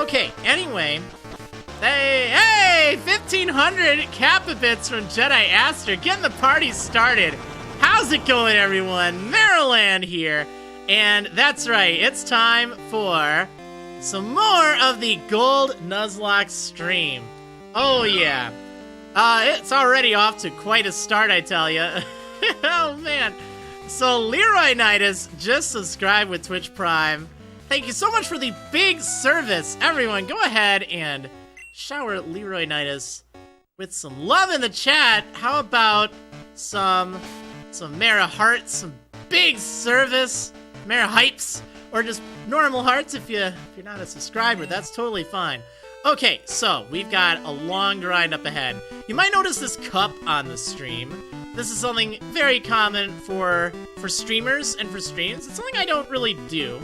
Okay, anyway. Hey, 1,500 Kappa bits from Jedi Aster, getting the party started. How's it going, everyone? Marriland here. And that's right, it's time for some more of the Gold Nuzlocke stream. Oh yeah. It's already off to quite a start, I tell ya. Oh man. So Leroy Nidus just subscribed with Twitch Prime. Thank you so much for the big service. Everyone, go ahead and shower Leroy Nidus with some love in the chat. How about some Mara hearts, some big service, Mara hypes, or just normal hearts if you're not a subscriber. That's totally fine. Okay, so we've got a long grind up ahead. You might notice this cup on the stream. This is something very common for streamers and for streams. It's something I don't really do.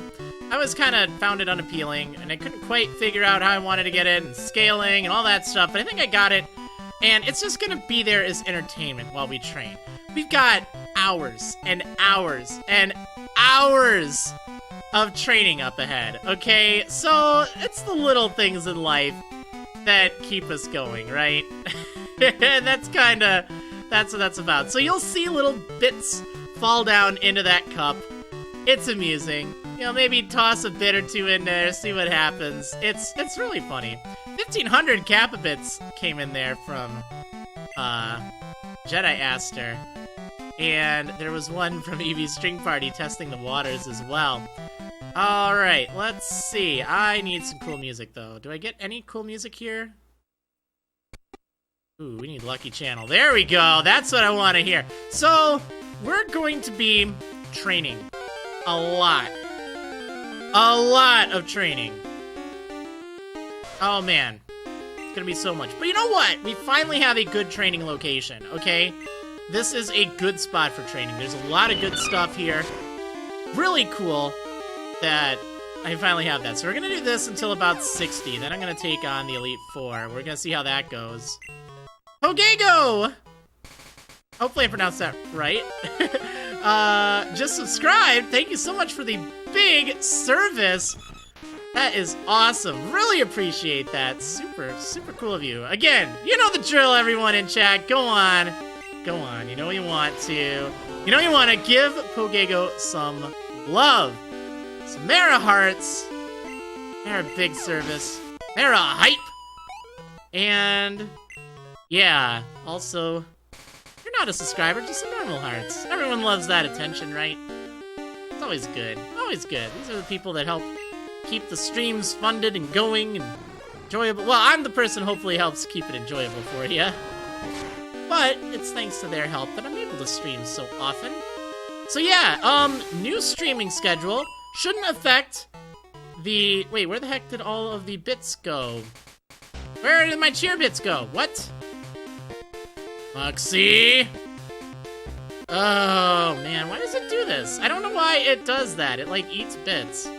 I was kind of found it unappealing, and I couldn't quite figure out how I wanted to get it, and scaling, and all that stuff, but I think I got it, and it's just gonna be there as entertainment while we train. We've got hours and hours and hours of training up ahead, okay? So, it's the little things in life that keep us going, right? That's what that's about. So you'll see little bits fall down into that cup. It's amusing. You know, maybe toss a bit or two in there, see what happens. It's really funny. 1,500 Kappa bits came in there from Jedi Aster. And there was one from Eevee's String Party testing the waters as well. Alright, let's see. I need some cool music, though. Do I get any cool music here? Ooh, we need Lucky Channel. There we go. That's what I want to hear. So, we're going to be training. A lot. A lot of training. Oh, man. It's gonna be so much. But you know what? We finally have a good training location, okay? This is a good spot for training. There's a lot of good stuff here. Really cool that I finally have that. So we're gonna do this until about 60. Then I'm gonna take on the Elite Four. We're gonna see how that goes. Hogego! Hopefully I pronounced that right. Just subscribed. Thank you so much for the big service. That is awesome. Really appreciate that. Super, super cool of you. Again, you know the drill, everyone in chat. Go on. Go on. You know you want to. You know you want to give Pogego some love. Some Mara hearts. Mara big service. Mara hype. And yeah, also, if you're not a subscriber, just some normal hearts. Everyone loves that attention, right? It's always good. Always good. These are the people that help keep the streams funded and going and enjoyable. Well, I'm the person who hopefully helps keep it enjoyable for you. But it's thanks to their help that I'm able to stream so often. So yeah, new streaming schedule shouldn't affect the... Wait, where the heck did all of the bits go? Where did my cheer bits go? What? Muxie! Oh, man, why does it do this? I don't know why it does that. It, like, eats bits.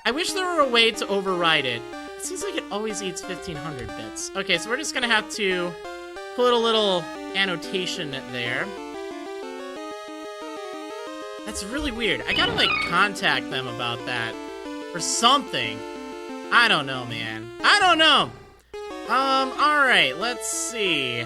I wish there were a way to override it. It seems like it always eats 1,500 bits. Okay, so we're just gonna have to put a little annotation there. That's really weird. I gotta, like, contact them about that. Or something. I don't know, man. I don't know! Alright, let's see.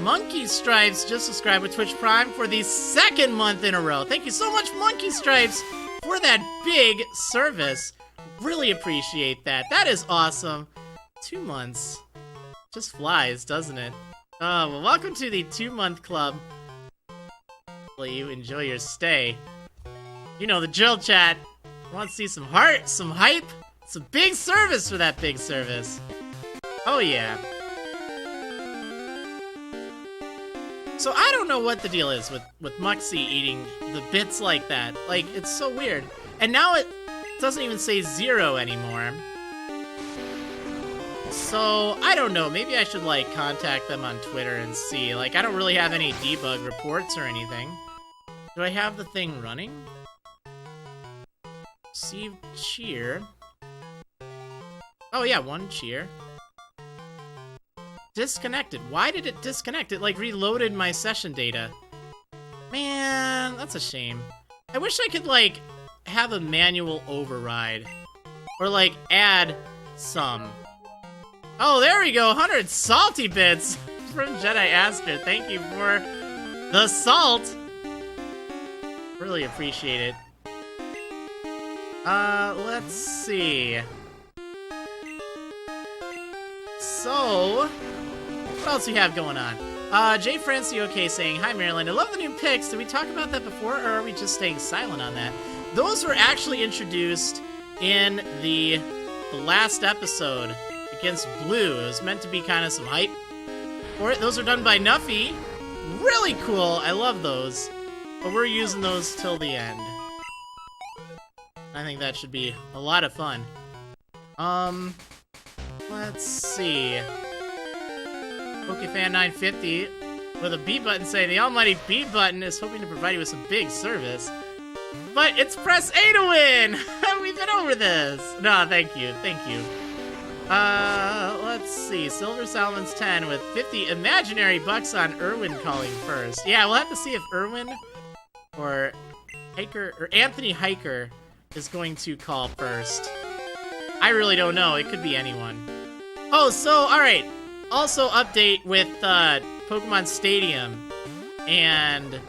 Monkey Stripes just subscribed with Twitch Prime for the 2nd month in a row. Thank you so much, Monkey Stripes, for that big service. Really appreciate that. That is awesome. 2 months. Just flies, doesn't it? Oh, well, welcome to the 2-month club. Hopefully you enjoy your stay. You know the drill, chat. Want to see some heart, some hype, some big service for that big service. Oh, yeah. So I don't know what the deal is with Muxie eating the bits like that. Like, it's so weird. And now it doesn't even say 0 anymore. So, I don't know. Maybe I should, like, contact them on Twitter and see. Like, I don't really have any debug reports or anything. Do I have the thing running? Received cheer. Oh, yeah, 1 cheer. Disconnected. Why did it disconnect? It, like, reloaded my session data. Man, that's a shame. I wish I could, like, have a manual override Or, like, add some. Oh, there we go. 100 salty bits from Jedi Aster. Thank you for the salt. Really appreciate it. Let's see. So, what else we have going on? Jay Francioke saying, hi Maryland, I love the new picks. Did we talk about that before, or are we just staying silent on that? Those were actually introduced in the last episode against Blue. It was meant to be kind of some hype for it. Those are done by Nuffy. Really cool. I love those. But we're using those till the end. I think that should be a lot of fun. Let's see. PokeFan950 with a B button saying the almighty B button is hoping to provide you with some big service. But it's press A to win! We've been over this! No, thank you, thank you. Let's see. Silver Salamon's 10 with 50 imaginary bucks on Irwin calling first. Yeah, we'll have to see if Irwin or Hiker or Anthony Hiker is going to call first. I really don't know. It could be anyone. Oh, so, alright. Also, update with Pokemon Stadium. And...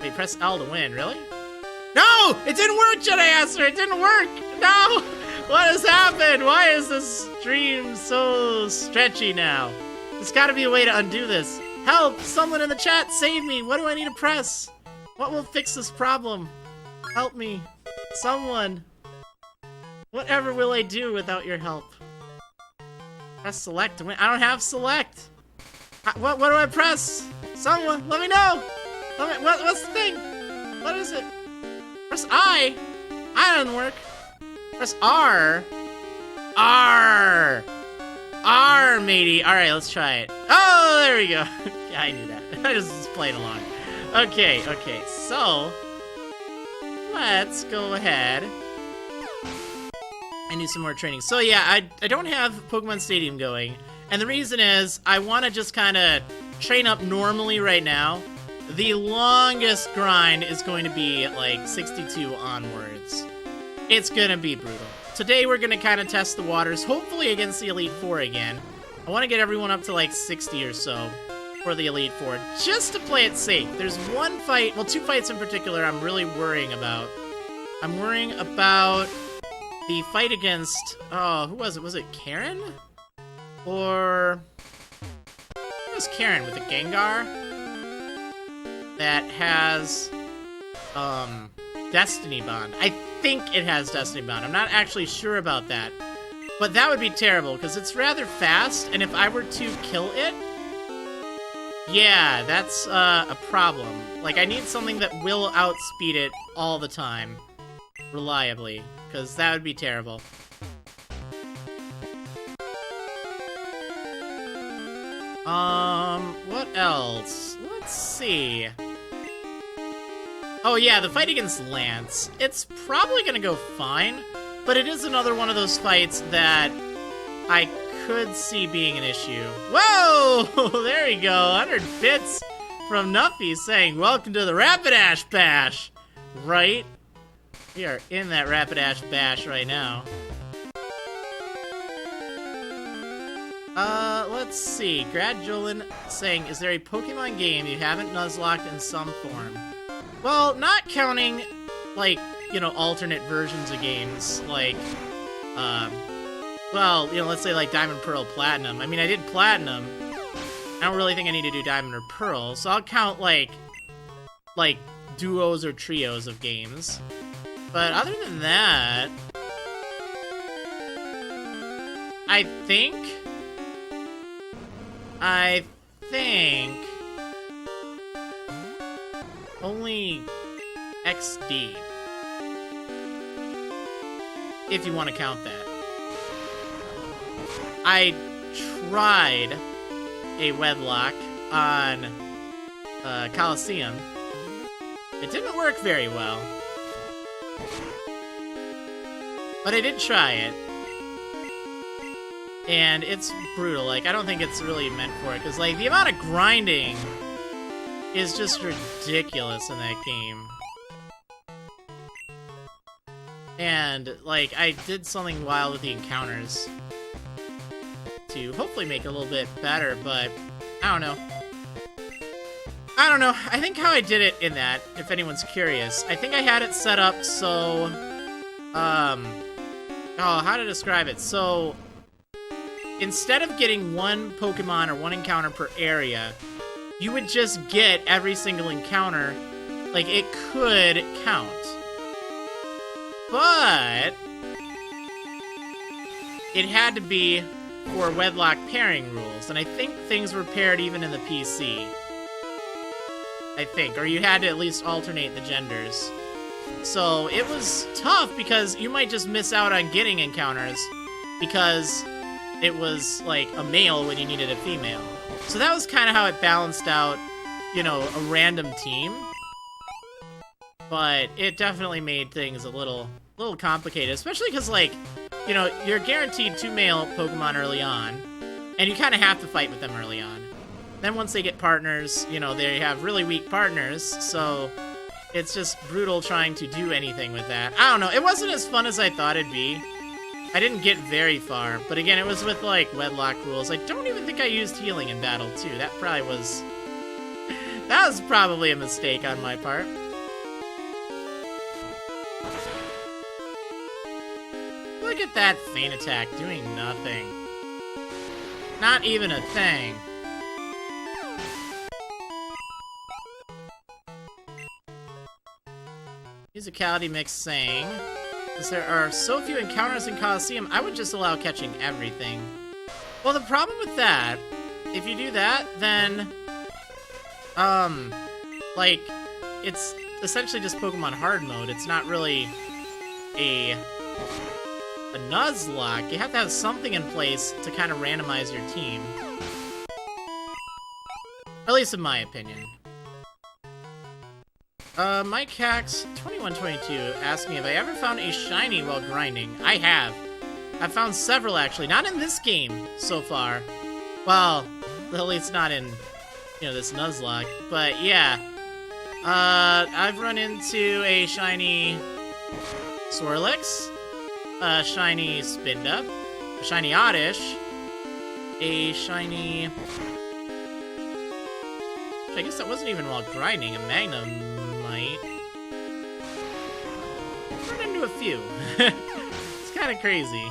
wait, press L to win. Really? No! It didn't work, Jedi Aster! It didn't work! No! What has happened? Why is this stream so stretchy now? There's gotta be a way to undo this. Help! Someone in the chat, save me! What do I need to press? What will fix this problem? Help me. Someone. Whatever will I do without your help? Press select to win. I don't have select. What do I press? Someone, let me know. What's the thing? What is it? Press I. I don't work. Press R. R. R, matey. All right, let's try it. Oh, there we go. Yeah, I knew that. I just was playing along. Okay. So let's go ahead and do some more training. So yeah, I don't have Pokemon Stadium going, and the reason is I want to just kind of train up normally right now. The longest grind is going to be like 62 onwards. It's gonna be brutal. Today we're gonna kind of test the waters, hopefully against the Elite Four again. I want to get everyone up to like 60 or so for the Elite Four, just to play it safe. There's one fight, well, two fights in particular I'm really worrying about. I'm worrying about the fight against, oh, who was it? Was it Karen? Or... it was Karen with the Gengar that has, Destiny Bond. I think it has Destiny Bond. I'm not actually sure about that. But that would be terrible, because it's rather fast, and if I were to kill it, yeah, that's a problem. Like, I need something that will outspeed it all the time, reliably, because that would be terrible. What else? Let's see. Oh yeah, the fight against Lance. It's probably gonna go fine, but it is another one of those fights that I could see being an issue. Whoa! There we go, 100 bits from Nuffy saying, welcome to the Rapidash Bash! Right? We are in that Rapidash Bash right now. Let's see. Gradjolin saying, is there a Pokemon game you haven't Nuzlocked in some form? Well, not counting, like, you know, alternate versions of games, like, well, you know, let's say, like, Diamond, Pearl, Platinum. I mean, I did Platinum. I don't really think I need to do Diamond or Pearl, so I'll count, like, duos or trios of games. But other than that, I think only XD, if you want to count that. I tried a wedlock on Coliseum. It didn't work very well, but I did try it. And it's brutal. Like, I don't think it's really meant for it, because, like, the amount of grinding is just ridiculous in that game. And, like, I did something wild with the encounters to hopefully make it a little bit better, but I don't know. I think how I did it in that, if anyone's curious, I think I had it set up so, how to describe it? So, instead of getting one Pokemon or one encounter per area, you would just get every single encounter. Like, it could count. But it had to be for wedlock pairing rules, and I think things were paired even in the PC. I think, or you had to at least alternate the genders. So it was tough because you might just miss out on getting encounters because it was like a male when you needed a female. So that was kind of how it balanced out, you know, a random team. But it definitely made things a little complicated, especially because, like, you know, you're guaranteed 2 male Pokemon early on, and you kind of have to fight with them early on. Then once they get partners, you know, they have really weak partners, so it's just brutal trying to do anything with that. I don't know, it wasn't as fun as I thought it'd be. I didn't get very far, but again, it was with, like, wedlock rules. I don't even think I used healing in battle, too. That was probably a mistake on my part. Look at that feint attack doing nothing. Not even a thing. Musicality mix saying, as there are so few encounters in Coliseum, I would just allow catching everything. Well, the problem with that, if you do that, then, like, it's essentially just Pokemon hard mode. It's not really a Nuzlocke. You have to have something in place to kind of randomize your team. At least in my opinion. Mike Hacks 2122 asked me if I ever found a shiny while grinding. I have. I've found several, actually. Not in this game so far. Well, at least not in, you know, this Nuzlocke. But yeah. I've run into a shiny Swirlix, a shiny Spinda, a shiny Oddish, a shiny... I guess that wasn't even while grinding, a Magnemite. Run into a few. It's kind of crazy.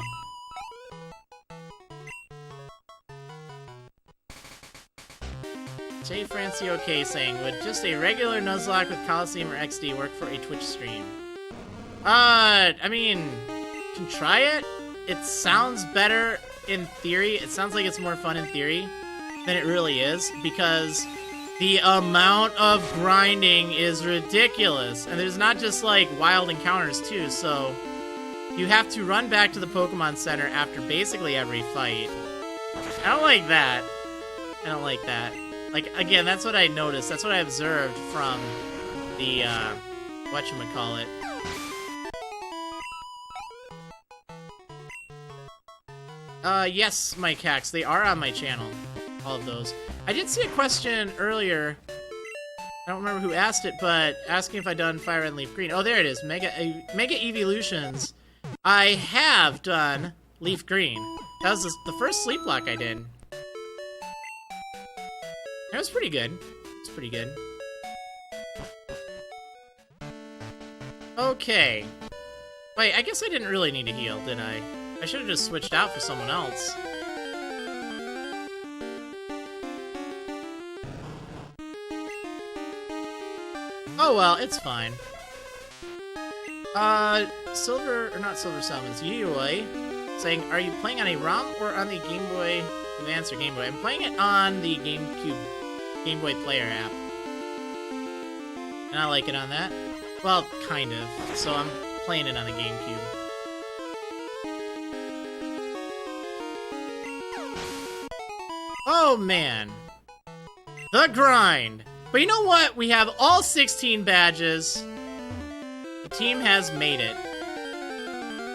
J. Francioke saying, would just a regular Nuzlocke with Coliseum or XD work for a Twitch stream? I mean, you can try it. It sounds better in theory. It sounds like it's more fun in theory than it really is, because the amount of grinding is ridiculous. And there's not just, like, wild encounters, too, so you have to run back to the Pokemon Center after basically every fight. I don't like that. I don't like that. Like, again, that's what I noticed. That's what I observed from the, whatchamacallit. Yes, Mike Hacks, they are on my channel. All of those. I did see a question earlier. I don't remember who asked it, but asking if I'd done Fire Red, Leaf Green. Oh, there it is. Mega Evolutions. I have done Leaf Green. That was the first Sleep Block I did. That was pretty good. It's pretty good. Okay. Wait, I guess I didn't really need to heal, did I? I should have just switched out for someone else. Oh well, it's fine. Silver, or not Silver Summons, Yui saying, are you playing on a ROM or on the Game Boy Advance or Game Boy? I'm playing it on the GameCube Game Boy Player app. And I like it on that. Well, kind of. So I'm playing it on the GameCube. Oh man. The grind. But you know what? We have all 16 badges. The team has made it.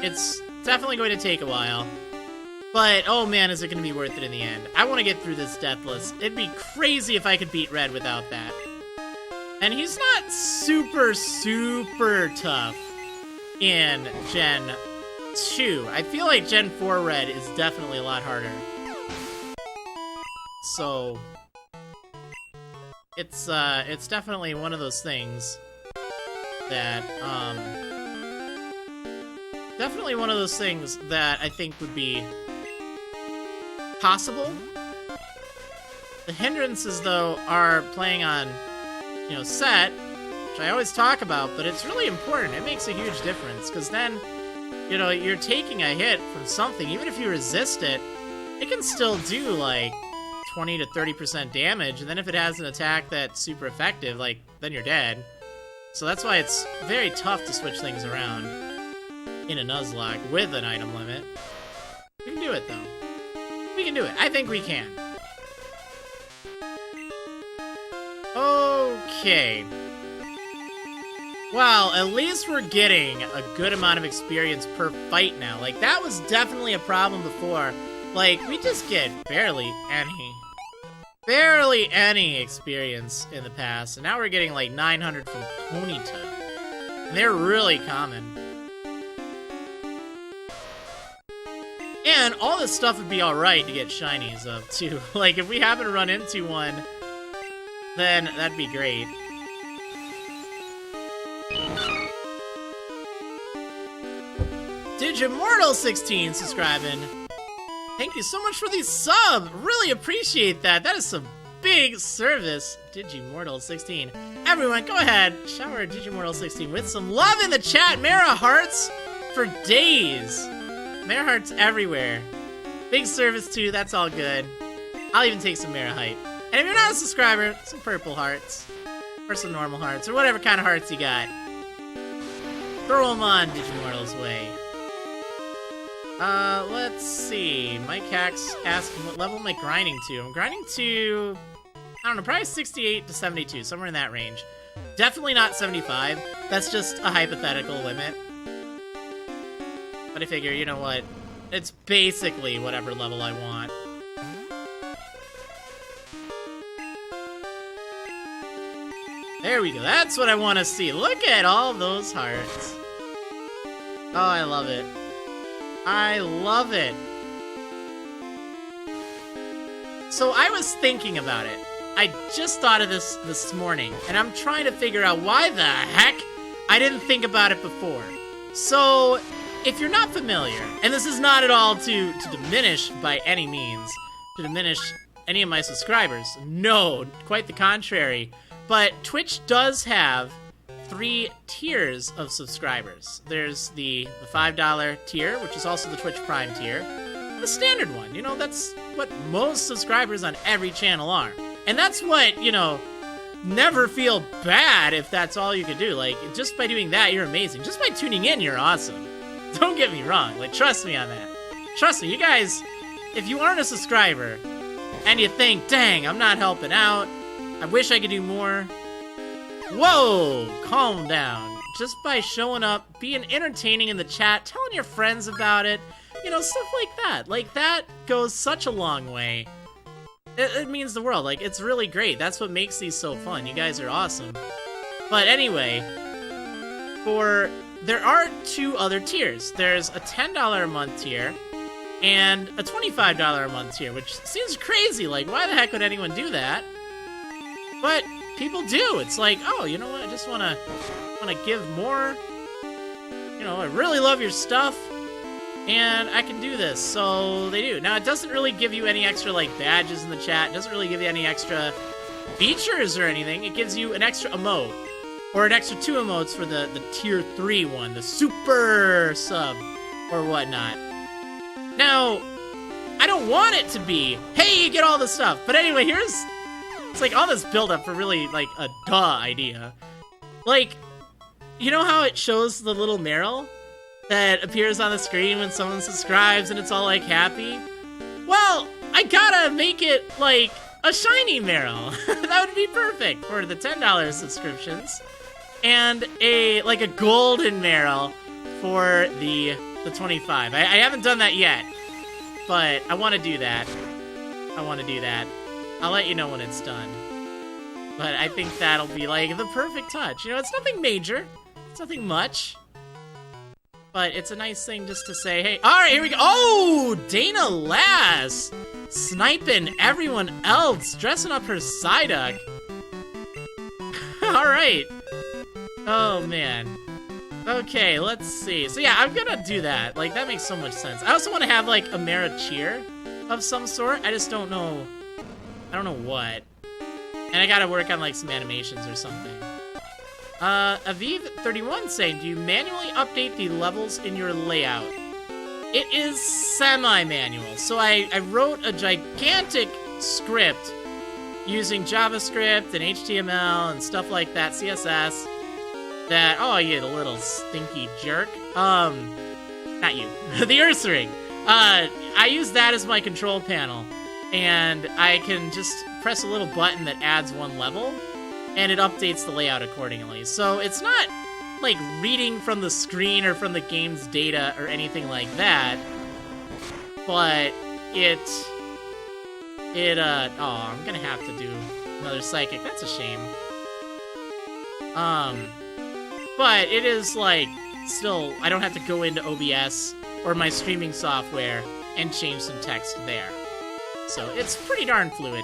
It's definitely going to take a while. But, oh man, is it going to be worth it in the end. I want to get through this Deathless. It'd be crazy if I could beat Red without that. And he's not super, super tough. in Gen 2. I feel like Gen 4 Red is definitely a lot harder. So it's definitely one of those things that I think would be possible. The hindrances, though, are playing on, you know, set, which I always talk about, but it's really important. It makes a huge difference, because then, you know, you're taking a hit from something. Even if you resist it, it can still do, like, 20 to 30% damage, and then if it has an attack that's super effective, like, then you're dead. So that's why it's very tough to switch things around in a Nuzlocke with an item limit. We can do it, though. We can do it. I think we can. Okay. Well, at least we're getting a good amount of experience per fight now. Like, that was definitely a problem before. Like, we just get barely any experience in the past. And now we're getting, like, 900 from Ponyta. And they're really common. And all this stuff would be alright to get shinies of, too. Like, if we happen to run into one, then that'd be great. Digimortal16 subscribing. Thank you so much for the sub. Really appreciate that. That is some big service, Digimortal16. Everyone, go ahead, shower Digimortal16 with some love in the chat. Mara hearts for days. Mara hearts everywhere. Big service too, that's all good. I'll even take some Mara hype. And if you're not a subscriber, some purple hearts. Or some normal hearts, or whatever kind of hearts you got. Throw them on Digimortal's way. Let's see. Mike Hacks asking what level am I grinding to? I'm grinding to, I don't know, probably 68 to 72, somewhere in that range. Definitely not 75. That's just a hypothetical limit. But I figure, you know what? It's basically whatever level I want. There we go. That's what I want to see. Look at all those hearts. Oh, I love it. I love it. So I was thinking about it. I just thought of this morning, and I'm trying to figure out why the heck I didn't think about it before. So, if you're not familiar, and this is not at all to diminish by any means, to diminish any of my subscribers. No, quite the contrary. But Twitch does have 3 tiers of subscribers. There's the $5 tier, which is also the Twitch Prime tier. The standard one, you know, that's what most subscribers on every channel are. And that's what, you know, never feel bad if that's all you could do. Like, just by doing that, you're amazing. Just by tuning in, you're awesome. Don't get me wrong. Like, trust me on that. Trust me, you guys, if you aren't a subscriber, and you think, dang, I'm not helping out, I wish I could do more. Whoa, calm down. Just by showing up, being entertaining in the chat, telling your friends about it, you know, stuff like that. Like, that goes such a long way. It means the world. Like, it's really great. That's what makes these so fun. You guys are awesome. But anyway, there are 2 other tiers. There's a $10 a month tier and a $25 a month tier, which seems crazy. Like, why the heck would anyone do that? But people do. It's like, oh, you know what? I just want to give more. You know, I really love your stuff, and I can do this. So they do. Now, it doesn't really give you any extra, like, badges in the chat. It doesn't really give you any extra features or anything. It gives you an extra emote, or an extra 2 emotes for the tier 3 one, the super sub, or whatnot. Now, I don't want it to be, hey, you get all the stuff. But anyway, it's like all this build-up for really, like, a duh idea. Like, you know how it shows the little Marill that appears on the screen when someone subscribes and it's all, like, happy? Well, I gotta make it, like, a shiny Marill. That would be perfect for the $10 subscriptions. And a golden Marill for the 25. I haven't done that yet, but I want to do that. I'll let you know when it's done. But I think that'll be, like, the perfect touch. You know, it's nothing major. It's nothing much. But it's a nice thing just to say, hey, all right, here we go. Oh, Dana Lass sniping everyone else, dressing up her Psyduck. All right. Oh, man. Okay, let's see. So yeah, I'm gonna do that. Like, that makes so much sense. I also want to have, like, a Mara cheer of some sort. I just don't know. I don't know what. And I gotta work on, like, some animations or something. Aviv31 saying, do you manually update the levels in your layout? It is semi-manual. So I wrote a gigantic script using JavaScript and HTML and stuff like that, CSS, that, oh, you little stinky jerk. Not you, the Earth Ring. I use that as my control panel, and I can just press a little button that adds one level, and it updates the layout accordingly. So it's not like reading from the screen or from the game's data or anything like that, but oh, I'm gonna have to do another psychic. That's a shame. But it is, like, still, I don't have to go into OBS or my streaming software and change some text there. So it's pretty darn fluid.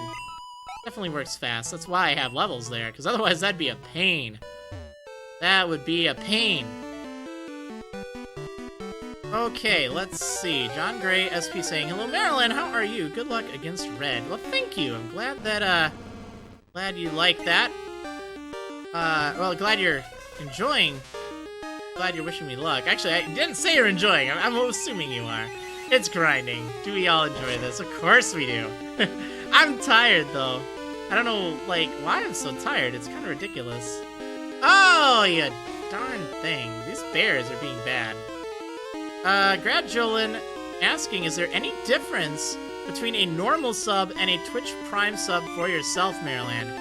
Definitely works fast. That's why I have levels there, because otherwise that'd be a pain. That would be a pain. Okay, let's see. John Gray, SP saying, hello, Maryland, how are you? Good luck against Red. Well, thank you. I'm glad that, glad you like that. Well, glad you're enjoying. Glad you're wishing me luck. Actually, I didn't say you're enjoying. I'm assuming you are. It's grinding. Do we all enjoy this? Of course we do. I'm tired, though. I don't know, like, why I'm so tired. It's kind of ridiculous. Oh, you darn thing. These bears are being bad. Grad Jolin asking, is there any difference between a normal sub and a Twitch Prime sub for yourself, Maryland?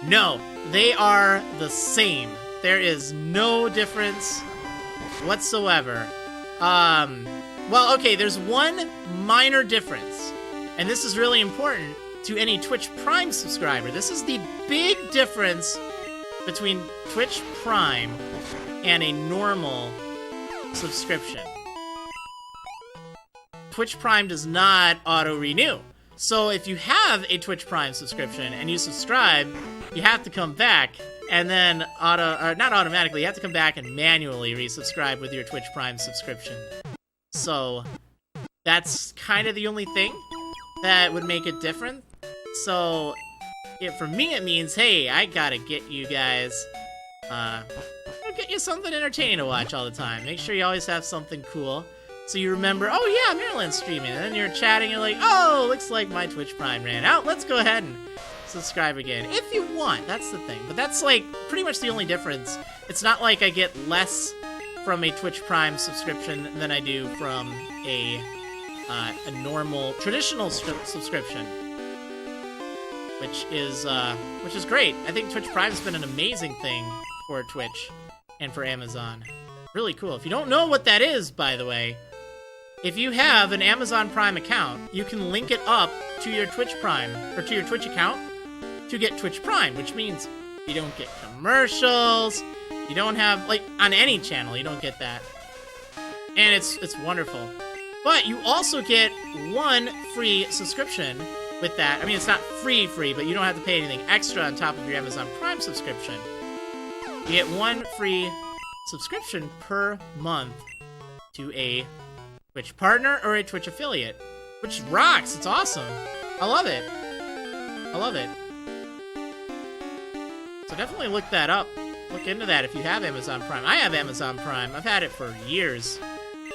No, they are the same. There is no difference whatsoever. Well, okay, there's one minor difference, and this is really important to any Twitch Prime subscriber. This is the big difference between Twitch Prime and a normal subscription. Twitch Prime does not auto-renew. So if you have a Twitch Prime subscription and you subscribe, you have to come back and then not automatically, you have to come back and manually resubscribe with your Twitch Prime subscription. So that's kind of the only thing that would make it different. So for me, it means, hey, I gotta get you guys, I'll get you something entertaining to watch all the time. Make sure you always have something cool. So you remember, oh yeah, Maryland's streaming, and then you're chatting, you're like, oh, looks like my Twitch Prime ran out, let's go ahead and subscribe again, if you want, that's the thing. But that's, like, pretty much the only difference. It's not like I get less from a Twitch Prime subscription than I do from a normal, traditional subscription. Which is great. I think Twitch Prime's been an amazing thing for Twitch and for Amazon. Really cool. If you don't know what that is, by the way, if you have an Amazon Prime account, you can link it up to your Twitch Prime, or to your Twitch account, to get Twitch Prime, which means you don't get commercials, you don't have, like, on any channel, you don't get that. And it's wonderful. But you also get one free subscription with that. I mean, it's not free, but you don't have to pay anything extra on top of your Amazon Prime subscription. You get one free subscription per month to a Twitch partner or a Twitch affiliate, which rocks. It's awesome. I love it. I love it. So definitely look that up. Look into that if you have Amazon Prime. I have Amazon Prime. I've had it for years.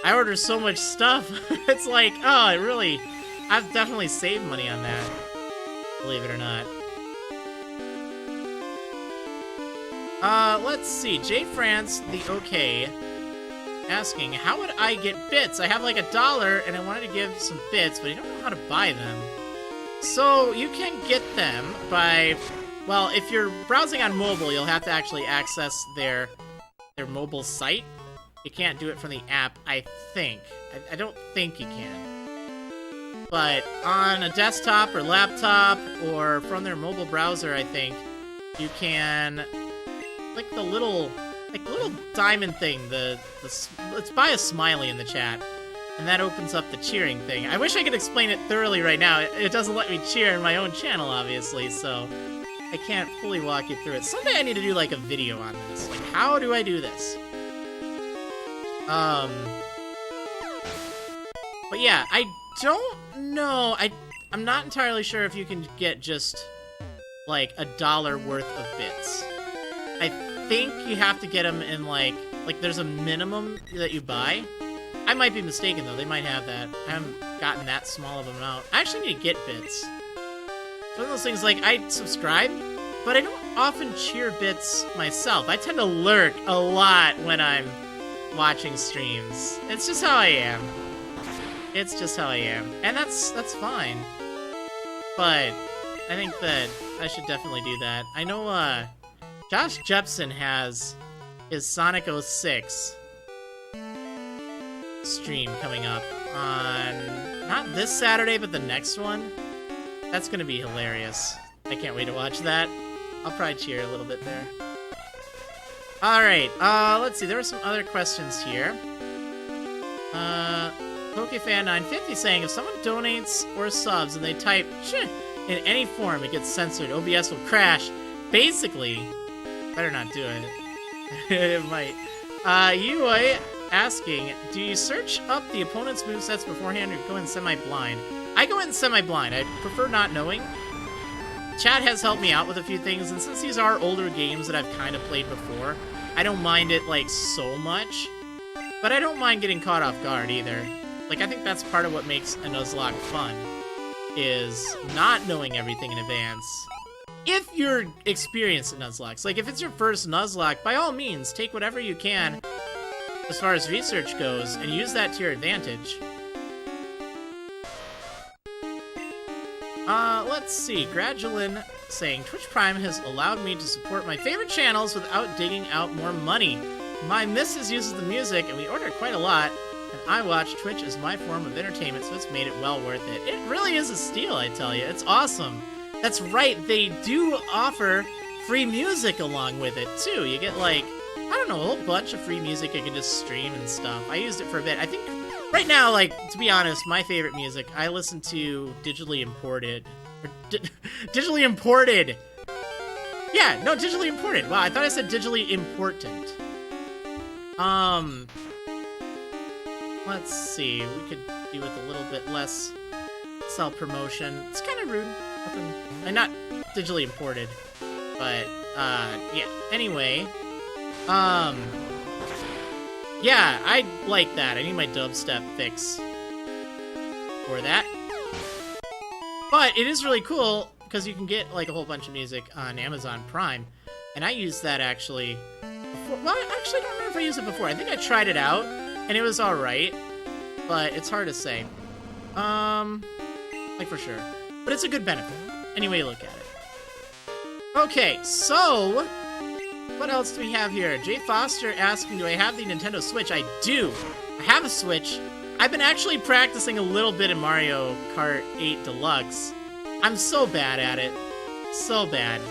I order so much stuff. It's like, oh, I've definitely saved money on that. Believe it or not. Let's see. J France, the OK, asking, how would I get bits? I have like $1 and I wanted to give some bits, but I don't know how to buy them. So you can get them by, well, if you're browsing on mobile, you'll have to actually access their mobile site. You can't do it from the app, I think. I don't think you can. But on a desktop or laptop or from their mobile browser, I think, you can click the little like little diamond thing. Let's buy a smiley in the chat, and that opens up the cheering thing. I wish I could explain it thoroughly right now. It doesn't let me cheer in my own channel, obviously, so I can't fully walk you through it. Someday I need to do like a video on this. Like, how do I do this? But yeah, I don't know. I'm not entirely sure if you can get just like $1 worth of bits. I think you have to get them in like there's a minimum that you buy. I might be mistaken though. They might have that. I haven't gotten that small of an amount. I actually need to get bits. It's one of those things like I subscribe, but I don't often cheer bits myself. I tend to lurk a lot when I'm watching streams. It's just how I am. It's just how I am. And that's fine. But I think that I should definitely do that. I know Josh Jepson has his Sonic 06 stream coming up on not this Saturday, but the next one. That's gonna be hilarious. I can't wait to watch that. I'll probably cheer a little bit there. Alright, let's see. There were some other questions here. PokeFan950 saying, if someone donates or subs and they type "Shh" in any form, it gets censored. OBS will crash. Basically, better not do it. It might. Yui asking, do you search up the opponent's movesets beforehand or go in semi-blind? I go in semi-blind. I prefer not knowing. Chad has helped me out with a few things, and since these are older games that I've kind of played before, I don't mind it, like, so much. But I don't mind getting caught off guard, either. Like, I think that's part of what makes a Nuzlocke fun, is not knowing everything in advance. If you're experienced at Nuzlockes. Like, if it's your first Nuzlocke, by all means, take whatever you can as far as research goes, and use that to your advantage. Let's see. Gradulin saying, Twitch Prime has allowed me to support my favorite channels without digging out more money. My missus uses the music, and we order quite a lot, and I watch Twitch as my form of entertainment, so it's made it well worth it. It really is a steal, I tell you. It's awesome. That's right, they do offer free music along with it, too. You get, like, I don't know, a whole bunch of free music you can just stream and stuff. I used it for a bit. I think, right now, like, to be honest, my favorite music, I listen to digitally imported. Digitally imported! Yeah, no, digitally imported. Wow, I thought I said digitally important. Let's see. We could do with a little bit less self-promotion. It's kind of rude. Nothing, and not digitally imported, but, yeah. Anyway, yeah, I like that. I need my dubstep fix for that. But it is really cool, because you can get, like, a whole bunch of music on Amazon Prime, and I used that, actually, before. Well, I actually don't remember if I used it before. I think I tried it out, and it was alright, but it's hard to say. Like, for sure. But it's a good benefit, any way you look at it. Okay, so, what else do we have here? Jay Foster asking, do I have the Nintendo Switch? I do. I have a Switch. I've been actually practicing a little bit in Mario Kart 8 Deluxe. I'm so bad at it. So bad.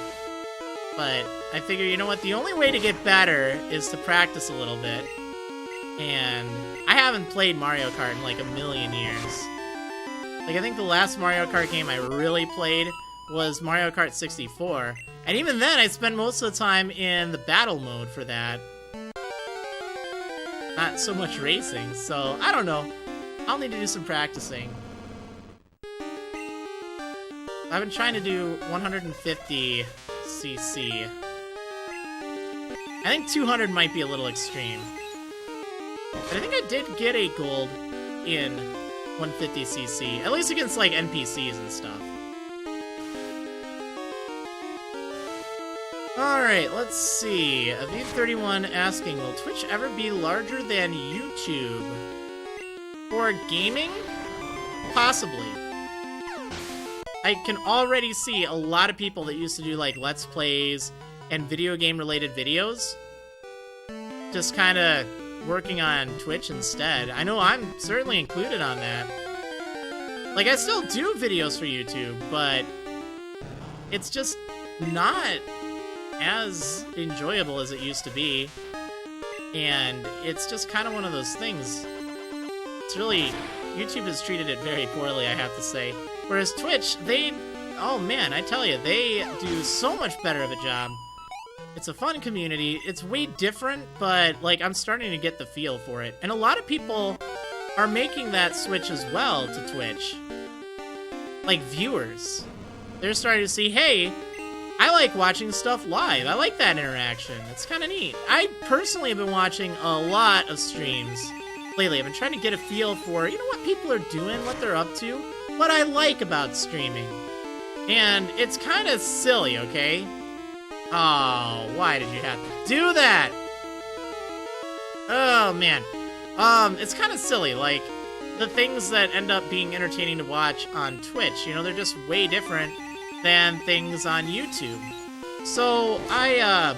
But I figure, you know what? The only way to get better is to practice a little bit. And I haven't played Mario Kart in like a million years. Like, I think the last Mario Kart game I really played was Mario Kart 64. And even then, I spent most of the time in the battle mode for that. Not so much racing, so I don't know. I'll need to do some practicing. I've been trying to do 150cc. I think 200 might be a little extreme. But I think I did get a gold in 150cc, at least against like NPCs and stuff. Alright, let's see. Aviv31 asking, will Twitch ever be larger than YouTube? For gaming? Possibly. I can already see a lot of people that used to do like Let's Plays and video game related videos just kind of working on Twitch instead. I know I'm certainly included on that. Like, I still do videos for YouTube, but it's just not as enjoyable as it used to be. And it's just kind of one of those things. It's really... YouTube has treated it very poorly, I have to say. Whereas Twitch, they... Oh man, I tell you, they do so much better of a job. It's a fun community. It's way different, but, like, I'm starting to get the feel for it. And a lot of people are making that switch as well to Twitch. Like, viewers. They're starting to see, hey, I like watching stuff live. I like that interaction. It's kind of neat. I personally have been watching a lot of streams lately. I've been trying to get a feel for, you know, what people are doing, what they're up to, what I like about streaming. And it's kind of silly, okay? Oh, why did you have to do that? Oh, man. It's kind of silly, like, the things that end up being entertaining to watch on Twitch, you know, they're just way different than things on YouTube. So, I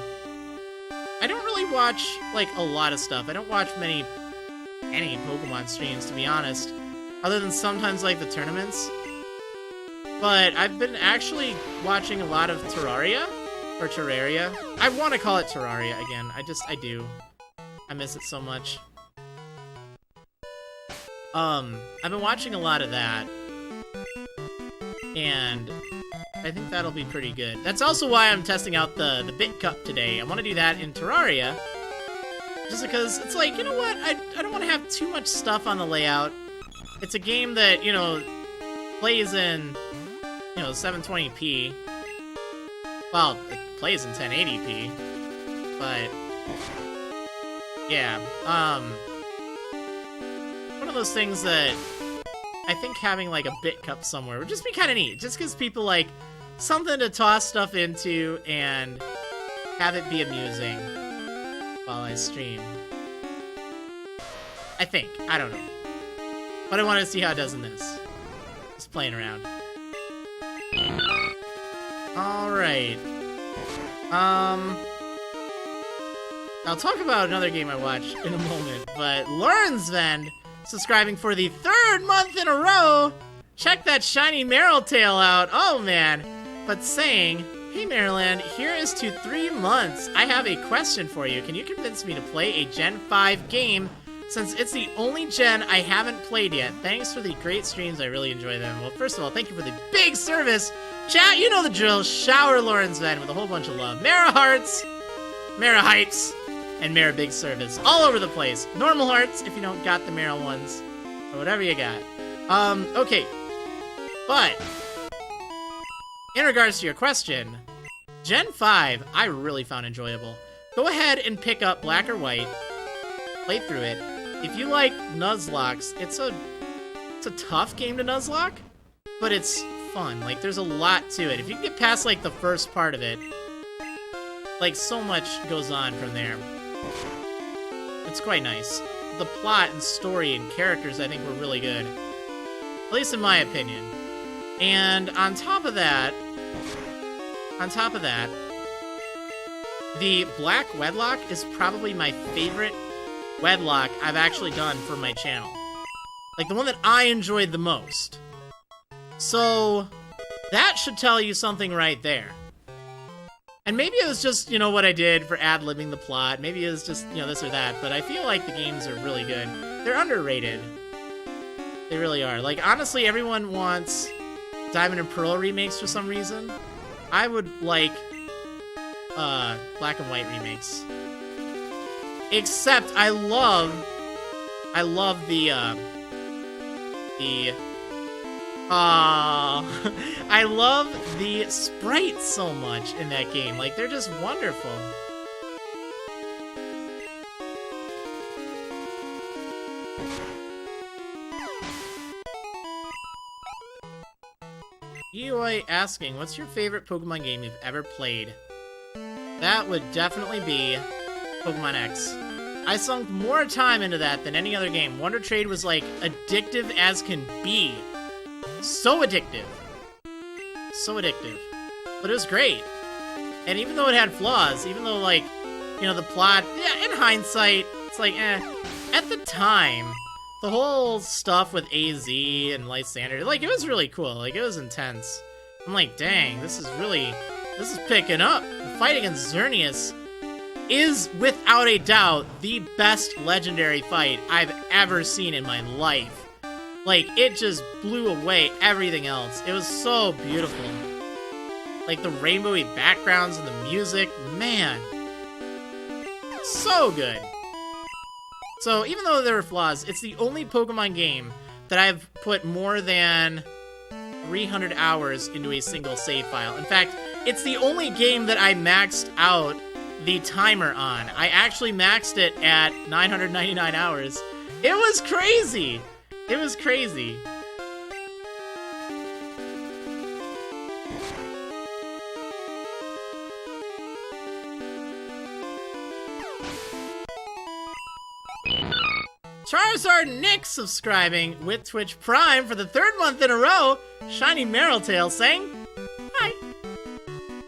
don't really watch, like, a lot of stuff. I don't watch any Pokemon streams, to be honest, other than sometimes, like, the tournaments. But I've been actually watching a lot of Terraria, or Terraria. I want to call it Terraria again. I do. I miss it so much. I've been watching a lot of that, and I think that'll be pretty good. That's also why I'm testing out the Bit Cup today. I want to do that in Terraria, just because it's like, you know what, I don't want to have too much stuff on the layout. It's a game that, you know, plays in, you know, 720p. Well, it plays in 1080p, but yeah, one of those things that I think having, like, a Bit Cup somewhere would just be kind of neat. Just gives people, like, something to toss stuff into and have it be amusing while I stream. I think. I don't know. But I want to see how it does in this. Just playing around. Alright. I'll talk about another game I watched in a moment, but Lauren's Vend, subscribing for the 3rd month in a row! Check that shiny Marill tail out, oh man! But saying, hey Marriland, here is to 3 months. I have a question for you. Can you convince me to play a Gen 5 game, since it's the only Gen I haven't played yet? Thanks for the great streams, I really enjoy them. Well, first of all, thank you for the big service! Chat, you know the drill, shower Lauren's Vend with a whole bunch of love. Mara Hearts, Mara Hypes, and Mara Big Service. All over the place. Normal hearts, if you don't got the Marill ones. Or whatever you got. Okay. But, in regards to your question, Gen 5, I really found enjoyable. Go ahead and pick up Black or White. Play through it. If you like Nuzlockes, it's a tough game to Nuzlocke, but it's fun. Like, there's a lot to it. If you can get past, like, the first part of it, like, so much goes on from there. It's quite nice. The plot and story and characters, I think, were really good. At least in my opinion. And on top of that, the Black Wedlock is probably my favorite Wedlock I've actually done for my channel. Like, the one that I enjoyed the most. So, that should tell you something right there. And maybe it was just, you know, what I did for ad-libbing the plot. Maybe it was just, you know, this or that. But I feel like the games are really good. They're underrated. They really are. Like, honestly, everyone wants Diamond and Pearl remakes for some reason. I would like Black and White remakes. Except I love the I love the sprites so much in that game. Like, they're just wonderful. EOI asking, what's your favorite Pokemon game you've ever played? That would definitely be Pokemon X. I sunk more time into that than any other game. Wonder Trade was, like, addictive as can be. So addictive. So addictive. But it was great. And even though it had flaws, even though, like, you know, the plot, yeah, in hindsight, it's like, eh. At the time, the whole stuff with AZ and Lysander, like, it was really cool. Like, it was intense. I'm like, dang, this is picking up. The fight against Xerneas is without a doubt the best legendary fight I've ever seen in my life. Like, it just blew away everything else. It was so beautiful. Like, the rainbowy backgrounds and the music, man. So good. So, even though there were flaws, it's the only Pokemon game that I've put more than 300 hours into a single save file. In fact, it's the only game that I maxed out the timer on. I actually maxed it at 999 hours. It was crazy. It was crazy. Charizard Nick subscribing with Twitch Prime for the 3rd month in a row. Shiny Marrowtail saying, hi.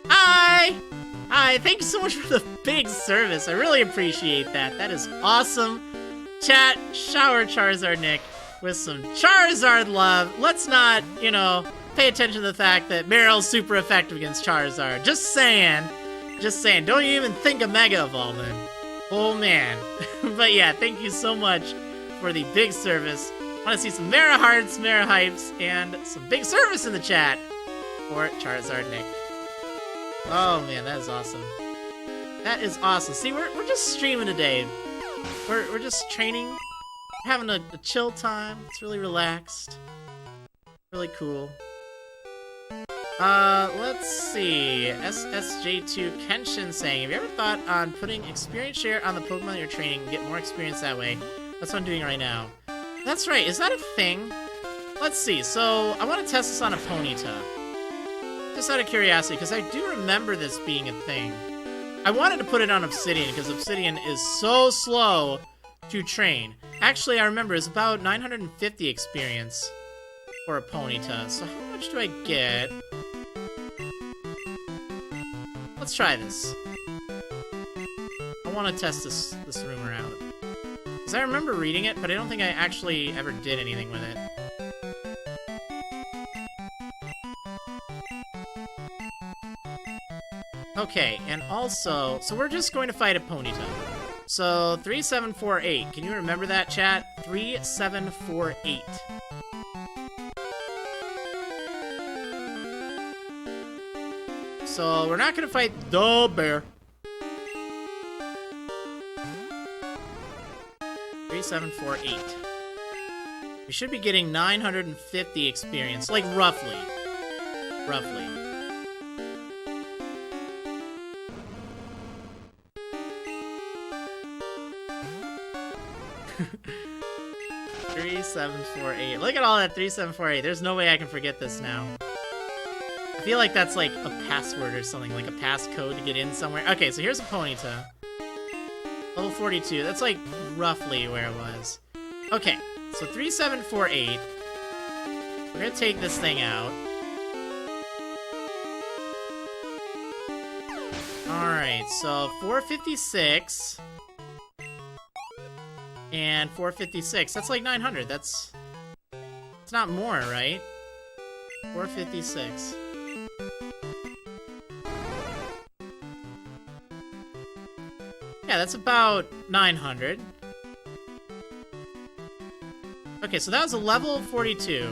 Hi. Hi, thank you so much for the big service. I really appreciate that. That is awesome. Chat, shower Charizard Nick with some Charizard love. Let's not, you know, pay attention to the fact that Marrow's super effective against Charizard. Just saying. Just saying. Don't you even think of Mega Evolving. Oh, man. But yeah, thank you so much for the big service. I want to see some Mara Hearts, Mara Hypes, and some big service in the chat for Charizard Nick. Oh man, that is awesome. That is awesome. See, we're just streaming today. We're just training, we're having a chill time. It's really relaxed, really cool. Let's see. SSJ2 Kenshin saying, have you ever thought on putting experience share on the Pokemon that you're training and get more experience that way? That's what I'm doing right now. That's right. Is that a thing? Let's see. So I want to test this on a Ponyta. Just out of curiosity, because I do remember this being a thing. I wanted to put it on Obsidian, because Obsidian is so slow to train. Actually, I remember it's about 950 experience for a Ponyta. So how much do I get? Let's try this. I want to test this rumor out. Because I remember reading it, but I don't think I actually ever did anything with it. Okay, and also, so we're just going to fight a Ponyta. So, 3748. Can you remember that, chat? 3748. So, we're not going to fight the bear. 3748. We should be getting 950 experience, like roughly. Roughly. Three, 7, 4, 8. Look at all that 3, 7, 4, 8. There's no way I can forget this now. I feel like that's like a password or something, like a passcode to get in somewhere. Okay, so here's a Ponyta. Level 42. That's like roughly where it was. Okay, so 3, 7, 4, 8. We're gonna take this thing out. Alright, so 456. And 456. That's like 900. It's not more, right? 456. Yeah, that's about 900. Okay, so that was a level 42.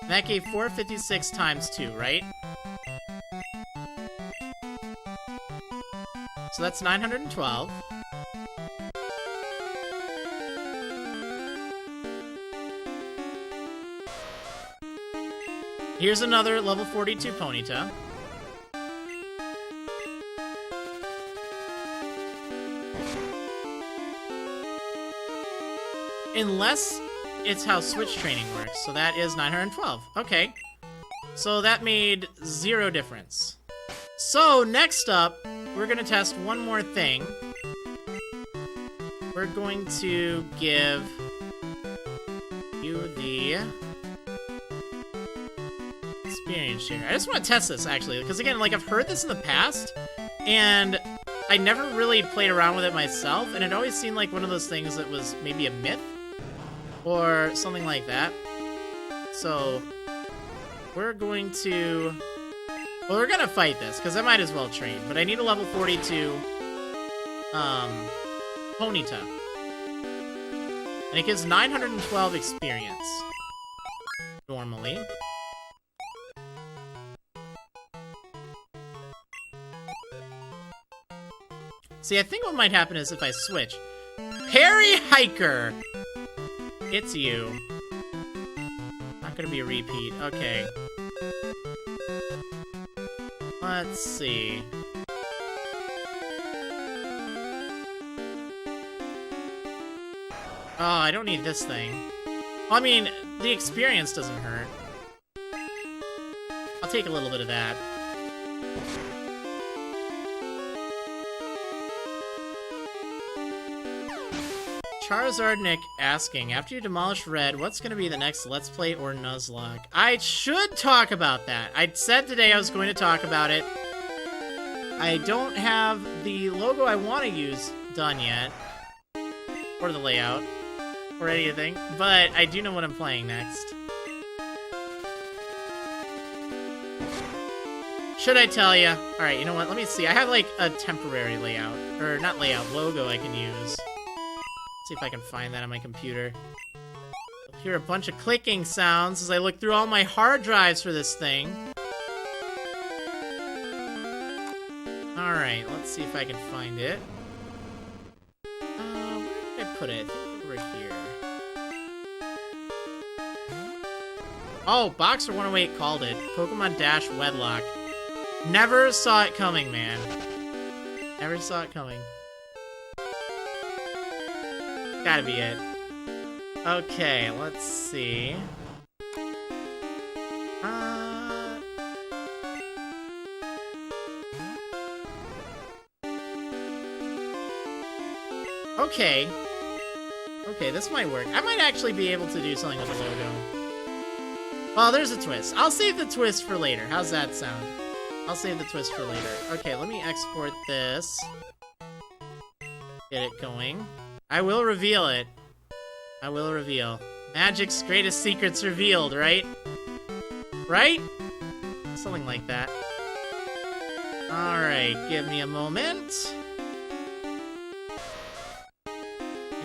And that gave 456 times 2, right? So that's 912. Here's another level 42 Ponyta. Unless it's how Switch training works. So that is 912. Okay. So that made 0 difference. So next up, we're going to test one more thing. We're going to give you the experience share. I just want to test this, actually, because again, like, I've heard this in the past, and I never really played around with it myself, and it always seemed like one of those things that was maybe a myth, or something like that. So, we're going to Well, we're gonna fight this, because I might as well train. But I need a level 42, Ponyta. And it gives 912 experience. Normally. See, I think what might happen is if I switch. Harry Hiker! It's you. Not gonna be a repeat. Okay. Let's see. Oh, I don't need this thing. Well, I mean, the experience doesn't hurt. I'll take a little bit of that. Charizard Nick asking, after you demolish Red, what's going to be the next Let's Play or Nuzlocke? I should talk about that. I said today I was going to talk about it. I don't have the logo I want to use done yet. Or the layout. Or anything. But I do know what I'm playing next. Should I tell you? Alright, you know what? Let me see. I have like a temporary layout. Or not layout, logo I can use. See if I can find that on my computer. I'll hear a bunch of clicking sounds as I look through all my hard drives for this thing. Alright, let's see if I can find it. Where did I put it? I think over here. Oh, Boxer 108 called it. Pokemon Dash Wedlock. Never saw it coming, man. Never saw it coming. Gotta be it. Okay, let's see. Okay. Okay, this might work. I might actually be able to do something with the logo. Well, there's a twist. I'll save the twist for later. How's that sound? I'll save the twist for later. Okay, let me export this. Get it going. I will reveal it. I will reveal. Magic's greatest secrets revealed, right? Right? Something like that. Alright, give me a moment.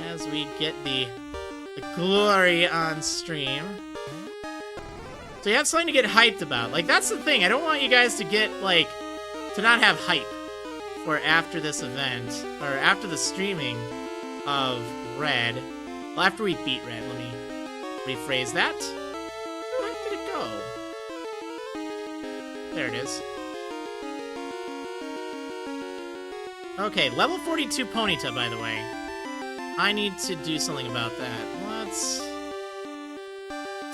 As we get the glory on stream. So you have something to get hyped about. Like, that's the thing. I don't want you guys to get, like, to not have hype for after this event, or after the streaming of Red. Well, after we beat Red, let me rephrase that. Where did it go? There it is. Okay, level 42 Ponyta, by the way. I need to do something about that. Let's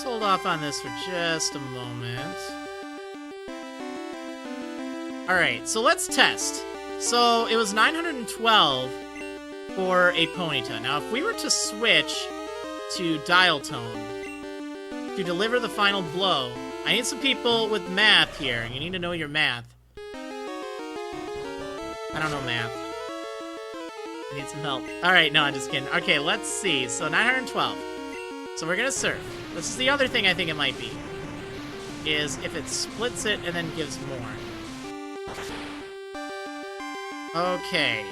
hold off on this for just a moment. Alright, so let's test. So, it was 912 for a Ponyta. Now, if we were to switch to Dial Tone to deliver the final blow, I need some people with math here. You need to know your math. I don't know math. I need some help. Alright, no, I'm just kidding. Okay, let's see. So, 912. So, we're gonna surf. This is the other thing I think it might be. Is if it splits it and then gives more. Okay.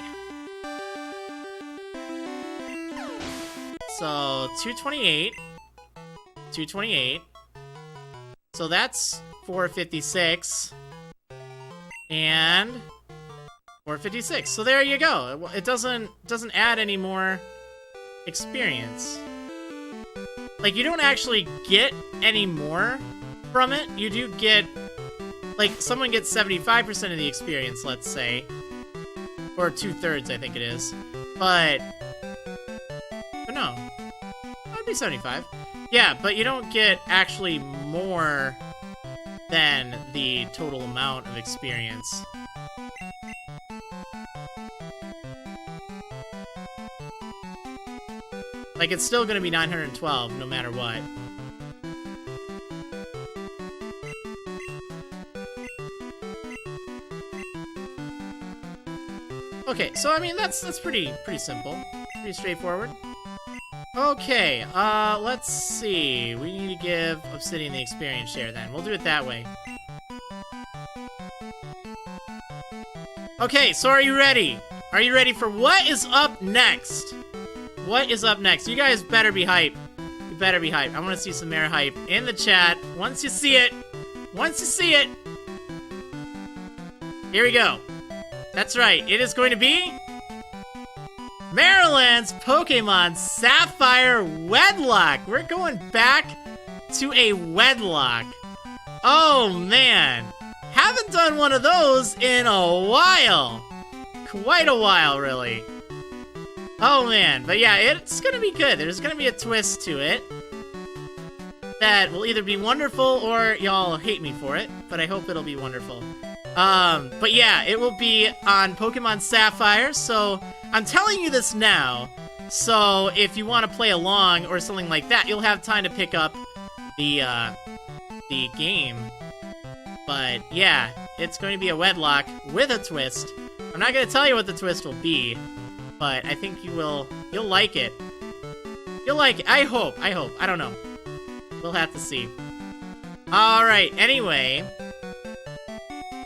So, 228. 228. So that's 456. And 456. So there you go. It doesn't add any more experience. Like, you don't actually get any more from it. You do get, like, someone gets 75% of the experience, let's say. Or 2/3, I think it is. But no. That'd be 75. Yeah, but you don't get actually more than the total amount of experience. Like, it's still gonna be 912, no matter what. Okay, so I mean, that's pretty simple. Pretty straightforward. Okay, let's see. We need to give Obsidian the experience share then. We'll do it that way. Okay, so are you ready? Are you ready for what is up next? What is up next? You guys better be hype. You better be hype. I want to see some more hype in the chat. Once you see it. Once you see it. Here we go. That's right. It is going to be Marriland's Pokemon Sapphire Wedlock. We're going back to a Wedlock. Oh, man. Haven't done one of those in a while. Quite a while, really. Oh, man. But yeah, it's gonna be good. There's gonna be a twist to it that will either be wonderful or y'all hate me for it, but I hope it'll be wonderful. But yeah, it will be on Pokemon Sapphire, so I'm telling you this now, so if you want to play along or something like that, you'll have time to pick up the game. But yeah, it's going to be a Wedlock with a twist. I'm not going to tell you what the twist will be, but I think you'll like it. You'll like it. I hope. I don't know. We'll have to see. Alright, anyway,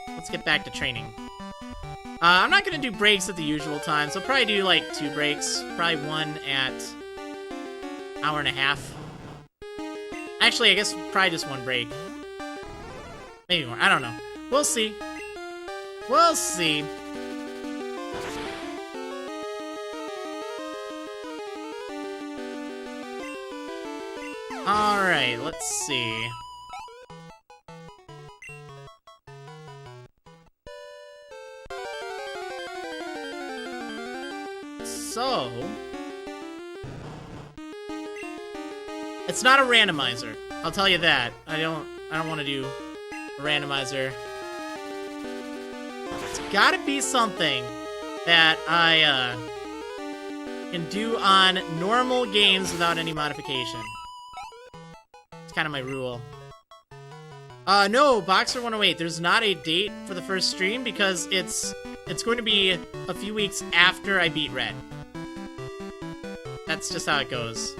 let's get back to training. I'm not going to do breaks at the usual time, so I'll probably do like 2 breaks. Probably one at hour and a half. Actually, I guess probably just 1 break. Maybe more. I don't know. We'll see. We'll see. Alright, let's see. So, it's not a randomizer. I'll tell you that. I don't want to do a randomizer. It's gotta be something that I can do on normal games without any modification. It's kind of my rule. No, Boxer 108. There's not a date for the first stream because it's going to be a few weeks after I beat Red. That's just how it goes.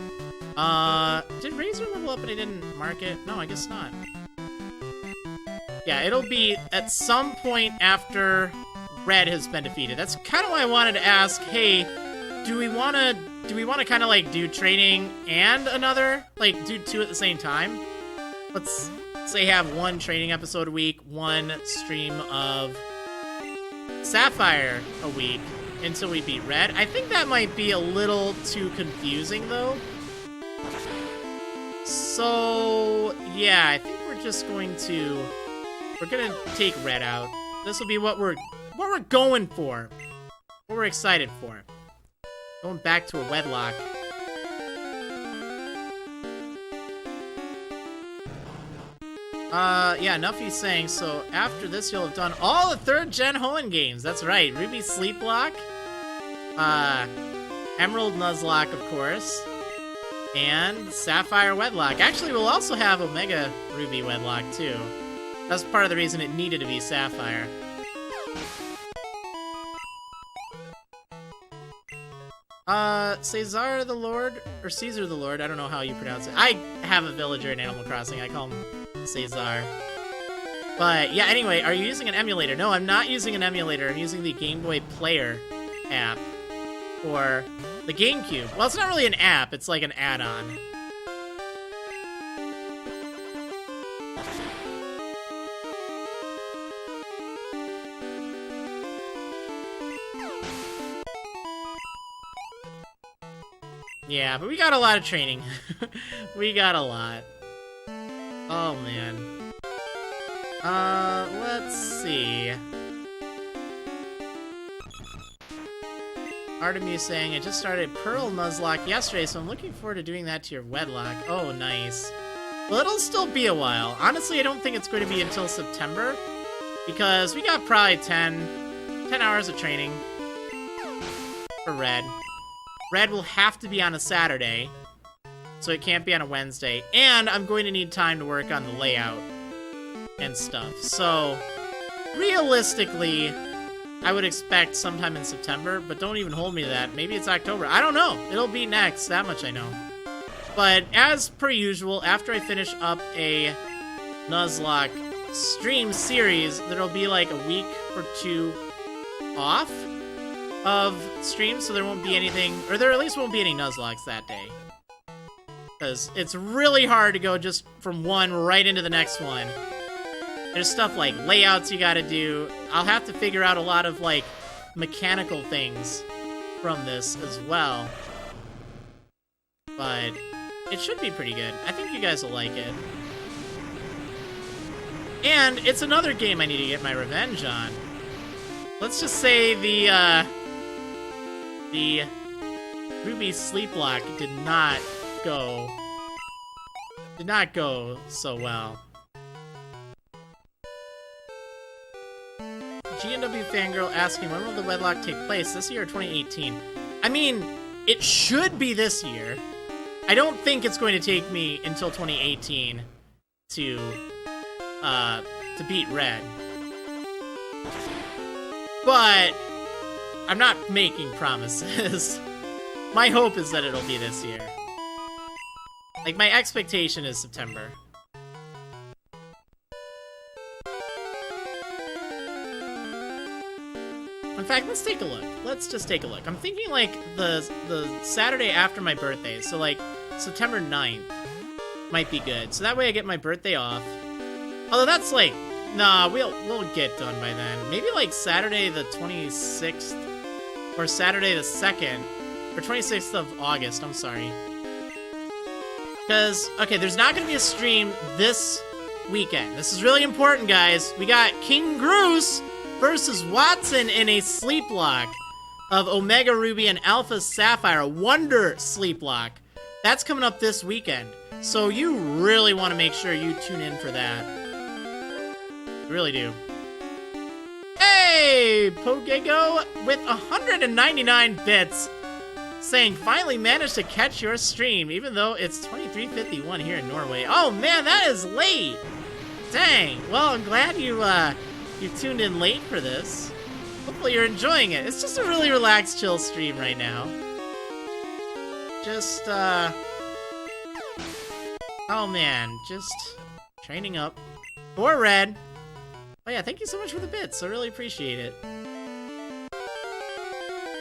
Did Razor level up and I didn't mark it? No, I guess not. Yeah, it'll be at some point after Red has been defeated. That's kind of why I wanted to ask, hey, do we want to kind of like do training and another, like do 2 at the same time? Let's say have 1 training episode a week, 1 stream of Sapphire a week until we beat Red. I think that might be a little too confusing though. So yeah, I think we're just going to take Red out. This will be what we're going for. What we're excited for. Going back to a Wedlock. Yeah, Nuffy's saying, so after this you'll have done all the 3rd gen Hoenn games. That's right. Ruby Sleeplock, Emerald Nuzlocke, of course, and Sapphire Wedlock. Actually, we'll also have Omega Ruby Wedlock, too. That's part of the reason it needed to be Sapphire. Caesar the Lord, or Caesar the Lord, I don't know how you pronounce it. I have a villager in Animal Crossing, I call him Caesar. But yeah, anyway, are you using an emulator? No, I'm not using an emulator. I'm using the Game Boy Player app for the GameCube. Well, it's not really an app, it's like an add-on. Yeah, but we got a lot of training. We got a lot. Oh, man. Let's see. Artemis saying, I just started Pearl Nuzlocke yesterday, so I'm looking forward to doing that to your Wedlock. Oh, nice. Well, it'll still be a while. Honestly, I don't think it's going to be until September, because we got probably 10 hours of training for Red. Red will have to be on a Saturday, so it can't be on a Wednesday. And I'm going to need time to work on the layout and stuff. So, realistically, I would expect sometime in September, but don't even hold me to that. Maybe it's October. I don't know. It'll be next. That much I know. But as per usual, after I finish up a Nuzlocke stream series, there'll be like a week or 2 off of stream, so there won't be anything, or there at least won't be any Nuzlockes that day. Because it's really hard to go just from one right into the next one. There's stuff like layouts you gotta do. I'll have to figure out a lot of, like, mechanical things from this as well. But it should be pretty good. I think you guys will like it. And it's another game I need to get my revenge on. Let's just say the Ruby Sleep Lock did not go so well. GNW Fangirl asking, when will the wedlock take place, this year or 2018? I mean, it should be this year. I don't think it's going to take me until 2018 to beat Red. But I'm not making promises. My hope is that it'll be this year. Like, my expectation is September. In fact, let's take a look. Let's just take a look. I'm thinking, like, the Saturday after my birthday, so, like, September 9th might be good. So that way I get my birthday off. Although that's, like, nah, we'll get done by then. Maybe, like, Saturday the 26th, or Saturday the 2nd, or 26th of August, I'm sorry. Because, okay, there's not going to be a stream this weekend. This is really important, guys. We got King Groose versus Watson in a sleep lock of Omega Ruby and Alpha Sapphire, a Wonder sleep lock. That's coming up this weekend. So you really want to make sure you tune in for that. You really do. Hey, Pogego with 199 bits. Saying, finally managed to catch your stream, even though it's 23:51 here in Norway. Oh man, that is late! Dang. Well, I'm glad you tuned in late for this. Hopefully you're enjoying it. It's just a really relaxed, chill stream right now. Just, oh man, just training up for Red. Oh yeah, thank you so much for the bits. I really appreciate it.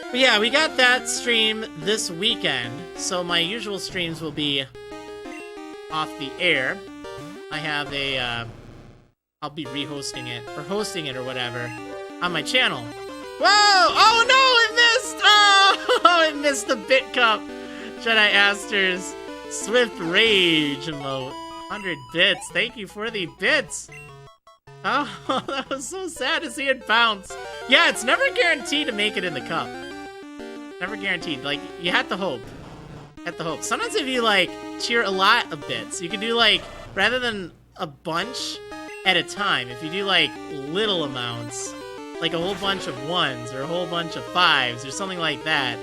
But yeah, we got that stream this weekend, so my usual streams will be off the air. I have a, I'll be re-hosting it, or hosting it, or whatever, on my channel. Whoa! Oh no, it missed! Oh, it missed the Bit Cup! Jedi Aster's Swift Rage emote. 100 bits. Thank you for the bits! Oh, that was so sad to see it bounce. Yeah, it's never guaranteed to make it in the cup. Never guaranteed. Like, you have to hope. Have to hope. Sometimes if you, like, cheer a lot of bits, you can do, like, rather than a bunch at a time, if you do, like, little amounts, like a whole bunch of ones or a whole bunch of fives or something like that,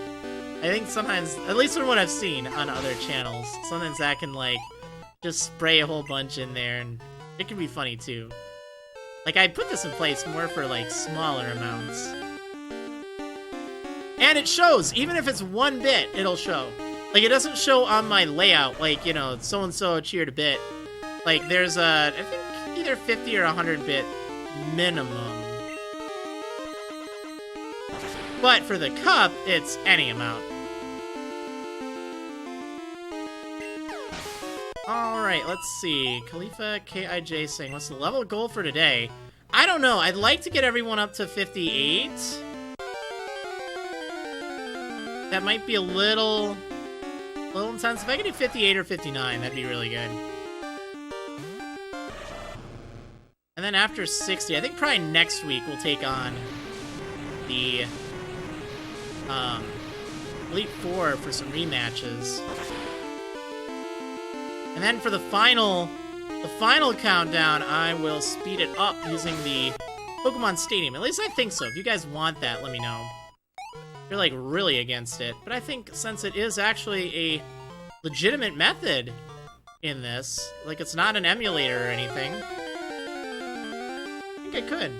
I think sometimes, at least from what I've seen on other channels, sometimes that can, like, just spray a whole bunch in there, and it can be funny, too. Like, I put this in place more for, like, smaller amounts. And it shows! Even if it's 1 bit, it'll show. Like, it doesn't show on my layout, like, you know, so-and-so cheered a bit. Like, there's a, I think, either 50 or 100 bit minimum. But for the cup, it's any amount. Alright, let's see. Khalifa KIJ saying, what's the level goal for today? I don't know. I'd like to get everyone up to 58. That might be a little intense. If I could do 58 or 59, that'd be really good. And then after 60, I think probably next week we'll take on the Elite Four for some rematches. And then for the final countdown, I will speed it up using the Pokemon Stadium. At least I think so. If you guys want that, let me know. You're like really against it, but I think since it is actually a legitimate method in this, like it's not an emulator or anything, I think I could.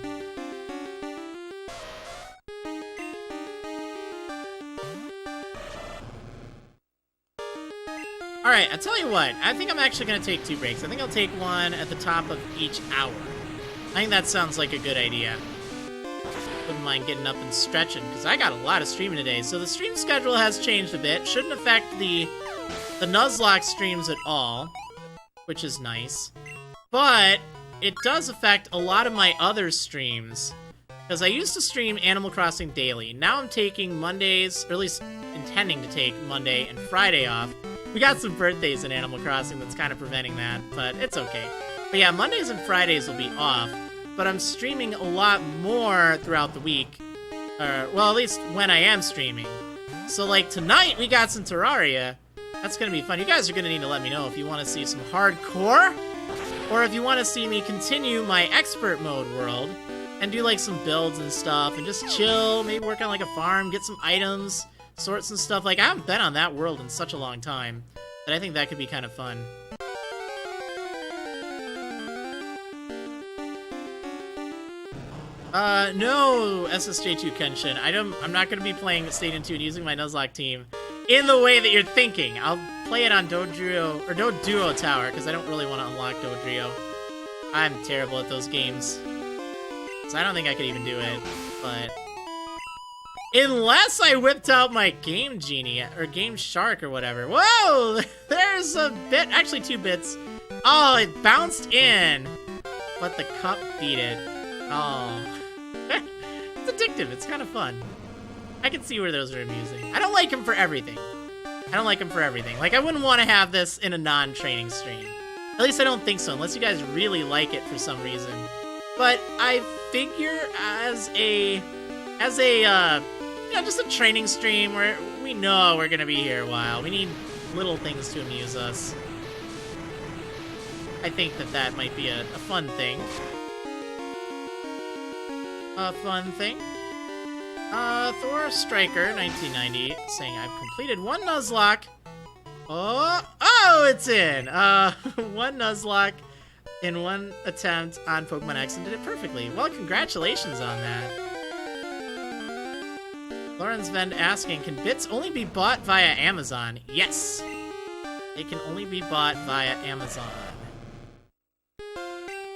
Alright, I'll tell you what, I think I'm actually going to take 2 breaks. I think I'll take one at the top of each hour. I think that sounds like a good idea. wouldn't mind getting up and stretching, because I got a lot of streaming today. So the stream schedule has changed a bit. Shouldn't affect the Nuzlocke streams at all, which is nice. But it does affect a lot of my other streams, because I used to stream Animal Crossing daily. Now I'm taking Mondays, or at least intending to take Monday and Friday off. We got some birthdays in Animal Crossing that's kind of preventing that, but it's okay. But yeah, Mondays and Fridays will be off, but I'm streaming a lot more throughout the week. Well, at least when I am streaming. So like tonight, we got some Terraria. That's gonna be fun. You guys are gonna need to let me know if you want to see some hardcore, or if you want to see me continue my expert mode world, and do like some builds and stuff, and just chill, maybe work on like a farm, get some items, sort some stuff. Like, I haven't been on that world in such a long time, that I think that could be kind of fun. No, SSJ2 Kenshin. I'm not going to be playing Stadium 2 and using my Nuzlocke team in the way that you're thinking. I'll play it on Doduo, or Doduo Tower, because I don't really want to unlock Dodrio. I'm terrible at those games. So I don't think I could even do it, but... Unless I whipped out my Game Genie, or Game Shark, or whatever. Whoa! There's a bit, actually 2 bits. Oh, it bounced in, but the cup beat it. Oh. It's addictive, it's kind of fun. I can see where those are amusing. I don't like them for everything. I don't like them for everything. Like, I wouldn't want to have this in a non-training stream. At least I don't think so, unless you guys really like it for some reason. But I figure as a, you know, just a training stream where we know we're gonna be here a while. We need little things to amuse us. I think that might be a fun thing. A fun thing. Thor Striker 1990 saying I've completed 1 Nuzlocke. Oh, it's in. 1 Nuzlocke in 1 attempt on Pokemon X and did it perfectly. Well, congratulations on that. Lauren's Vend asking, can bits only be bought via Amazon? Yes. They can only be bought via Amazon.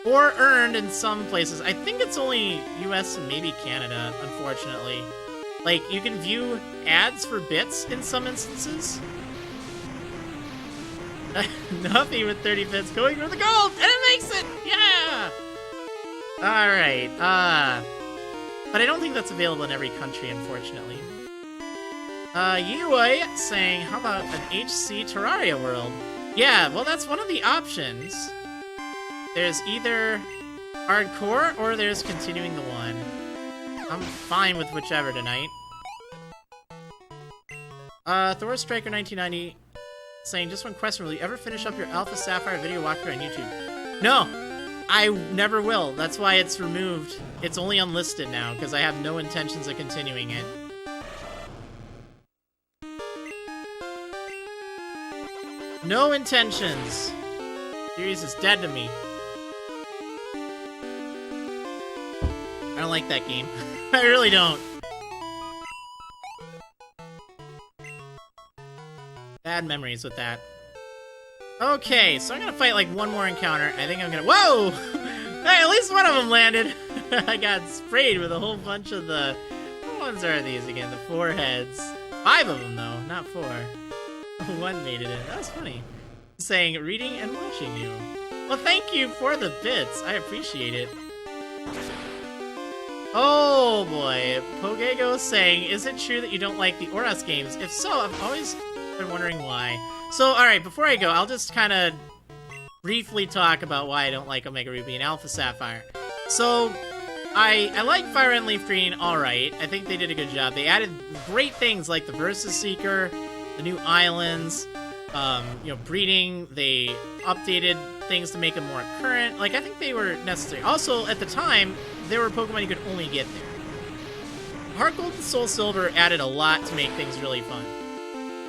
Or earned in some places. I think it's only US and maybe Canada, unfortunately. Like, you can view ads for bits in some instances. Nuffy with 30 bits going for the gold! And it makes it! Yeah! Alright, but I don't think that's available in every country, unfortunately. Yui saying, how about an HC Terraria world? Yeah, well, that's one of the options. There's either hardcore or there's continuing the 1. I'm fine with whichever tonight. Thor Striker 1990 saying, just one question, will you ever finish up your Alpha Sapphire video walkthrough on YouTube? No! I never will. That's why it's removed. It's only unlisted now, because I have no intentions of continuing it. No intentions. Series is dead to me. I don't like that game. I really don't. Bad memories with that. Okay, so I'm gonna fight like 1 more encounter. I think I'm gonna... Whoa! Hey, at least one of them landed. I got sprayed with a whole bunch of the... What ones are these again? The 4 heads. 5 of them though, not 4. 1 made it in. That was funny. Saying, reading and watching you. Well, thank you for the bits. I appreciate it. Oh boy, Pogego saying, is it true that you don't like the Oras games? If so, I've always been wondering why. So, alright, before I go, I'll just kind of briefly talk about why I don't like Omega Ruby and Alpha Sapphire. So, I like Fire and Leaf Green alright. I think they did a good job. They added great things like the Versus Seeker, the new islands, you know, breeding. They updated things to make them more current. Like, I think they were necessary. Also, at the time, there were Pokemon you could only get there. Heart Gold and Soul Silver added a lot to make things really fun.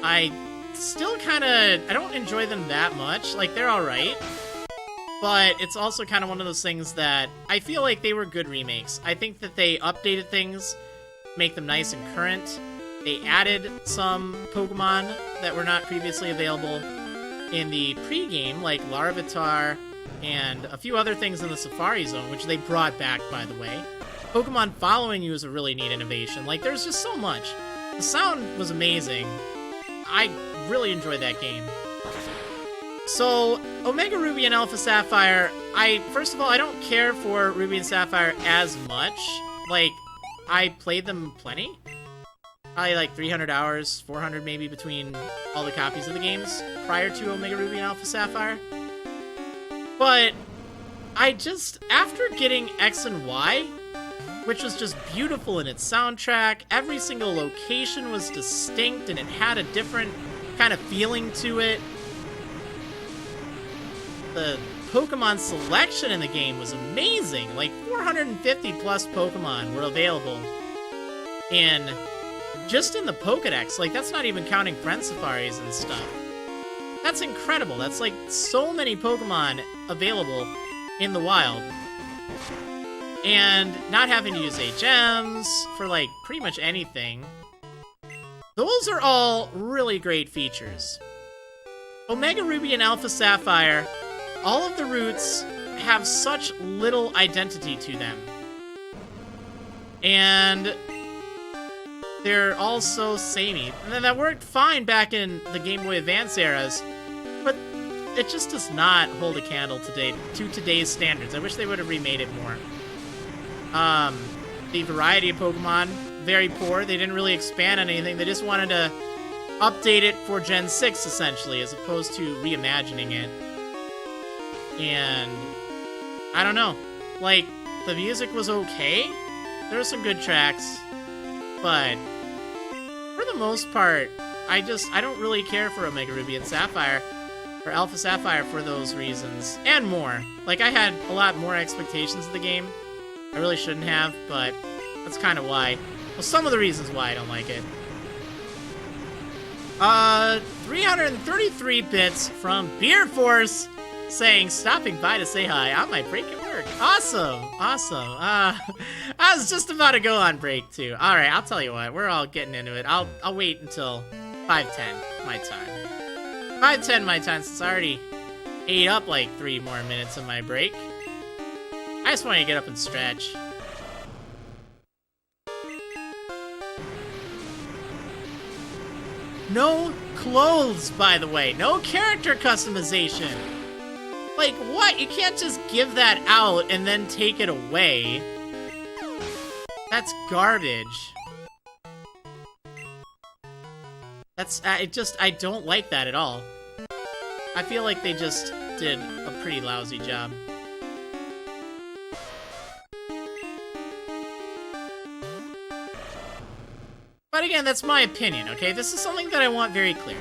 I still kind of... I don't enjoy them that much. Like, they're alright. But it's also kind of one of those things that I feel like they were good remakes. I think that they updated things, make them nice and current. They added some Pokemon that were not previously available in the pre-game, like Larvitar and a few other things in the Safari Zone, which they brought back, by the way. Pokemon following you is a really neat innovation. Like, there's just so much. The sound was amazing. I really enjoyed that game. So, Omega Ruby and Alpha Sapphire, first of all, I don't care for Ruby and Sapphire as much. Like, I played them plenty. Probably like 300 hours, 400 maybe between all the copies of the games prior to Omega Ruby and Alpha Sapphire. But after getting X and Y, which was just beautiful in its soundtrack, every single location was distinct and it had a different kind of feeling to it. The Pokemon selection in the game was amazing. Like 450 plus Pokemon were available just in the Pokedex. Like, that's not even counting friend safaris and stuff. That's incredible. That's like so many Pokemon available in the wild. And not having to use HMs for like pretty much anything. Those are all really great features. Omega Ruby and Alpha Sapphire, all of the routes have such little identity to them. And they're all so samey. And then that worked fine back in the Game Boy Advance eras, but it just does not hold a candle to today's standards. I wish they would have remade it more. The variety of Pokemon, very poor. They didn't really expand on anything. They just wanted to update it for Gen 6, essentially, as opposed to reimagining it. And I don't know. Like, the music was okay. There were some good tracks. But for the most part, I don't really care for Omega Ruby and Sapphire, or Alpha Sapphire, for those reasons, and more. Like, I had a lot more expectations of the game. I really shouldn't have, but that's kind of why. Well, some of the reasons why I don't like it. 333 bits from Beer Force, saying, stopping by to say hi on my break at work. Awesome, awesome. I was just about to go on break too. All right, I'll tell you what. We're all getting into it. I'll wait until 5:10 my time. 5:10 my time, since I already ate up like 3 more minutes of my break. I just want to get up and stretch. No clothes, by the way. No character customization. Like, what? You can't just give that out and then take it away. That's garbage. I don't like that at all. I feel like they just did a pretty lousy job. But again, that's my opinion, okay? This is something that I want very clear.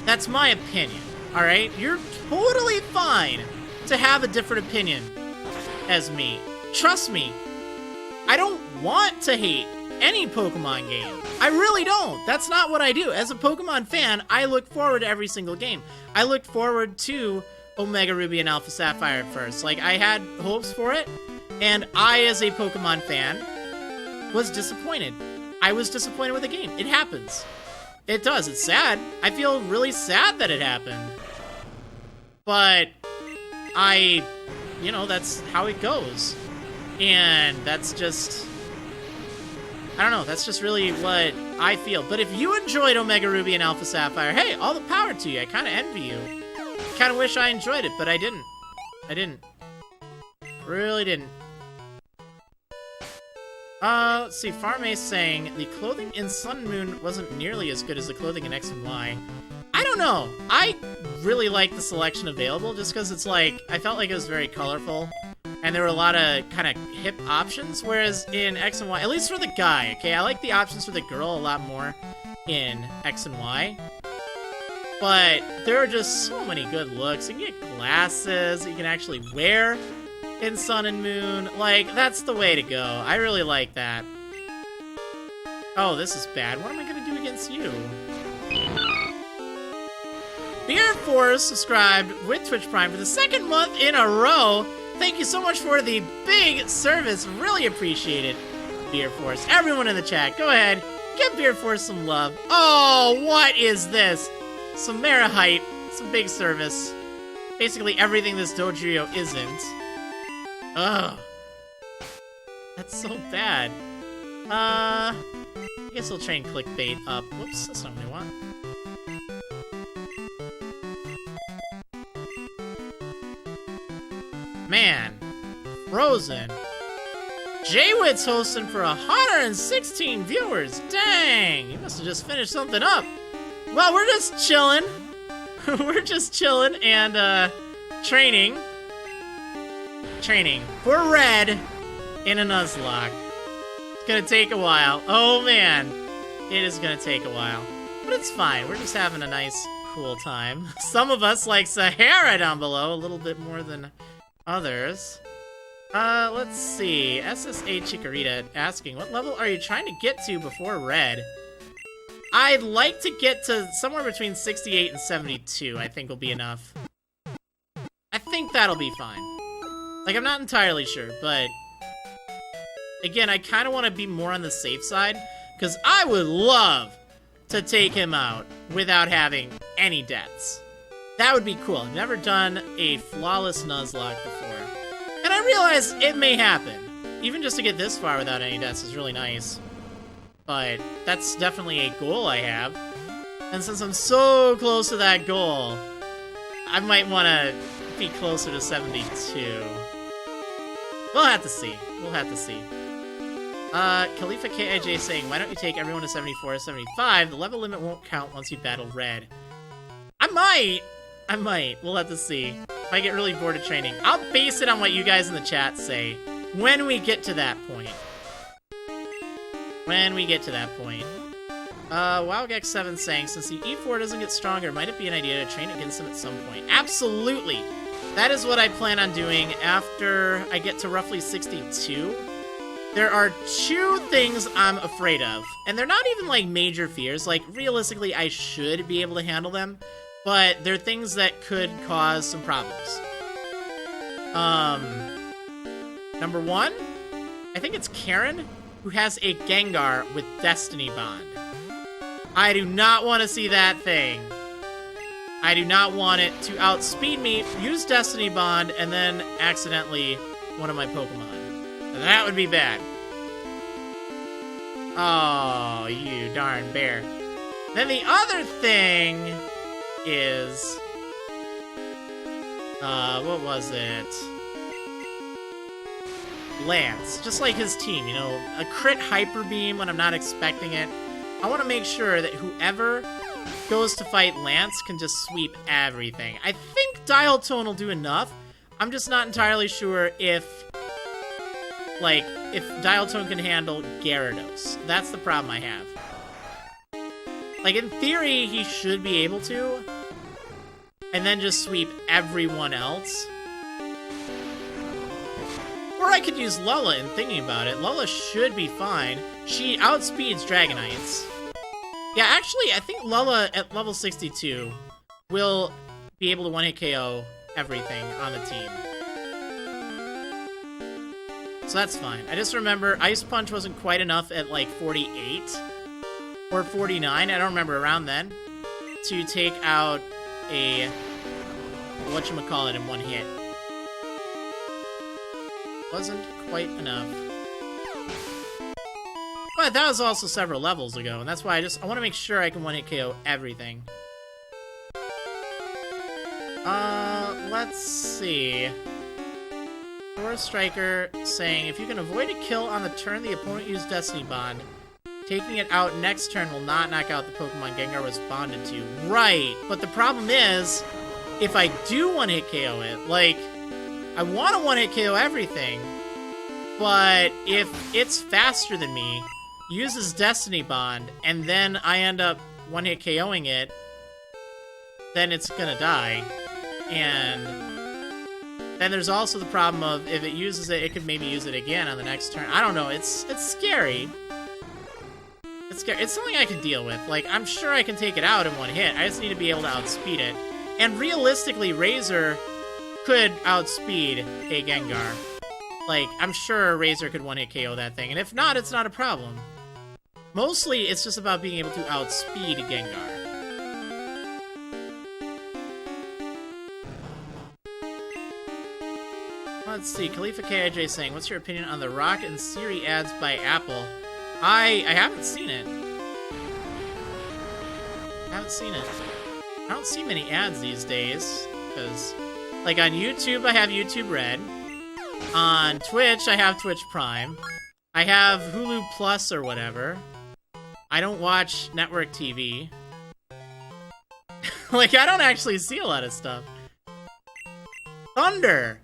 That's my opinion, alright? You're totally fine to have a different opinion as me. Trust me, I don't want to hate any Pokemon game. I really don't. That's not what I do. As a Pokemon fan, I look forward to every single game. I looked forward to Omega Ruby and Alpha Sapphire at first. Like, I had hopes for it, and I, as a Pokemon fan, was disappointed. I was disappointed with the game. It happens. It does. It's sad. I feel really sad that it happened. But that's how it goes. And that's just, I don't know, that's just really what I feel. But if you enjoyed Omega Ruby and Alpha Sapphire, hey, all the power to you. I kind of envy you. Kind of wish I enjoyed it, but I didn't. I didn't. Really didn't. Let's see, Farmace saying, the clothing in Sun and Moon wasn't nearly as good as the clothing in X and Y. I don't know. I really like the selection available, just because it's like, I felt like it was very colorful, and there were a lot of kind of hip options, whereas in X and Y, at least for the guy, okay, I like the options for the girl a lot more in X and Y. But there are just so many good looks. You can get glasses that you can actually wear in Sun and Moon. Like, that's the way to go. I really like that. Oh, this is bad. What am I gonna do against you? Beer Force subscribed with Twitch Prime for the 2nd month in a row. Thank you so much for the big service. Really appreciate it, Beer Force. Everyone in the chat, go ahead. Give Beer Force some love. Oh, what is this? Some Mara hype. Some big service. Basically everything this Dodrio isn't. Ugh. So bad. I guess I'll train clickbait up. Whoops, that's not what I want. Man. Frozen. Jaywit's hosting for 116 viewers. Dang, you must have just finished something up. Well, we're just chilling. We're just chilling and training for red in a Nuzlocke. It's gonna take a while. Oh man, it is gonna take a while, but it's fine. We're just having a nice, cool time. Some of us like Sahara down below a little bit more than others. Let's see. SSA Chikorita asking, what level are you trying to get to before red? I'd like to get to somewhere between 68 and 72, I think will be enough. I think that'll be fine. Like, I'm not entirely sure, but... Again, I kind of want to be more on the safe side, because I would love to take him out without having any deaths. That would be cool. I've never done a flawless Nuzlocke before. And I realize it may happen. Even just to get this far without any deaths is really nice. But that's definitely a goal I have. And since I'm so close to that goal, I might want to be closer to 72. We'll have to see. We'll have to see. Khalifa KIJ saying, why don't you take everyone to 74 or 75? The level limit won't count once you battle red. I might. We'll have to see. If I get really bored of training. I'll base it on what you guys in the chat say when we get to that point. When we get to that point. WowGex7 saying, since the E4 doesn't get stronger, might it be an idea to train against him at some point? Absolutely! That is what I plan on doing after I get to roughly 62. There are two things I'm afraid of. And they're not even, like, major fears. Like, realistically, I should be able to handle them. But they're things that could cause some problems. Number one, I think it's Karen, who has a Gengar with Destiny Bond. I do not want to see that thing. I do not want it to outspeed me, use Destiny Bond, and then accidentally one of my Pokemon. That would be bad. Oh, you darn bear. Then the other thing is... what was it? Lance. Just like his team, you know, a crit Hyper Beam when I'm not expecting it. I want to make sure that whoever goes to fight Lance can just sweep everything. I think Dial Tone will do enough. I'm just not entirely sure if Dial Tone can handle Gyarados. That's the problem I have. Like, in theory, he should be able to. And then just sweep everyone else. Or I could use Lula in thinking about it. Lula should be fine. She outspeeds Dragonites. Yeah, actually, I think Lula at level 62 will be able to one-hit KO everything on the team. So that's fine. I just remember Ice Punch wasn't quite enough at, like, 48 or 49, I don't remember, around then, to take out a whatchamacallit in one hit. Wasn't quite enough. But that was also several levels ago, and that's why I want to make sure I can one-hit KO everything. Let's see. Forest Striker saying, if you can avoid a kill on the turn the opponent used Destiny Bond, taking it out next turn will not knock out the Pokemon Gengar was bonded to. Right, but the problem is, if I do one-hit KO it, like, I want to one-hit KO everything, but if it's faster than me, uses Destiny Bond, and then I end up one-hit KOing it, then it's gonna die. And then there's also the problem of, if it uses it, it could maybe use it again on the next turn. I don't know, it's scary. It's scary. It's something I can deal with. Like, I'm sure I can take it out in one hit. I just need to be able to outspeed it. And realistically, Razor could outspeed a Gengar. Like, I'm sure Razor could one-hit KO that thing. And if not, it's not a problem. Mostly, it's just about being able to outspeed Gengar. Let's see. Khalifa KIJ saying, what's your opinion on the Rock and Siri ads by Apple? I haven't seen it. I haven't seen it. I don't see many ads these days, because, like, on YouTube, I have YouTube Red. On Twitch, I have Twitch Prime. I have Hulu Plus or whatever. I don't watch network TV. Like, I don't actually see a lot of stuff. Thunder!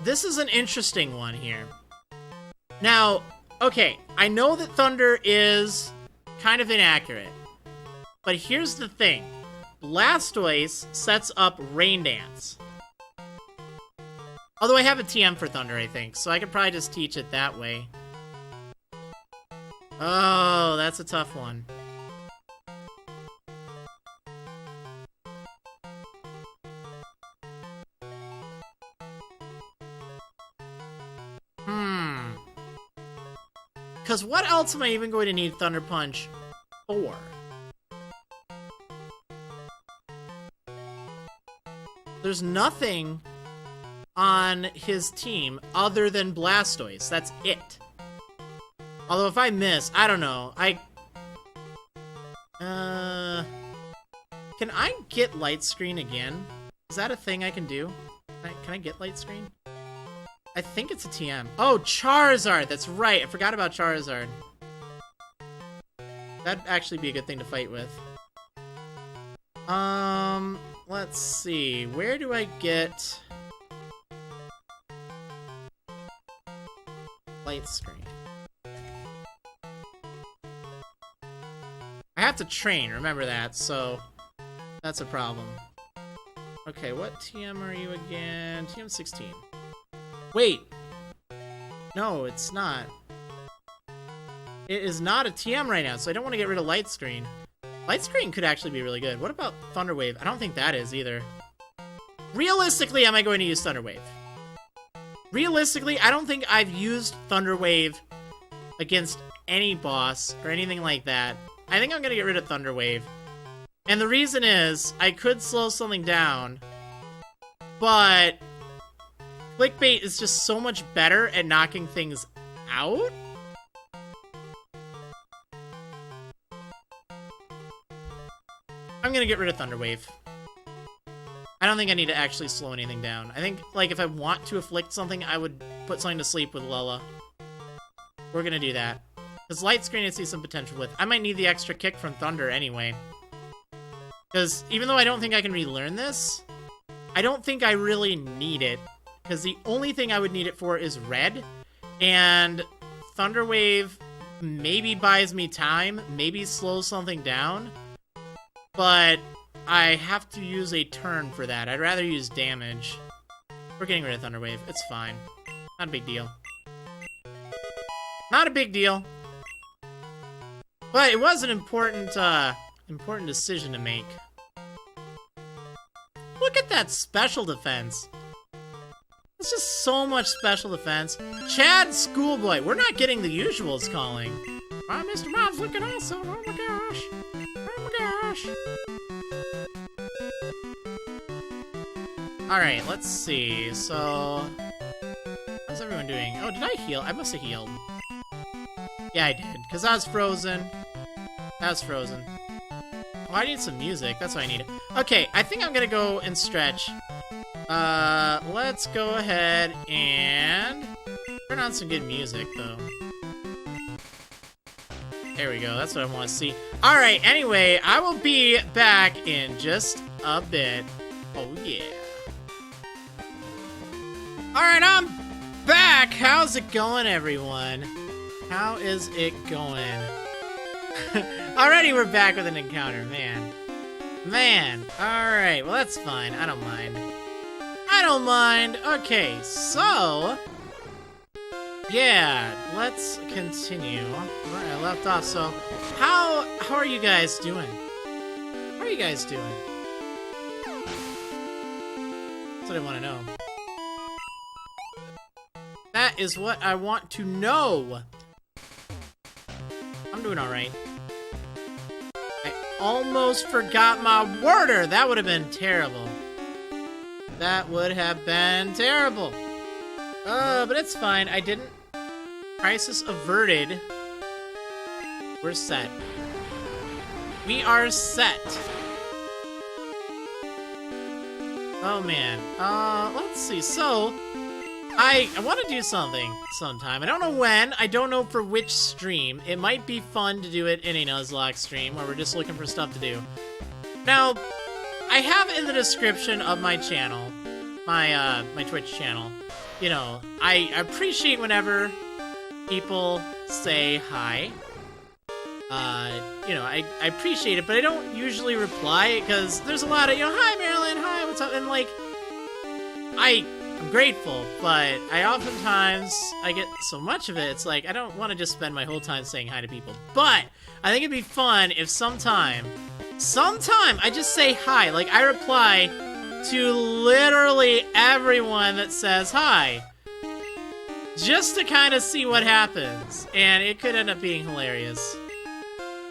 This is an interesting one here. Now, okay, I know that Thunder is kind of inaccurate, but here's the thing. Blastoise sets up Rain Dance. Although I have a TM for Thunder, I think, so I could probably just teach it that way. Oh, that's a tough one. Because what else am I even going to need Thunder Punch for? There's nothing on his team other than Blastoise. That's it. Although if I miss, I don't know. Can I get Light Screen again? Is that a thing I can do? Can I get Light Screen? I think it's a TM. Oh, Charizard! That's right, I forgot about Charizard. That'd actually be a good thing to fight with. Let's see. Where do I get Light Screen? I have to train, remember that, so that's a problem. Okay, what TM are you again? TM 16. Wait! No, it's not. It is not a TM right now, so I don't want to get rid of Light Screen. Light Screen could actually be really good. What about Thunder Wave? I don't think that is either. Realistically, am I going to use Thunder Wave? Realistically, I don't think I've used Thunder Wave against any boss or anything like that. I think I'm going to get rid of Thunder Wave. And the reason is, I could slow something down, but Clickbait is just so much better at knocking things out. I'm gonna get rid of Thunder Wave. I don't think I need to actually slow anything down. I think, like, if I want to afflict something, I would put something to sleep with Lella. We're gonna do that. Because Light Screen I see some potential with. I might need the extra kick from Thunder anyway. Because even though I don't think I can relearn this, I don't think I really need it. Because the only thing I would need it for is Red, and Thunder Wave maybe buys me time, maybe slows something down, but I have to use a turn for that. I'd rather use damage. We're getting rid of Thunder Wave. It's fine. Not a big deal. Not a big deal. But it was an important decision to make. Look at that special defense. It's just so much special defense. Chad Schoolboy. We're not getting the usuals calling. Oh, Mr. Mom's looking awesome. Oh my gosh. Oh my gosh. Alright, let's see. So, how's everyone doing? Oh, did I heal? I must have healed. Yeah, I did. Because I was frozen. I was frozen. Oh, I need some music. That's what I need. Okay, I think I'm gonna go and stretch. Let's go ahead and turn on some good music, though. There we go, that's what I want to see. Alright, anyway, I will be back in just a bit. Oh, yeah. Alright, I'm back! How's it going, everyone? How is it going? Alrighty, we're back with an encounter, man. Man, alright, well that's fine, I don't mind. I don't mind. Okay, so yeah, let's continue where I left off. So, how are you guys doing? How are you guys doing? That's what I want to know. That is what I want to know. I'm doing alright. I almost forgot my water! That would have been terrible. That would have been terrible. But it's fine. I didn't. Crisis averted. We're set. We are set. Oh man. Let's see. So, I want to do something sometime. I don't know when. I don't know for which stream. It might be fun to do it in a Nuzlocke stream where we're just looking for stuff to do. Now, I have in the description of my channel, my Twitch channel, you know, I appreciate whenever people say hi. You know, I appreciate it, but I don't usually reply because there's a lot of, you know, hi Maryland, hi, what's up? And like, I'm grateful, but I get so much of it, it's like, I don't want to just spend my whole time saying hi to people. But I think it'd be fun if sometime I just say hi. Like, I reply to literally everyone that says hi. Just to kind of see what happens. And it could end up being hilarious.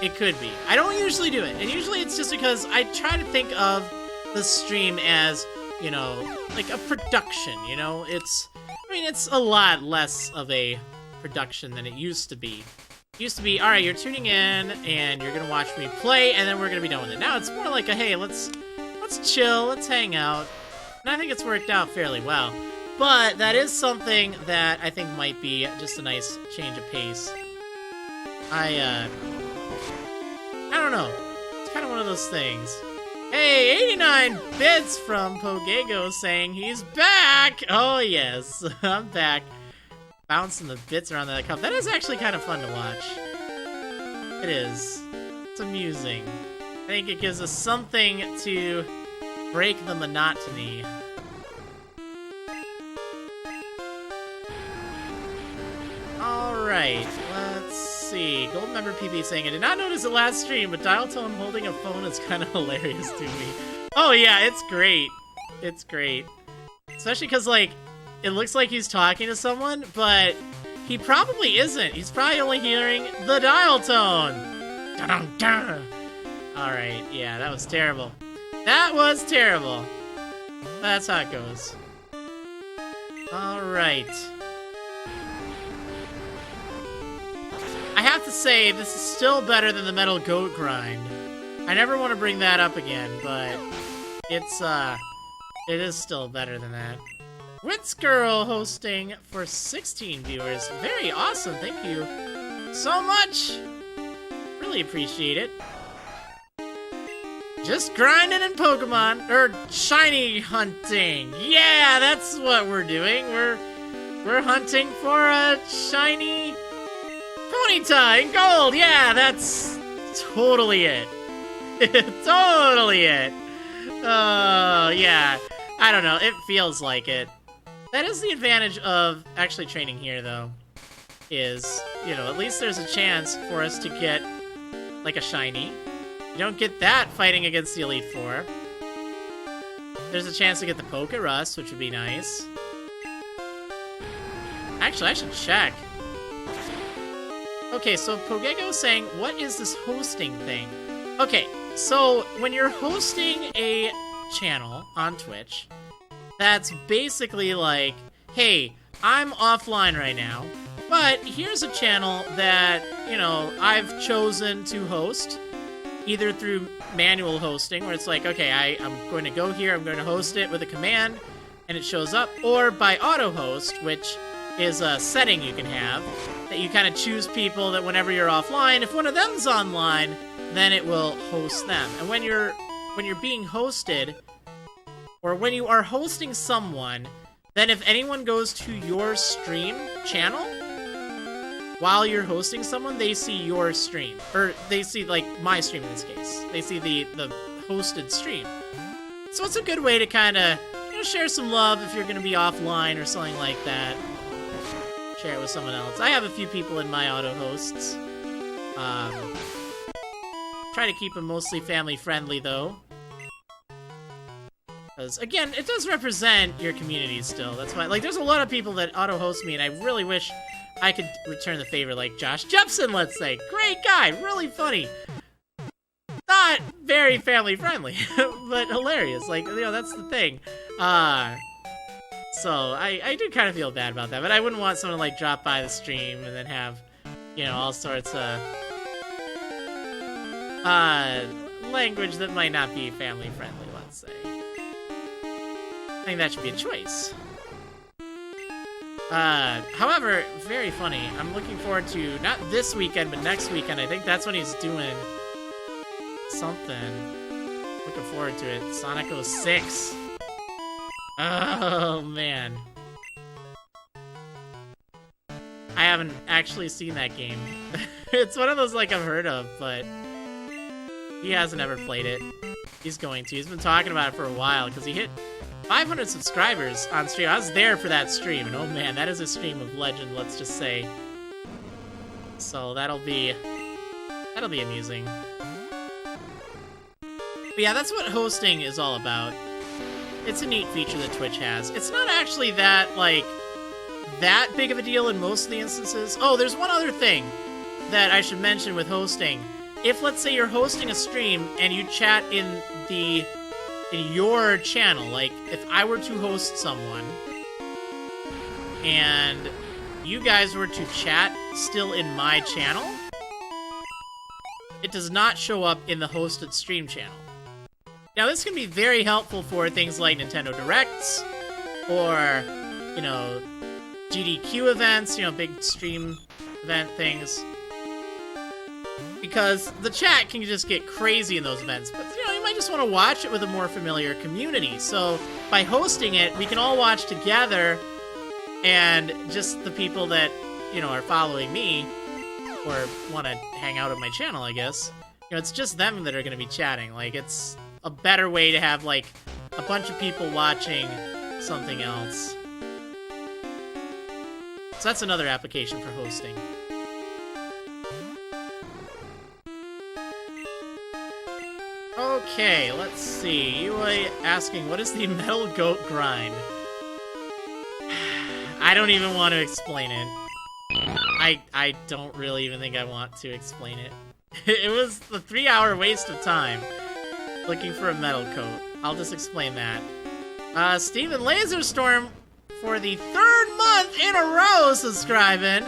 It could be. I don't usually do it. And usually it's just because I try to think of the stream as, you know, like a production, you know? It's a lot less of a production than it used to be. It used to be, alright, you're tuning in, and you're gonna watch me play, and then we're gonna be done with it. Now it's more like a, hey, let's chill, let's hang out. And I think it's worked out fairly well. But that is something that I think might be just a nice change of pace. I don't know. It's kind of one of those things. Hey, 89 bits from Pogego saying he's back! Oh, yes. I'm back. Bouncing the bits around that cup. That is actually kind of fun to watch. It is. It's amusing. I think it gives us something to break the monotony. Alright, let's see. Golden Member PB saying, I did not notice it last stream, but dial tone holding a phone is kind of hilarious to me. Oh yeah, it's great. It's great. Especially because, like, it looks like he's talking to someone, but he probably isn't. He's probably only hearing the dial tone. Dun-dun-dun. Alright, yeah, that was terrible. That was terrible. That's how it goes. Alright. I have to say, this is still better than the Metal Goat grind. I never want to bring that up again, but it is still better than that. Witzgirl hosting for 16 viewers. Very awesome, thank you so much. Really appreciate it. Just grinding in Pokemon, or shiny hunting. Yeah, that's what we're doing. We're hunting for a shiny Ponyta in gold. Yeah, that's totally it. Totally it. Oh, yeah. I don't know, it feels like it. That is the advantage of actually training here, though. Is, you know, at least there's a chance for us to get, like, a shiny. You don't get that fighting against the Elite Four. There's a chance to get the Pokerus, which would be nice. Actually, I should check. Okay, so Pogego is saying, what is this hosting thing? Okay, so when you're hosting a channel on Twitch, that's basically like, hey, I'm offline right now, but here's a channel that, you know, I've chosen to host, either through manual hosting, where it's like, okay, I'm going to go here, I'm going to host it with a command, and it shows up, or by auto-host, which is a setting you can have, that you kind of choose people that whenever you're offline, if one of them's online, then it will host them. And when you're being hosted, or when you are hosting someone, then if anyone goes to your stream channel, while you're hosting someone, they see your stream. Or they see, like, my stream in this case. They see the hosted stream. So it's a good way to kind of, you know, share some love if you're going to be offline or something like that. Share it with someone else. I have a few people in my auto-hosts. Try to keep them mostly family-friendly, though. Because, again, it does represent your community still. That's why, like, there's a lot of people that auto-host me, and I really wish I could return the favor like Josh Jepson, let's say. Great guy, really funny. Not very family friendly, but hilarious. Like, you know, that's the thing. So I do kind of feel bad about that, but I wouldn't want someone to like drop by the stream and then have, you know, all sorts of language that might not be family friendly, let's say. I think that should be a choice. However, very funny. I'm looking forward to, not this weekend, but next weekend. I think that's when he's doing something. Looking forward to it. Sonic 06. Oh, man. I haven't actually seen that game. It's one of those, like, I've heard of, but he hasn't ever played it. He's going to. He's been talking about it for a while, because he hit 500 subscribers on stream. I was there for that stream, and oh man, that is a stream of legend, let's just say. So that'll be amusing. But yeah, that's what hosting is all about. It's a neat feature that Twitch has. It's not actually that, like, that big of a deal in most of the instances. Oh, there's one other thing that I should mention with hosting. If, let's say, you're hosting a stream and you chat in your channel, like, if I were to host someone and you guys were to chat still in my channel, it does not show up in the hosted stream channel. Now, this can be very helpful for things like Nintendo Directs or, you know, GDQ events, you know, big stream event things. Because the chat can just get crazy in those events, but you know, you might just want to watch it with a more familiar community. So by hosting it, we can all watch together, and just the people that, you know, are following me or want to hang out on my channel, I guess, you know, it's just them that are going to be chatting. Like, it's a better way to have, like, a bunch of people watching something else. So that's another application for hosting. Okay, let's see. You are asking, what is the Metal Goat grind? I don't even want to explain it. I don't really even think I want to explain it. It was the 3-hour waste of time looking for a metal coat. I'll just explain that. Steven Laserstorm, for the 3rd month in a row, subscribing.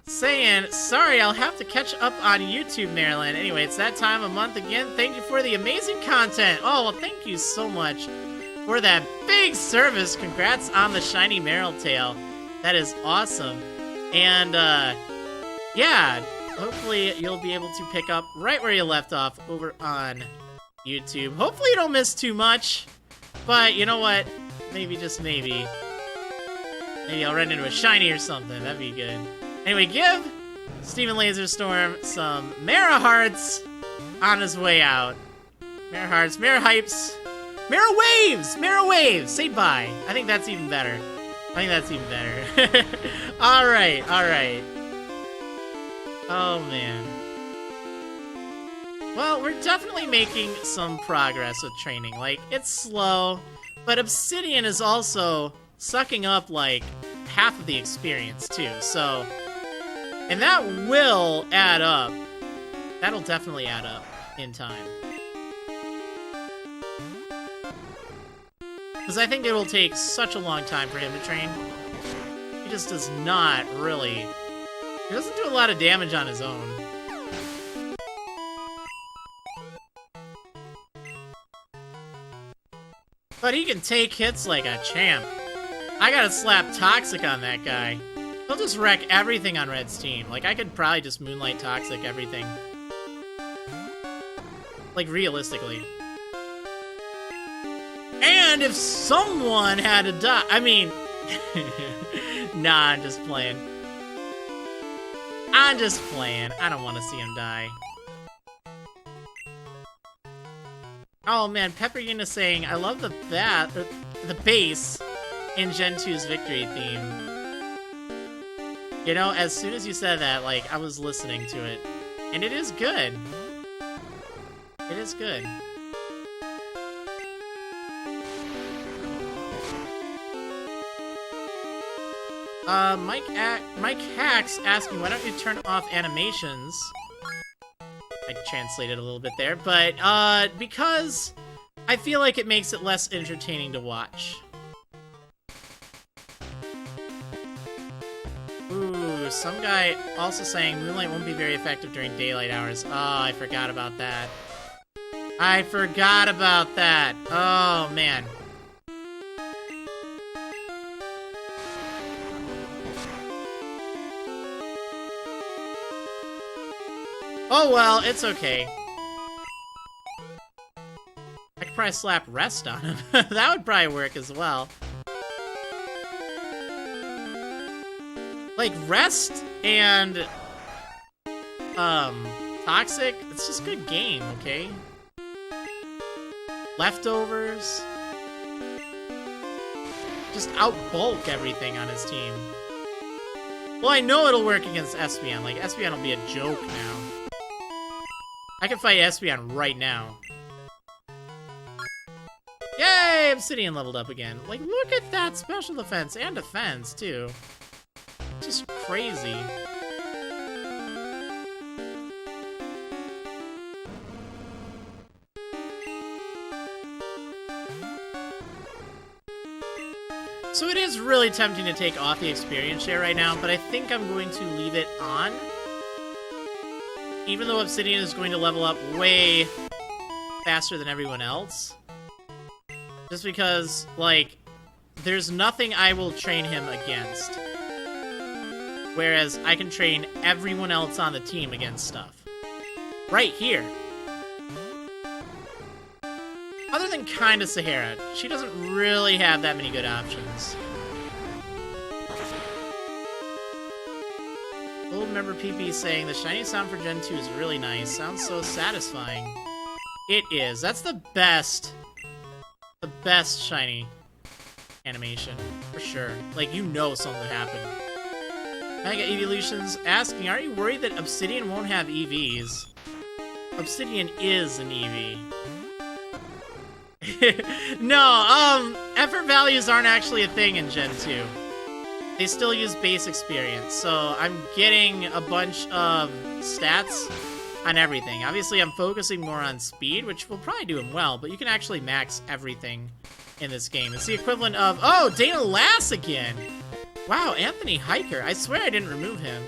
Saying, sorry, I'll have to catch up on YouTube, Maryland. Anyway, it's that time of month again. Thank you for the amazing content. Oh, well, thank you so much for that big service. Congrats on the shiny Meryl tail. That is awesome. And, yeah, hopefully you'll be able to pick up right where you left off over on YouTube. Hopefully you don't miss too much. But, you know what? Maybe, just maybe. Maybe I'll run into a shiny or something. That'd be good. Anyway, give Steven Laserstorm some Mara Hearts on his way out. Mara Hearts, Mara Hypes, Mara Waves! Mara Waves! Say bye. I think that's even better. Alright, alright. Oh, man. Well, we're definitely making some progress with training. Like, it's slow, but Obsidian is also sucking up, like, half of the experience, too, so... And that will add up. That'll definitely add up in time. Because I think it will take such a long time for him to train. He just does not really... He doesn't do a lot of damage on his own. But he can take hits like a champ. I gotta slap Toxic on that guy. He'll just wreck everything on Red's team. Like, I could probably just Moonlight Toxic everything. Like, realistically. And if someone had to die... I mean... Nah, I'm just playing. I don't want to see him die. Oh man, Pepperina saying, I love the bass in Gen 2's victory theme. You know, as soon as you said that, like, I was listening to it. And it is good. It is good. Mike Hacks asking, why don't you turn off animations? I translated a little bit there, but, because I feel like it makes it less entertaining to watch. Ooh, some guy also saying Moonlight won't be very effective during daylight hours. Oh, I forgot about that. I forgot about that. Oh, man. Oh, well, it's okay. I could probably slap rest on him. That would probably work as well. Like, rest and, toxic, it's just a good game, okay? Leftovers. Just outbulk everything on his team. Well, I know it'll work against Espeon. Like, Espeon will be a joke now. I can fight Espeon right now. Yay! Obsidian leveled up again. Like, look at that special defense and defense, too. Just crazy. So it is really tempting to take off the experience share right now, but I think I'm going to leave it on. Even though Obsidian is going to level up way faster than everyone else. Just because, like, there's nothing I will train him against. Whereas I can train everyone else on the team against stuff. Right here. Other than kinda Sahara, she doesn't really have that many good options. Old member PP saying, the shiny sound for Gen 2 is really nice. Sounds so satisfying. It is. That's the best shiny animation. For sure. Like, you know something happened. Mega Evolutions asking, are you worried that Obsidian won't have EVs? Obsidian is an EV. No, effort values aren't actually a thing in Gen 2. They still use base experience, so I'm getting a bunch of stats on everything. Obviously, I'm focusing more on speed, which will probably do him well, but you can actually max everything in this game. It's the equivalent of, oh, Dana Lass again! Wow, Anthony Hiker. I swear I didn't remove him.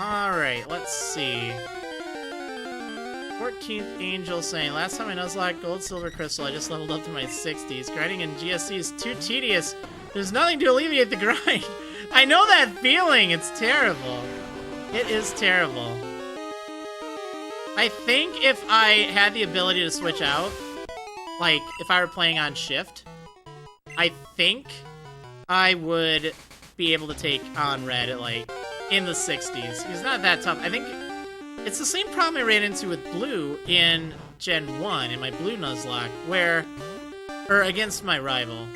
Alright, let's see. 14th Angel saying, last time I Nuzlocked Gold Silver Crystal, I just leveled up to my 60s. Grinding in GSC is too tedious. There's nothing to alleviate the grind. I know that feeling. It's terrible. It is terrible. I think if I had the ability to switch out, like, if I were playing on shift, I think I would be able to take on Red at, like, in the 60s. He's not that tough. I think it's the same problem I ran into with Blue in Gen 1, in my Blue Nuzlocke, where... or against my rival.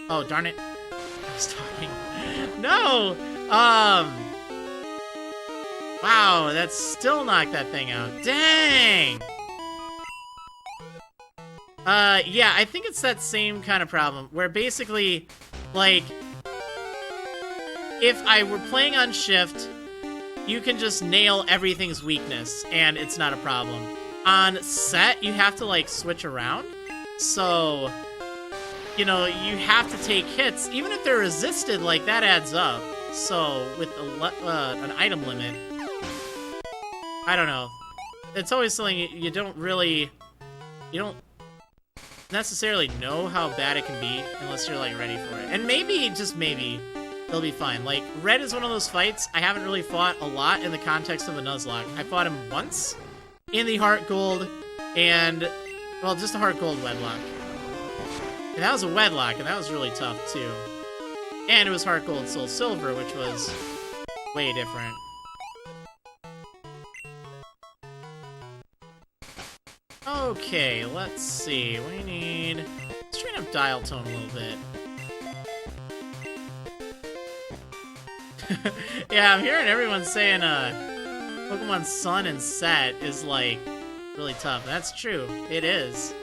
Oh, darn it. I was talking. No! Wow, that still knocked that thing out. Dang! Yeah, I think it's that same kind of problem, where basically, like, if I were playing on shift, you can just nail everything's weakness, and it's not a problem. On set, you have to, like, switch around, so, you know, you have to take hits. Even if they're resisted, like, that adds up. So, with an item limit, I don't know. It's always something you don't really... you don't necessarily know how bad it can be unless you're, like, ready for it. And maybe, just maybe, they'll be fine. Like, Red is one of those fights I haven't really fought a lot in the context of a Nuzlocke. I fought him once in the Heart Gold and, well, just a Heart Gold Wedlock. And that was a Wedlock, and that was really tough, too. And it was Heart Gold Soul Silver, which was way different. Okay, let's see. We need... let's train up Dial Tone a little bit. Yeah, I'm hearing everyone saying, Pokemon Sun and Set is, like, really tough. That's true. It is.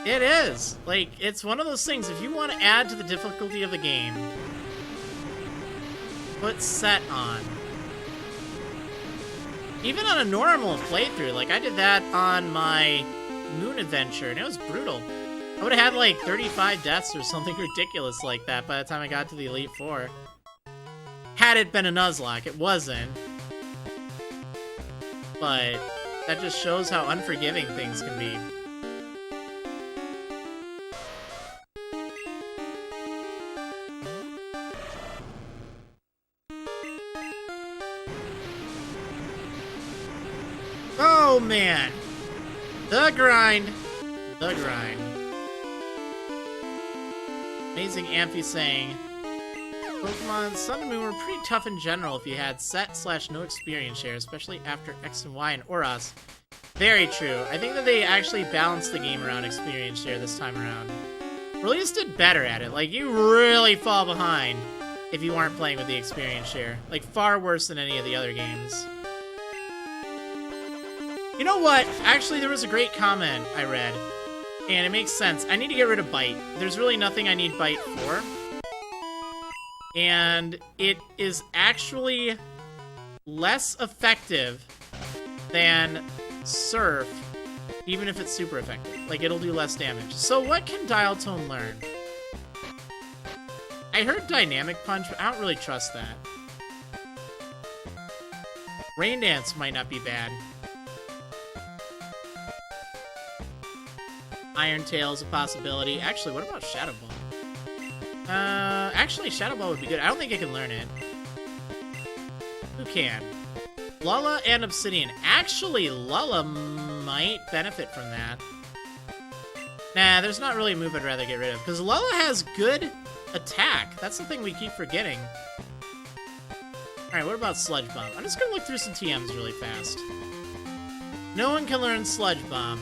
It is. Like, it's one of those things, if you want to add to the difficulty of the game, put set on. Even on a normal playthrough, like I did that on my Moon Adventure, and it was brutal. I would have had like 35 deaths or something ridiculous like that by the time I got to the Elite Four. Had it been a Nuzlocke, it wasn't. But that just shows how unforgiving things can be. Oh man! The grind! The grind. Amazing Amphi saying, Pokemon Sun and Moon were pretty tough in general if you had set/no experience share, especially after X and Y and Oras. Very true. I think that they actually balanced the game around experience share this time around. Or at least did better at it. Like, you really fall behind if you aren't playing with the experience share. Like, far worse than any of the other games. You know what? Actually, there was a great comment I read, and it makes sense. I need to get rid of Bite. There's really nothing I need Bite for. And it is actually less effective than Surf, even if it's super effective. Like, it'll do less damage. So what can Dial Tone learn? I heard Dynamic Punch, but I don't really trust that. Rain Dance might not be bad. Iron Tail is a possibility. Actually, what about Shadow Ball? Actually, Shadow Ball would be good. I don't think I can learn it. Who can? Lula and Obsidian. Actually, Lula might benefit from that. Nah, there's not really a move I'd rather get rid of, because Lula has good attack. That's the thing we keep forgetting. Alright, what about Sludge Bomb? I'm just gonna look through some TMs really fast. No one can learn Sludge Bomb.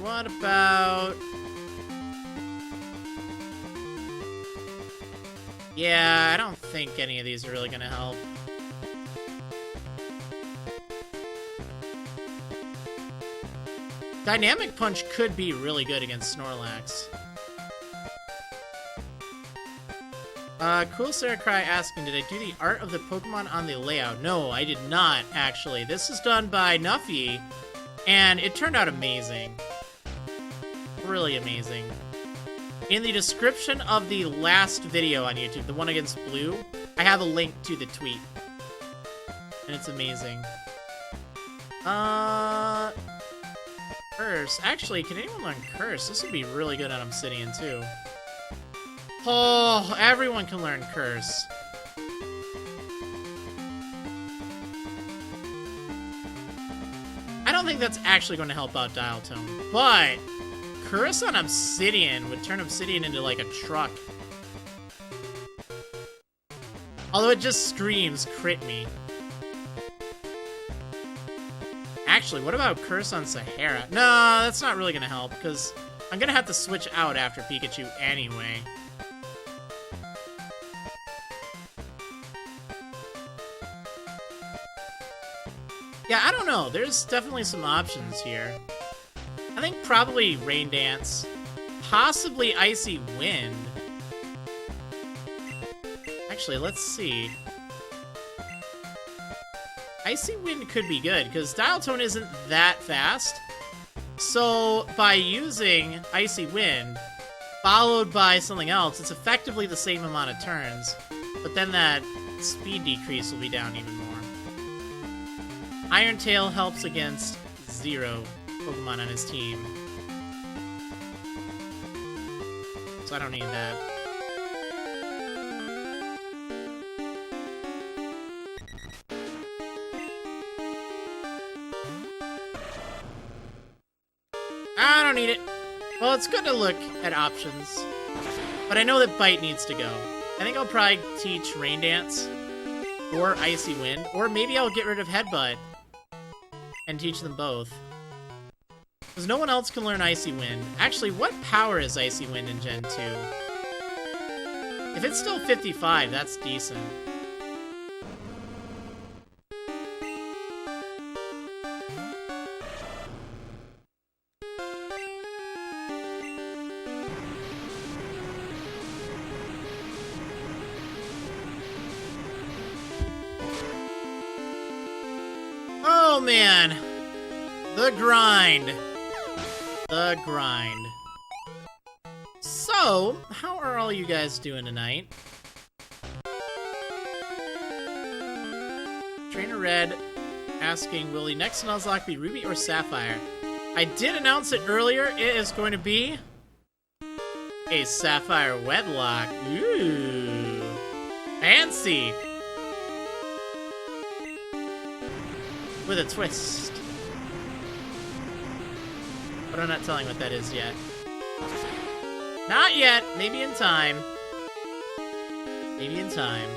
What about... Yeah, I don't think any of these are really gonna help. Dynamic Punch could be really good against Snorlax. Cool Sarah Cry asking, did I do the art of the Pokemon on the layout? No, I did not, actually. This is done by Nuffy, and it turned out amazing. Really amazing. In the description of the last video on YouTube, the one against Blue, I have a link to the tweet. And it's amazing. Curse. Actually, can anyone learn Curse? This would be really good on Obsidian, too. Oh, everyone can learn Curse. I don't think that's actually going to help out Dial Tone, but Curse on Obsidian would turn Obsidian into, like, a truck. Although it just screams, crit me. Actually, what about Curse on Sahara? No, that's not really going to help, because I'm going to have to switch out after Pikachu anyway. Yeah, I don't know. There's definitely some options here. I think probably Rain Dance. Possibly Icy Wind. Actually, let's see. Icy Wind could be good, because Dial Tone isn't that fast. So, by using Icy Wind, followed by something else, it's effectively the same amount of turns. But then that speed decrease will be down even more. Iron Tail helps against 0 Pokemon on his team. So I don't need that. I don't need it. Well, it's good to look at options. But I know that Bite needs to go. I think I'll probably teach Rain Dance or Icy Wind, or maybe I'll get rid of Headbutt and teach them both. Because no one else can learn Icy Wind. Actually, what power is Icy Wind in Gen 2? If it's still 55, that's decent. Oh, man. The grind. The grind. So, how are all you guys doing tonight? Trainer Red asking, will the next Nuzlocke be Ruby or Sapphire? I did announce it earlier. It is going to be a Sapphire Wedlock. Ooh. Fancy. With a twist. But I'm not telling what that is yet. Not yet. Maybe in time. Maybe in time.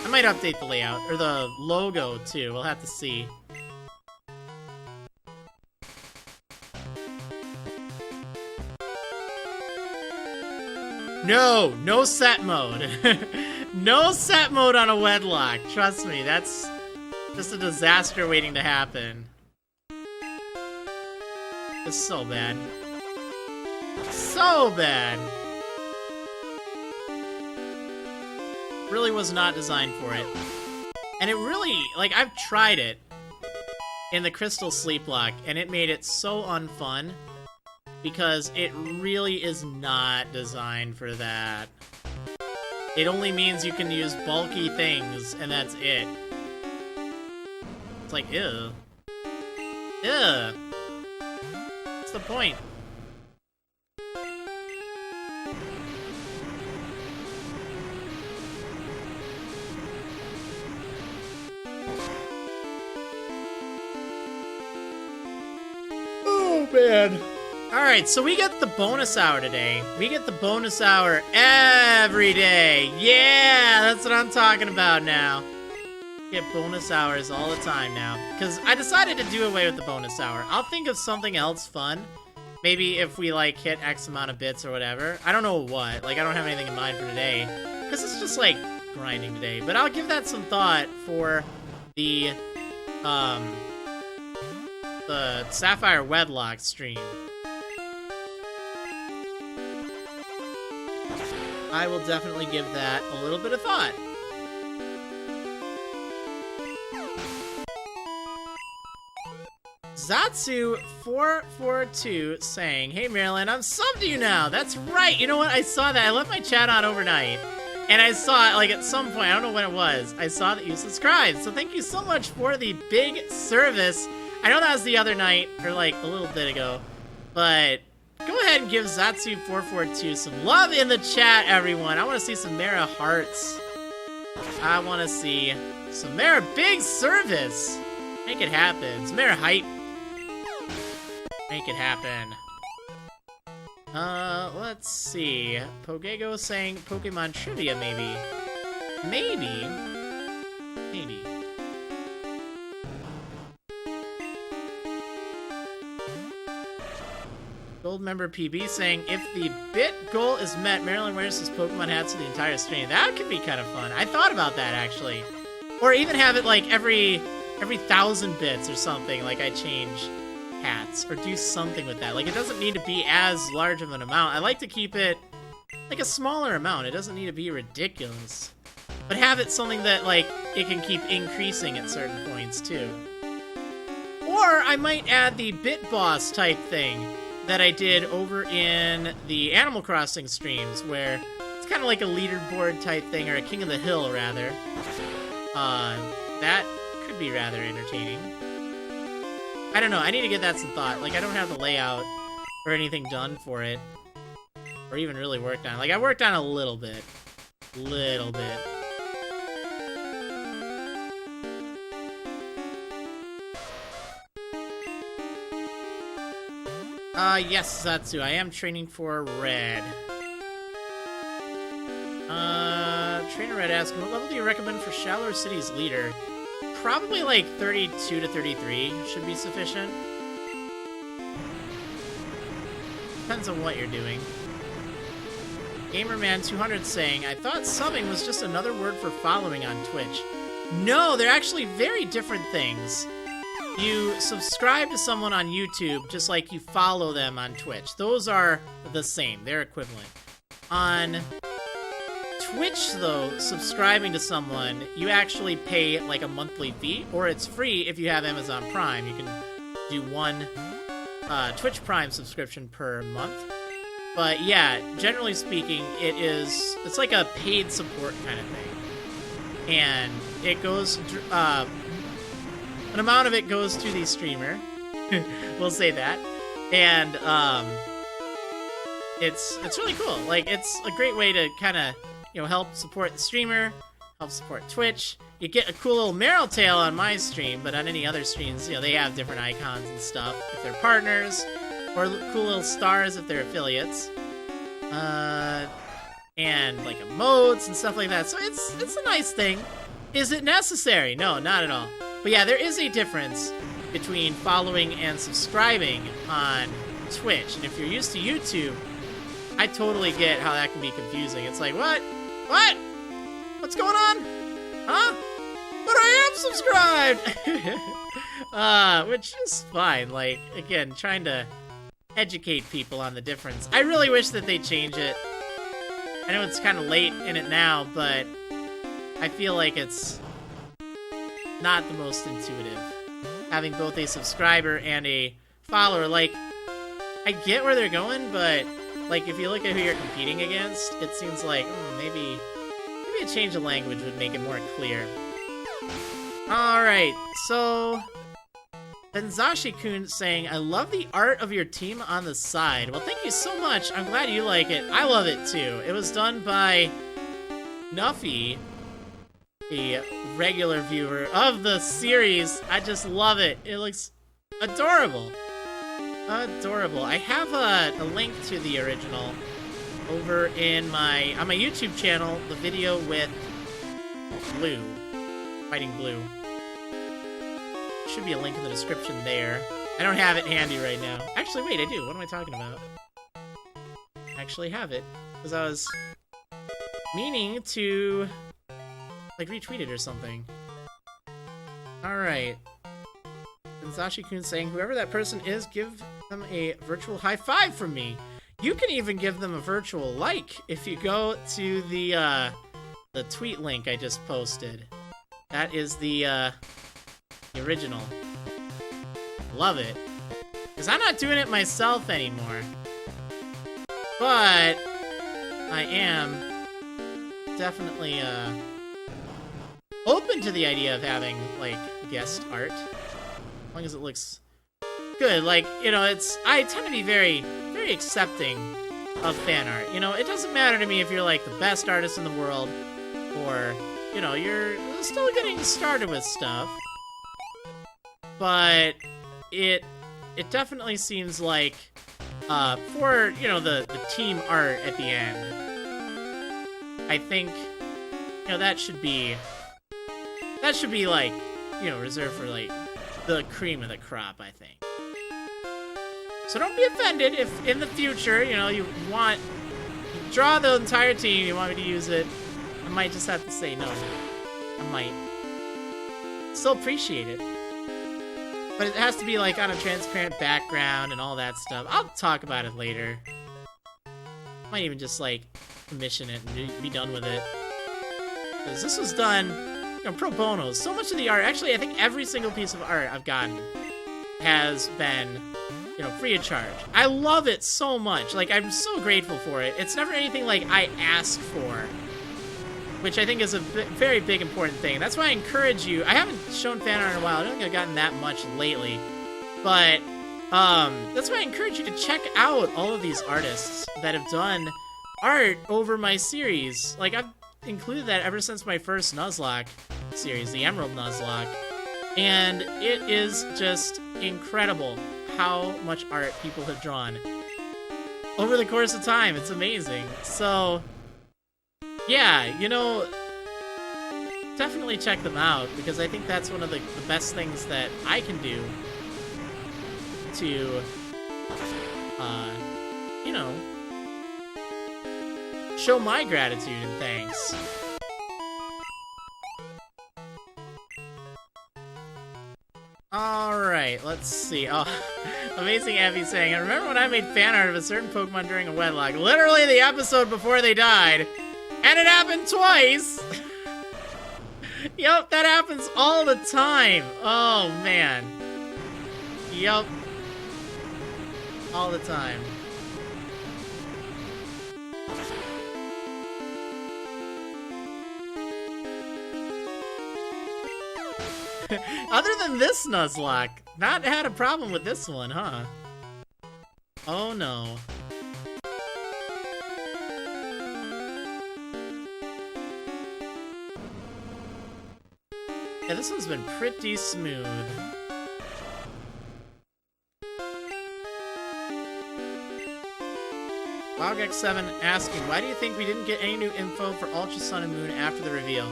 I might update the layout, or the logo, too. We'll have to see. No! No set mode. No set mode on a Wedlock. Trust me, that's just a disaster waiting to happen. It's so bad. So bad. Really was not designed for it. And it really, like, I've tried it in the Crystal Sleep Lock, and it made it so unfun because it really is not designed for that. It only means you can use bulky things, and that's it. It's like, ew. Ew. What's the point? Oh, man. Alright, so we get the bonus hour today. We get the bonus hour every day. Yeah, that's what I'm talking about now. Get bonus hours all the time now. Because I decided to do away with the bonus hour. I'll think of something else fun. Maybe if we, like, hit X amount of bits or whatever. I don't know what. Like, I don't have anything in mind for today. Because it's just, like, grinding today. But I'll give that some thought for the Sapphire Wedlock stream. I will definitely give that a little bit of thought. Zatsu442 saying, hey Maryland, I'm subbed to you now. That's right. You know what? I saw that. I left my chat on overnight. And I saw it, like, at some point, I don't know when it was, I saw that you subscribed. So thank you so much for the big service. I know that was the other night, or like a little bit ago. But go ahead and give Zatsu442 some love in the chat, everyone. I want to see some Mara hearts. I want to see some Mara big service. Make it happen. Some Mara hype. Make it happen. Let's see. Pogego saying Pokemon trivia, maybe. Maybe. Gold member PB saying, if the bit goal is met, Maryland wears his Pokemon hats for the entire stream. That could be kind of fun. I thought about that, actually. Or even have it, like, every 1,000 bits or something, like, I change hats. Or do something with that. Like, it doesn't need to be as large of an amount. I like to keep it, like, a smaller amount. It doesn't need to be ridiculous. But have it something that, like, it can keep increasing at certain points, too. Or I might add the Bit Boss type thing that I did over in the Animal Crossing streams, where it's kind of like a leaderboard type thing, or a King of the Hill, rather. That could be rather entertaining. I don't know, I need to give that some thought. Like, I don't have the layout or anything done for it, or even really worked on it. Like, I worked on it a little bit. Yes, Zatsu, I am training for Red. Trainer Red asking, what level do you recommend for Shallower City's leader? Probably like 32 to 33 should be sufficient. Depends on what you're doing. Gamerman200 saying, I thought subbing was just another word for following on Twitch. No, they're actually very different things. You subscribe to someone on YouTube just like you follow them on Twitch. Those are the same. They're equivalent. On Twitch, though, subscribing to someone, you actually pay like a monthly fee, or it's free if you have Amazon Prime. You can do one Twitch Prime subscription per month. But yeah, generally speaking, it's like a paid support kind of thing. And it goes, an amount of it goes to the streamer. We'll say that. And, it's really cool. Like, it's a great way to kind of, help support the streamer, help support Twitch. You get a cool little Meryl tail on my stream, but on any other streams, they have different icons and stuff if they're partners, or cool little stars if they're affiliates. And like emotes and stuff like that. So it's a nice thing. Is it necessary? No, not at all. But yeah, there is a difference between following and subscribing on Twitch. And if you're used to YouTube, I totally get how that can be confusing. It's like, what? What? What's going on? Huh? But I am subscribed! Which is fine. Like, again, trying to educate people on the difference. I really wish that they change it. I know it's kind of late in it now, but I feel like it's not the most intuitive. Having both a subscriber and a follower, like, I get where they're going, but, like, if you look at who you're competing against, it seems like, maybe a change of language would make it more clear. Alright, so Benzashi-kun saying, I love the art of your team on the side. Well, thank you so much. I'm glad you like it. I love it, too. It was done by Nuffy, a regular viewer of the series. I just love it. It looks adorable. Adorable. I have a link to the original over on my YouTube channel, the video with Blue, Fighting Blue. Should be a link in the description there. I don't have it handy right now. Actually, wait, I do. What am I talking about? I actually have it, because I was meaning to, like, retweet it or something. Alright. Zashi-kun saying, whoever that person is, give them a virtual high five from me. You can even give them a virtual like if you go to the tweet link I just posted. That is the original. Love it. Because I'm not doing it myself anymore. But I am definitely open to the idea of having, like, guest art. As long as it looks good. Like, I tend to be very, very accepting of fan art. It doesn't matter to me if you're, like, the best artist in the world, or, you're still getting started with stuff. But it definitely seems like, for, the team art at the end, I think, that should be, like, reserved for, like, the cream of the crop, I think. So don't be offended if in the future, you draw the entire team, you want me to use it. I might just have to say no. I might. Still appreciate it. But it has to be, like, on a transparent background and all that stuff. I'll talk about it later. Might even just, like, commission it and be done with it. Because this was done, pro bono. So much of the art, actually, I think every single piece of art I've gotten has been, free of charge. I love it so much. Like, I'm so grateful for it. It's never anything, like, I ask for, which I think is a very big, important thing. That's why I encourage you. I haven't shown fan art in a while. I don't think I've gotten that much lately. But that's why I encourage you to check out all of these artists that have done art over my series. Like, I've included that ever since my first Nuzlocke series, the Emerald Nuzlocke. And it is just incredible how much art people have drawn over the course of time. It's amazing. So, yeah, definitely check them out, because I think that's one of the best things that I can do to, show my gratitude and thanks. Alright, let's see. Oh, Amazing Abby saying, I remember when I made fan art of a certain Pokemon during a wedlock. Literally the episode before they died. And it happened twice! Yup, that happens all the time. Oh, man. Yup. All the time. Other than this Nuzlocke, not had a problem with this one, huh? Oh no. Yeah, this one's been pretty smooth. WildX7 asking, why do you think we didn't get any new info for Ultra Sun and Moon after the reveal?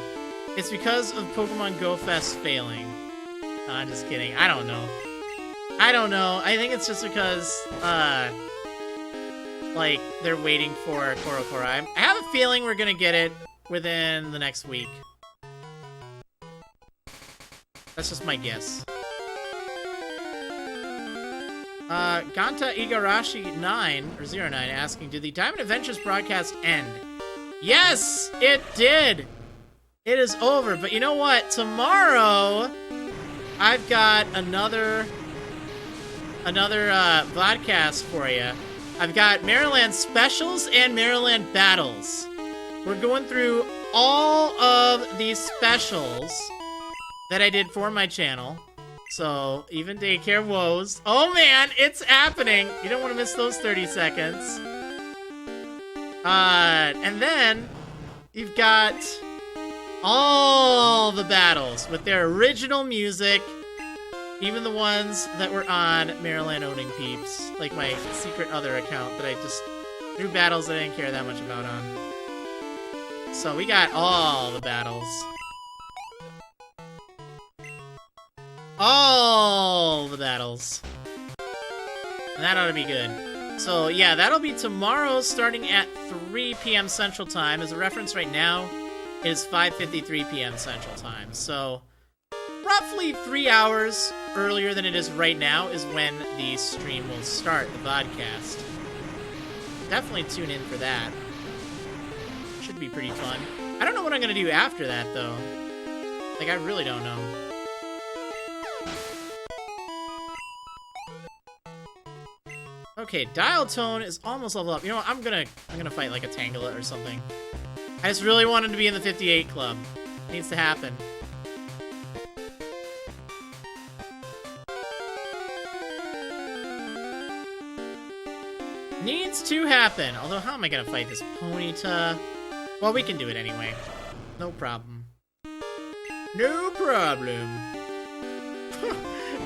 It's because of Pokemon Go Fest failing. No, I'm just kidding. I don't know. I don't know. I think it's just because, like, they're waiting for Korokoro. I have a feeling we're gonna get it within the next week. That's just my guess. Ganta Igarashi 9 or 09 asking, did the Diamond Adventures broadcast end? Yes, it did. It is over, but you know what? Tomorrow, I've got another podcast for you. I've got Marriland specials and Marriland battles. We're going through all of these specials that I did for my channel. So, even Daycare Woes. Oh man, it's happening! You don't want to miss those 30 seconds. And then, you've got all the battles with their original music, even the ones that were on Marriland owning peeps, like my secret other account that I just threw battles that I didn't care that much about on. So we got all the battles. All the battles. And that ought to be good. So yeah, that'll be tomorrow starting at 3 p.m. Central Time. As a reference right now, it is 5:53 p.m. Central Time, so roughly 3 hours earlier than it is right now is when the stream will start, the podcast. Definitely tune in for that. Should be pretty fun. I don't know what I'm gonna do after that, though. Like, I really don't know. Okay, Dial Tone is almost leveled up. You know what? I'm gonna fight like a Tangela or something. I just really want him to be in the 58 club. It needs to happen. Needs to happen. Although, how am I gonna fight this Ponyta? Well, we can do it anyway. No problem. No problem.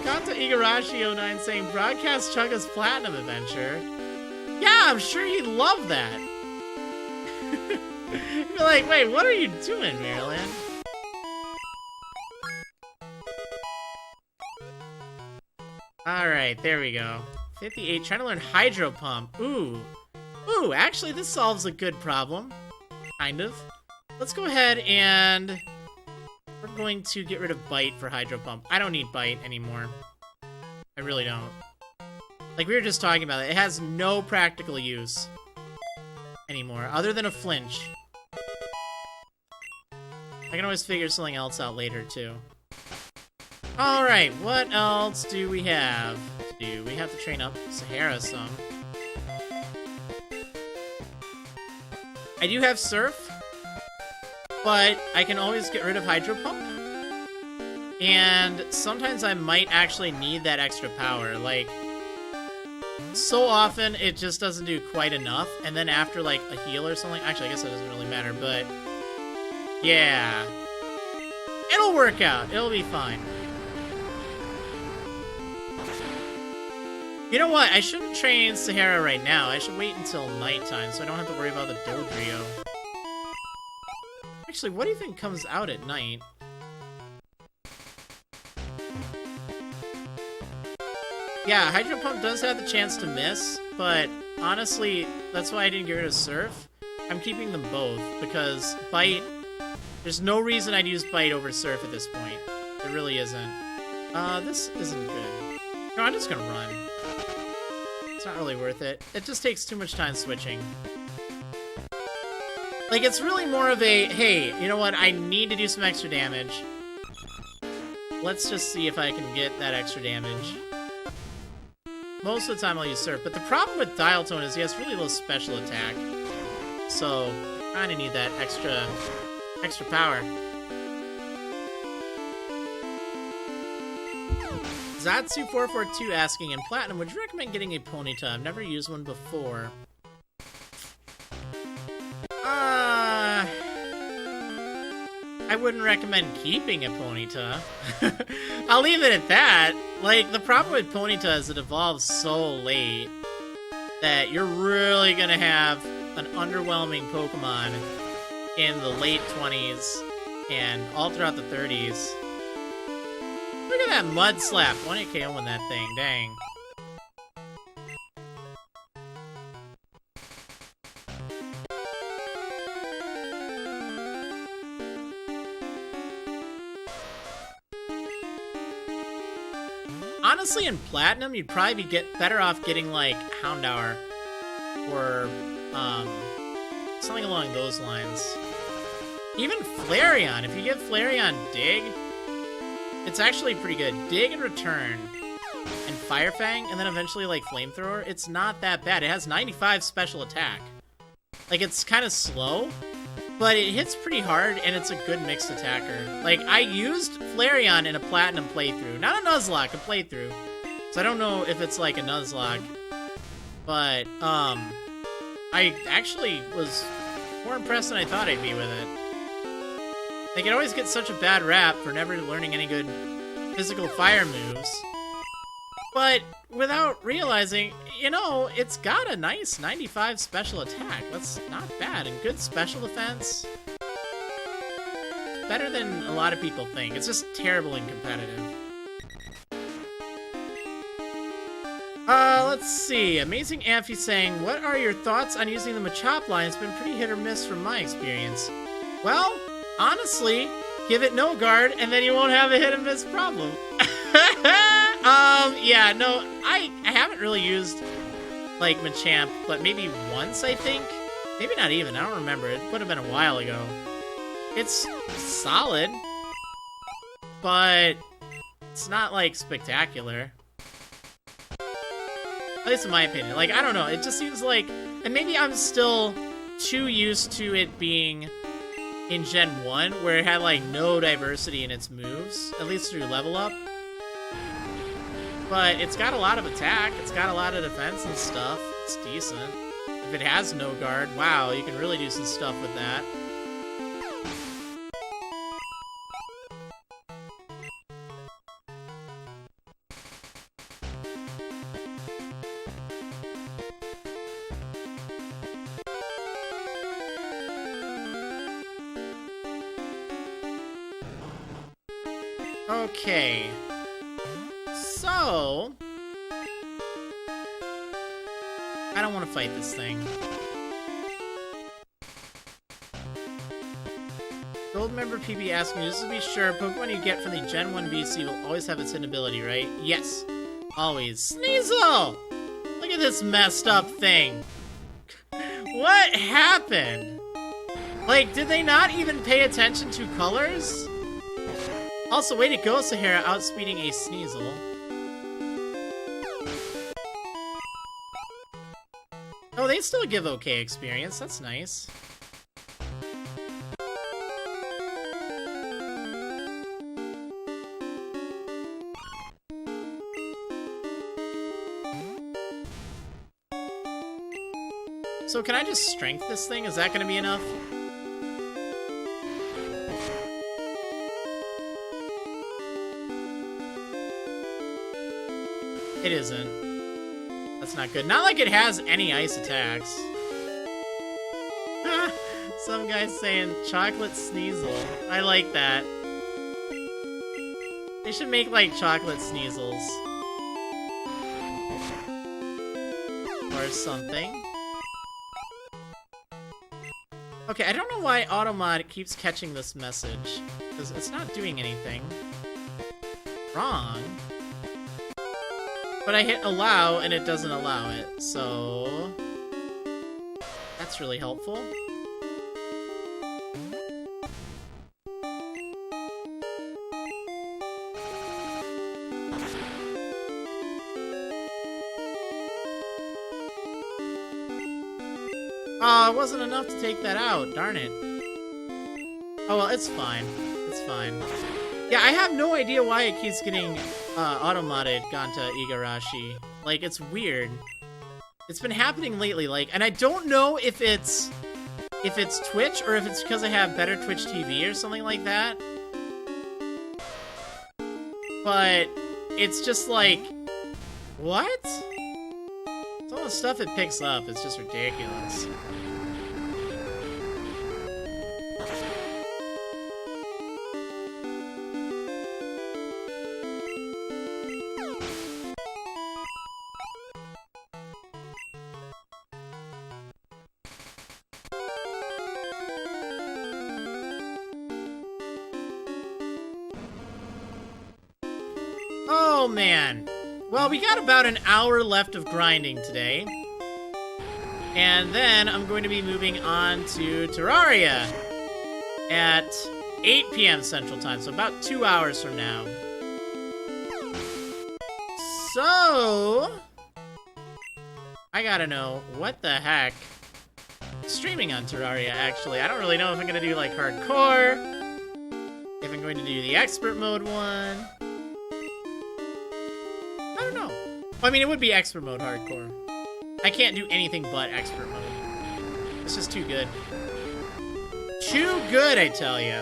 Kanta Igarashi09 saying, broadcast Chugga's Platinum Adventure. Yeah, I'm sure he'd love that. You'd be like, wait, what are you doing, Marriland? Alright, there we go. 58, trying to learn Hydro Pump. Ooh. Ooh, actually, this solves a good problem. Kind of. Let's go ahead and... we're going to get rid of Bite for Hydro Pump. I don't need Bite anymore. I really don't. Like, we were just talking about it. It has no practical use anymore, other than a flinch. I can always figure something else out later, too. Alright, what else do we have to do? We have to train up Sahara some. I do have Surf, but I can always get rid of Hydro Pump. And sometimes I might actually need that extra power. Like, so often it just doesn't do quite enough. And then after, like, a heal or something... actually, I guess that doesn't really matter, but... yeah. It'll work out. It'll be fine. You know what? I shouldn't train Sahara right now. I should wait until nighttime so I don't have to worry about the Dodrio. Actually, what do you think comes out at night? Yeah, Hydro Pump does have the chance to miss, but honestly, that's why I didn't get rid of Surf. I'm keeping them both, because Bite... there's no reason I'd use Bite over Surf at this point. There really isn't. This isn't good. No, I'm just gonna run. It's not really worth it. It just takes too much time switching. Like, it's really more of a, hey, you know what, I need to do some extra damage. Let's just see if I can get that extra damage. Most of the time I'll use Surf, but the problem with Dial Tone is he has really low special attack. So, I kinda need that extra power. Zatsu442 asking, in Platinum, would you recommend getting a Ponyta? I've never used one before. I wouldn't recommend keeping a Ponyta. I'll leave it at that. Like, the problem with Ponyta is it evolves so late that you're really gonna have an underwhelming Pokemon in the late 20s and all throughout the 30s. Look at that Mud Slap. 1 KO in that thing. Dang. Honestly, in Platinum, you'd probably be better off getting, like, Houndour or, something along those lines. Even Flareon. If you give Flareon Dig, it's actually pretty good. Dig and Return, and Fire Fang, and then eventually, like, Flamethrower. It's not that bad. It has 95 special attack. Like, it's kind of slow, but it hits pretty hard, and it's a good mixed attacker. Like, I used Flareon in a Platinum playthrough. Not a Nuzlocke, a playthrough. So I don't know if it's like a Nuzlocke. But, I actually was more impressed than I thought I'd be with it. Like, it always gets such a bad rap for never learning any good physical fire moves. But without realizing, you know, it's got a nice 95 special attack. That's not bad. And good special defense. Better than a lot of people think. It's just terrible and competitive. Let's see. Amazing Amphi saying, what are your thoughts on using the Machop line? It's been pretty hit or miss from my experience. Well, honestly, give it no guard, and then you won't have a hit and miss problem. Yeah, no, I haven't really used, like, Machamp, but maybe once, I think? Maybe not even, I don't remember. It would have been a while ago. It's solid, but it's not, like, spectacular. At least in my opinion. Like, I don't know, it just seems like... And maybe I'm still too used to it being in Gen 1, where it had, like, no diversity in its moves, at least through level up. But it's got a lot of attack, it's got a lot of defense and stuff. It's decent. If it has no guard, wow, you can really do some stuff with that. Okay. So... I don't want to fight this thing. Gold member PB asked me, just to be sure, Pokemon you get from the Gen 1 VC will always have its hidden ability, right? Yes. Always. Sneasel! Look at this messed up thing. What happened? Like, did they not even pay attention to colors? Also, way to go, Sahara, outspeeding a Sneasel. Oh, they still give okay experience. That's nice. So can I just strength this thing? Is that gonna be enough? It isn't. That's not good. Not like it has any ice attacks. Some guy's saying chocolate Sneasel. I like that. They should make like chocolate Sneasels. Or something. Okay, I don't know why Automod keeps catching this message. Because it's not doing anything wrong. But I hit allow and it doesn't allow it, so... That's really helpful. Oh, it wasn't enough to take that out. Darn it. Oh, well, it's fine. It's fine. Yeah, I have no idea why it keeps getting auto-modded Ganta Igarashi. Like, it's weird. It's been happening lately, like, and I don't know if it's Twitch or if it's because I have better Twitch TV or something like that. But it's just like, what? Some of the stuff it picks up is just ridiculous. Oh, man. Well, we got about an hour left of grinding today. And then I'm going to be moving on to Terraria at 8 p.m. Central Time, so about 2 hours from now. So, I gotta know, what the heck? Streaming on Terraria, actually. I don't really know if I'm gonna do, like, hardcore, if I'm going to do the expert mode one. I don't know. I mean, it would be expert mode hardcore. I can't do anything but expert mode. It's just too good. Too good, I tell ya.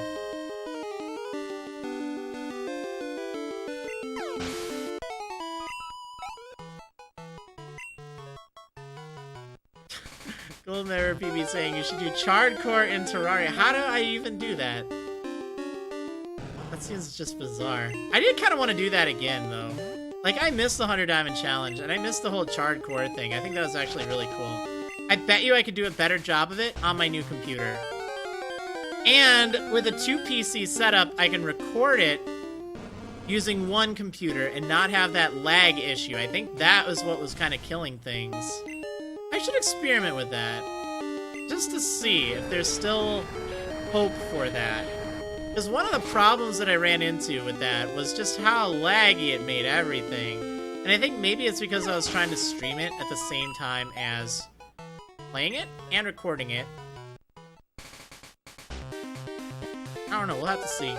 Gold Mirror PB saying you should do Chardcore in Terraria. How do I even do that? That seems just bizarre. I did kind of want to do that again, though. Like, I missed the 100 Diamond Challenge, and I missed the whole Chardcore thing. I think that was actually really cool. I bet you I could do a better job of it on my new computer. And with a 2-PC setup, I can record it using one computer and not have that lag issue. I think that was what was kind of killing things. I should experiment with that, just to see if there's still hope for that. Because one of the problems that I ran into with that was just how laggy it made everything. And I think maybe it's because I was trying to stream it at the same time as playing it and recording it. I don't know, we'll have to see.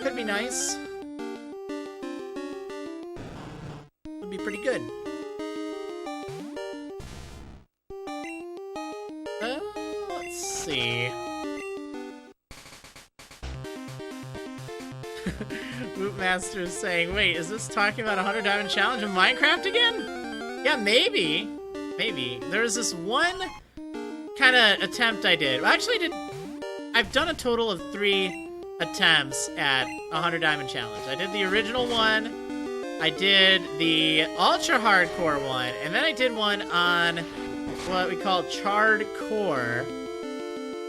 Could be nice. Would be pretty good. Let's see. Whoopmaster is saying, wait, is this talking about a 100 Diamond Challenge in Minecraft again? Yeah, maybe. Maybe. There was this one kind of attempt I did. Actually, I've done a total of 3 attempts at a 100 Diamond Challenge. I did the original one, I did the ultra hardcore one, and then I did one on what we call Chardcore,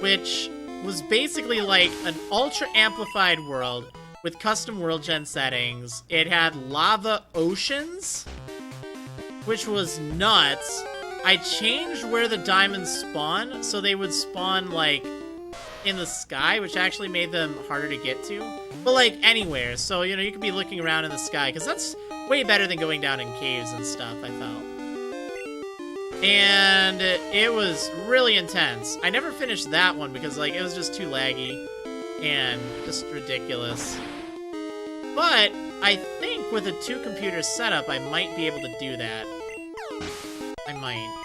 which was basically like an ultra amplified world with custom world gen settings. It had lava oceans, which was nuts. I changed where the diamonds spawn, so they would spawn, like, in the sky, which actually made them harder to get to. But, like, anywhere. So, you know, you could be looking around in the sky, because that's way better than going down in caves and stuff, I felt. And it was really intense. I never finished that one because, like, it was just too laggy and just ridiculous. But I think with a 2-computer setup, I might be able to do that. I might.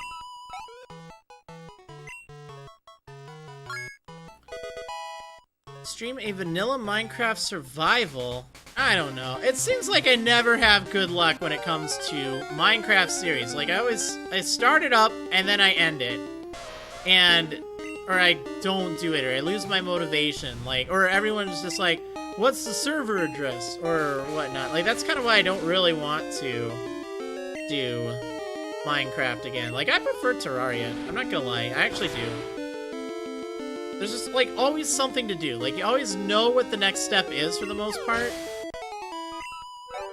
Stream a vanilla Minecraft survival? I don't know. It seems like I never have good luck when it comes to Minecraft series. Like, I start it up and then I end it. Or I don't do it, or I lose my motivation. Like, or everyone's just like, what's the server address? Or whatnot. Like, that's kind of why I don't really want to do Minecraft again. Like, I prefer Terraria. I'm not gonna lie. I actually do. There's just, like, always something to do. Like, you always know what the next step is for the most part.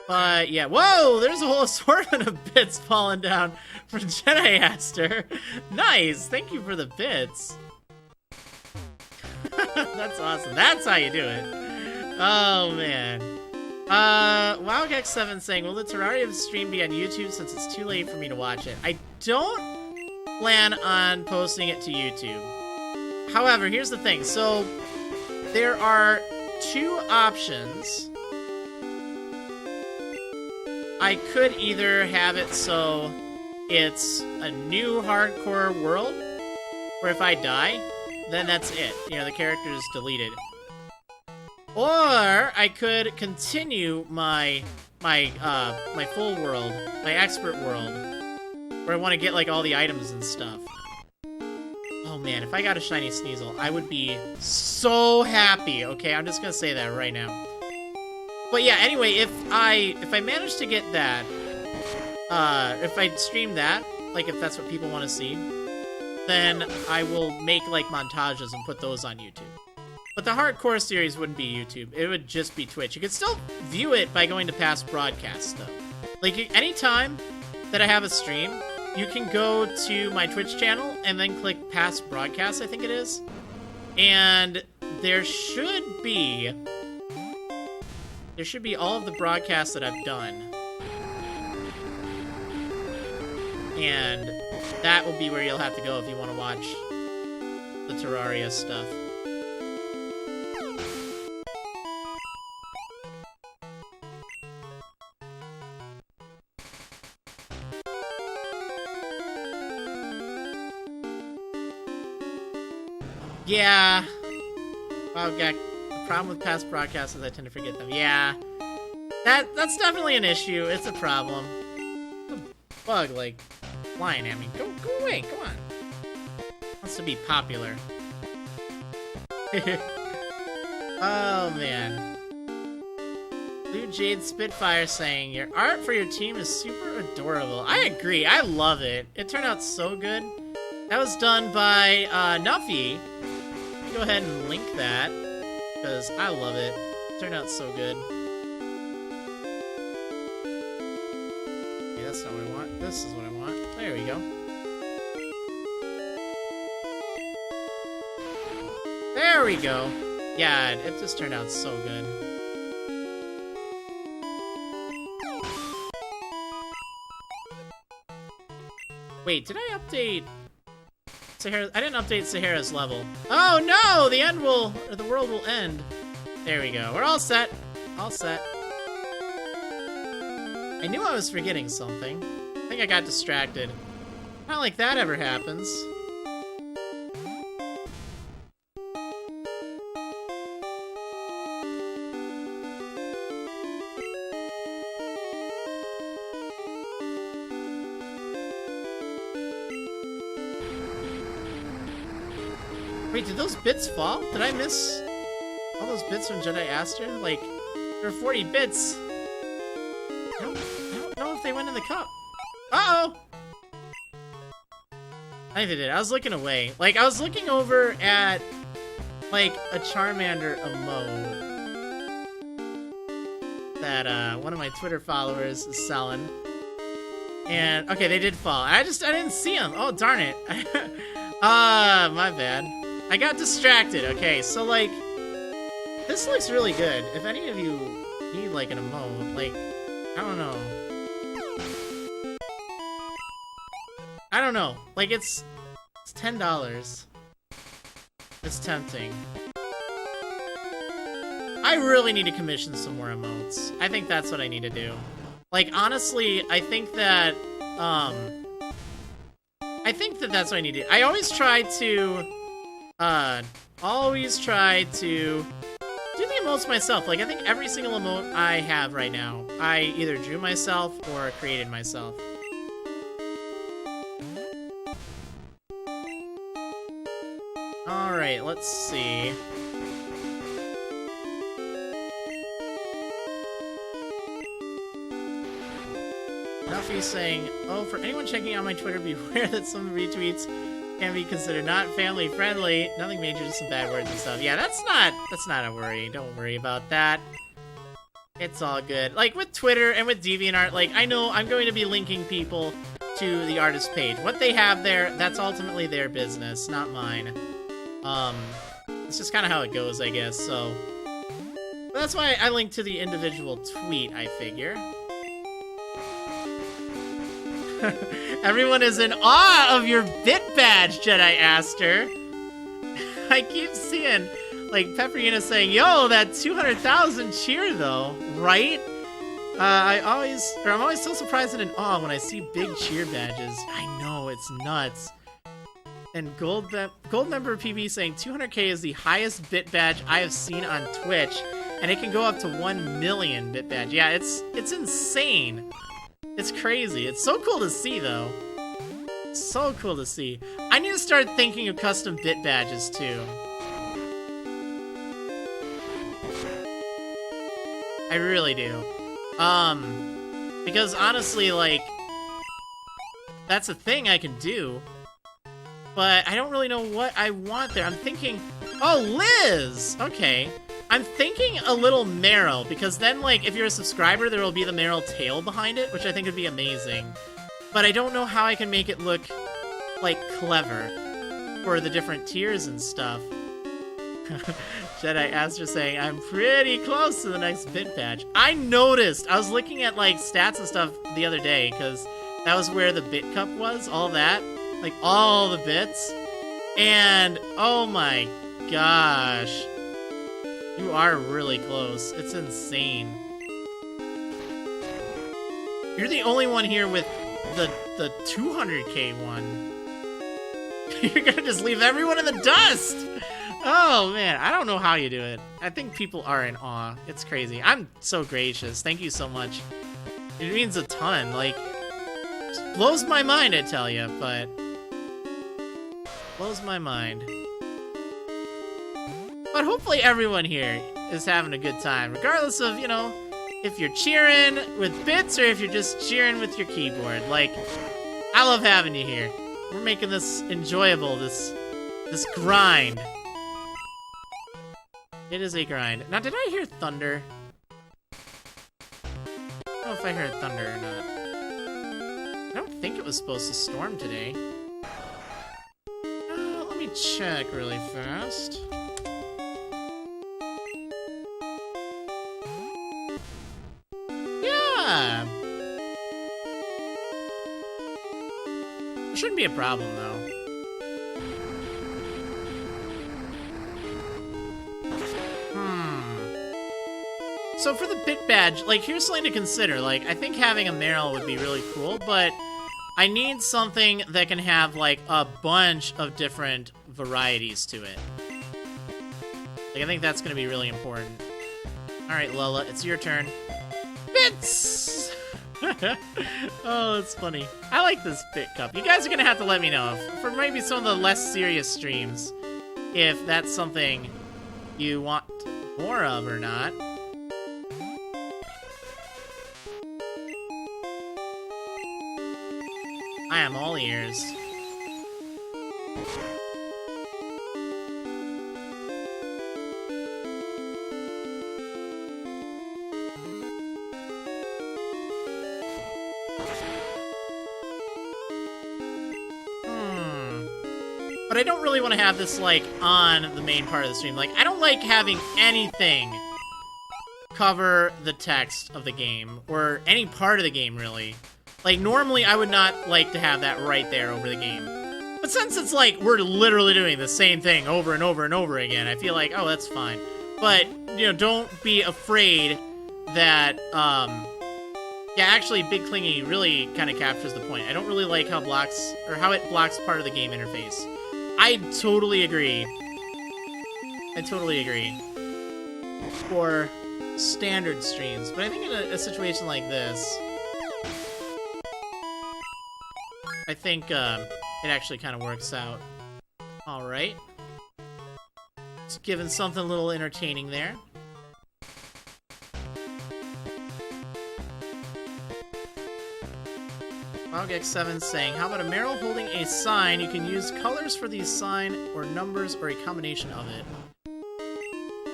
But, yeah. Whoa! There's a whole assortment of bits falling down for Jedi Aster. Nice! Thank you for the bits. That's awesome. That's how you do it. Oh, man. WowGex7 saying, will the Terraria stream be on YouTube since it's too late for me to watch it? I don't plan on posting it to YouTube. However, here's the thing. So, there are two options. I could either have it so it's a new hardcore world, where if I die, then that's it. You know, the character is deleted. Or I could continue my full world, my expert world, where I want to get like all the items and stuff. Oh man, if I got a shiny Sneasel, I would be so happy. Okay, I'm just gonna say that right now. But yeah, anyway, if I manage to get that, if I stream that, like if that's what people want to see, then I will make like montages and put those on YouTube. But the hardcore series wouldn't be YouTube. It would just be Twitch. You could still view it by going to past broadcasts, though. Like, anytime that I have a stream, you can go to my Twitch channel and then click past broadcasts, I think it is. And there should be all of the broadcasts that I've done. And that will be where you'll have to go if you want to watch the Terraria stuff. Yeah. Oh, God. The problem with past broadcasts is I tend to forget them. Yeah. That's definitely an issue. It's a problem. It's a bug, like, flying at me. Go away. Come on. Wants to be popular. Oh, man. Blue Jade Spitfire saying, your art for your team is super adorable. I agree. I love it. It turned out so good. That was done by Nuffy. Go ahead and link that, because I love it. It turned out so good. Okay, that's not what I want. This is what I want. There we go. There we go. Yeah, it just turned out so good. Wait, did I update Sahara? I didn't update Sahara's level. Oh no! The world will end. There we go. We're all set. All set. I knew I was forgetting something. I think I got distracted. Not like that ever happens. Wait, did those bits fall? Did I miss all those bits from Jedi Aster? Like, there were 40 bits. I don't know if they went in the cup. Uh-oh! I think they did. I was looking away. Like, I was looking over at, like, a Charmander emote that, one of my Twitter followers is selling. And, okay, they did fall. I didn't see them. Oh, darn it. My bad. I got distracted. Okay, so, like, this looks really good. If any of you need, like, an emote, like, I don't know. I don't know. Like, it's $10. It's tempting. I really need to commission some more emotes. I think that's what I need to do. Like, honestly, I think that that's what I need to do. I always try to do the emotes myself. Like, I think every single emote I have right now, I either drew myself or created myself. Alright, let's see. Nuffy's saying, oh, for anyone checking out my Twitter, beware that some retweets can be considered not family friendly. Nothing major, just some bad words and stuff. Yeah, that's not a worry. Don't worry about that. It's all good. Like, with Twitter and with DeviantArt, like, I know I'm going to be linking people to the artist page. What they have there, that's ultimately their business, not mine. It's just kind of how it goes, I guess, so. But that's why I link to the individual tweet, I figure. Everyone is in awe of your bit badge, Jedi Aster. I keep seeing, like, Pepperina saying, yo, that 200,000 cheer, though, right? I'm always so surprised and in awe when I see big cheer badges. I know, it's nuts. And Gold Member PB saying 200k is the highest bit badge I have seen on Twitch, and it can go up to 1 million bit badge. Yeah, it's insane. It's crazy. It's so cool to see, though. So cool to see. I need to start thinking of custom bit badges, too. I really do. Because honestly, like, that's a thing I can do. But I don't really know what I want there. I'm thinking, oh, Liz! Okay. I'm thinking a little Meryl, because then, like, if you're a subscriber, there will be the Meryl tail behind it, which I think would be amazing. But I don't know how I can make it look, like, clever for the different tiers and stuff. Jedi Aster saying, I'm pretty close to the next bit badge. I noticed! I was looking at, like, stats and stuff the other day, because that was where the bit cup was, all that. Like, all the bits. And, oh my gosh. You are really close. It's insane. You're the only one here with the 200k one. You're gonna just leave everyone in the dust! Oh man, I don't know how you do it. I think people are in awe. It's crazy. I'm so gracious. Thank you so much. It means a ton. Like, just blows my mind, I tell you, but... blows my mind. But hopefully everyone here is having a good time, regardless of, you know, if you're cheering with bits or if you're just cheering with your keyboard. Like, I love having you here. We're making this enjoyable, this grind. It is a grind. Now, did I hear thunder? I don't know if I heard thunder or not. I don't think it was supposed to storm today. Let me check really fast. Yeah! It shouldn't be a problem, though. So for the bit badge, like, here's something to consider. Like, I think having a Meryl would be really cool, but I need something that can have, like, a bunch of different varieties to it. Like, I think that's gonna be really important. Alright, Lola, it's your turn. Bits! Oh, that's funny. I like this bit cup. You guys are gonna have to let me know, for maybe some of the less serious streams, if that's something you want more of or not. I am all ears. But I don't really want to have this, like, on the main part of the stream. Like, I don't like having anything cover the text of the game, or any part of the game, really. Like, normally I would not like to have that right there over the game. But since it's like, we're literally doing the same thing over and over and over again, I feel like, oh, that's fine. But, you know, don't be afraid that, yeah, actually, Big Clingy really kind of captures the point. I don't really like how it blocks part of the game interface. I totally agree. I totally agree. For standard streams. But I think in a situation like this, I think it actually kind of works out. Alright. Just giving something a little entertaining there. WildGex7 saying, how about a Meryl holding a sign? You can use colors for the sign or numbers or a combination of it.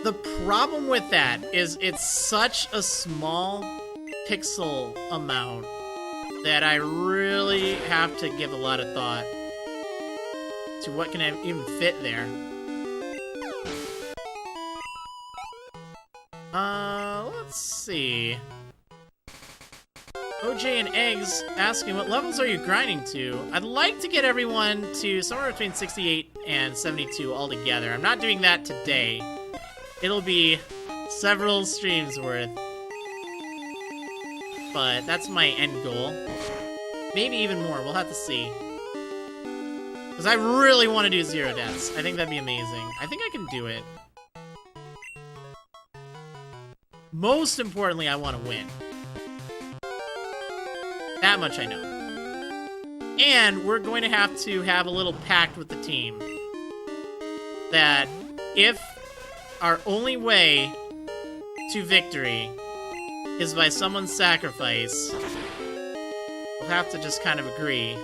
The problem with that is it's such a small pixel amount that I really have to give a lot of thought to what can even fit there. Let's see. OJ and Eggs asking, what levels are you grinding to? I'd like to get everyone to somewhere between 68 and 72 altogether. I'm not doing that today. It'll be several streams worth. But that's my end goal. Maybe even more, we'll have to see. Because I really want to do 0 deaths. I think that'd be amazing. I think I can do it. Most importantly, I want to win. That much I know. And we're going to have a little pact with the team. That if our only way to victory is by someone's sacrifice, we'll have to just kind of agree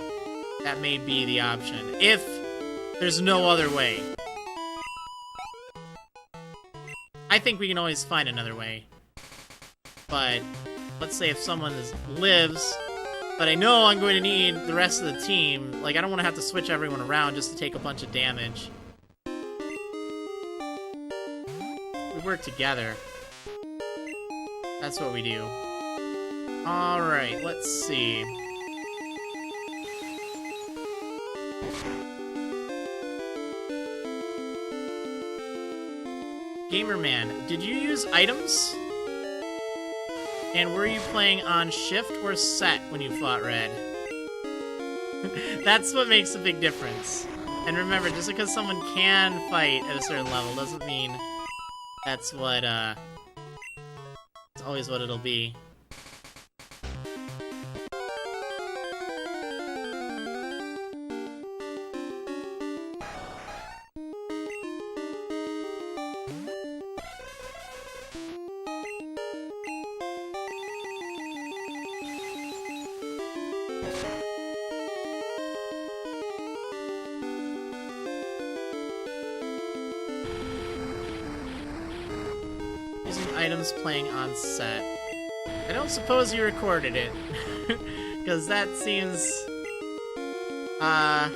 that may be the option. If there's no other way. I think we can always find another way. But let's say if someone lives, but I know I'm going to need the rest of the team, like I don't want to have to switch everyone around just to take a bunch of damage. We work together. That's what we do. Alright, let's see. Gamerman, did you use items? And were you playing on shift or set when you fought Red? That's what makes a big difference. And remember, just because someone can fight at a certain level doesn't mean that's what, it's always what it'll be. Items playing on set. I don't suppose you recorded it. Because that seems... Well,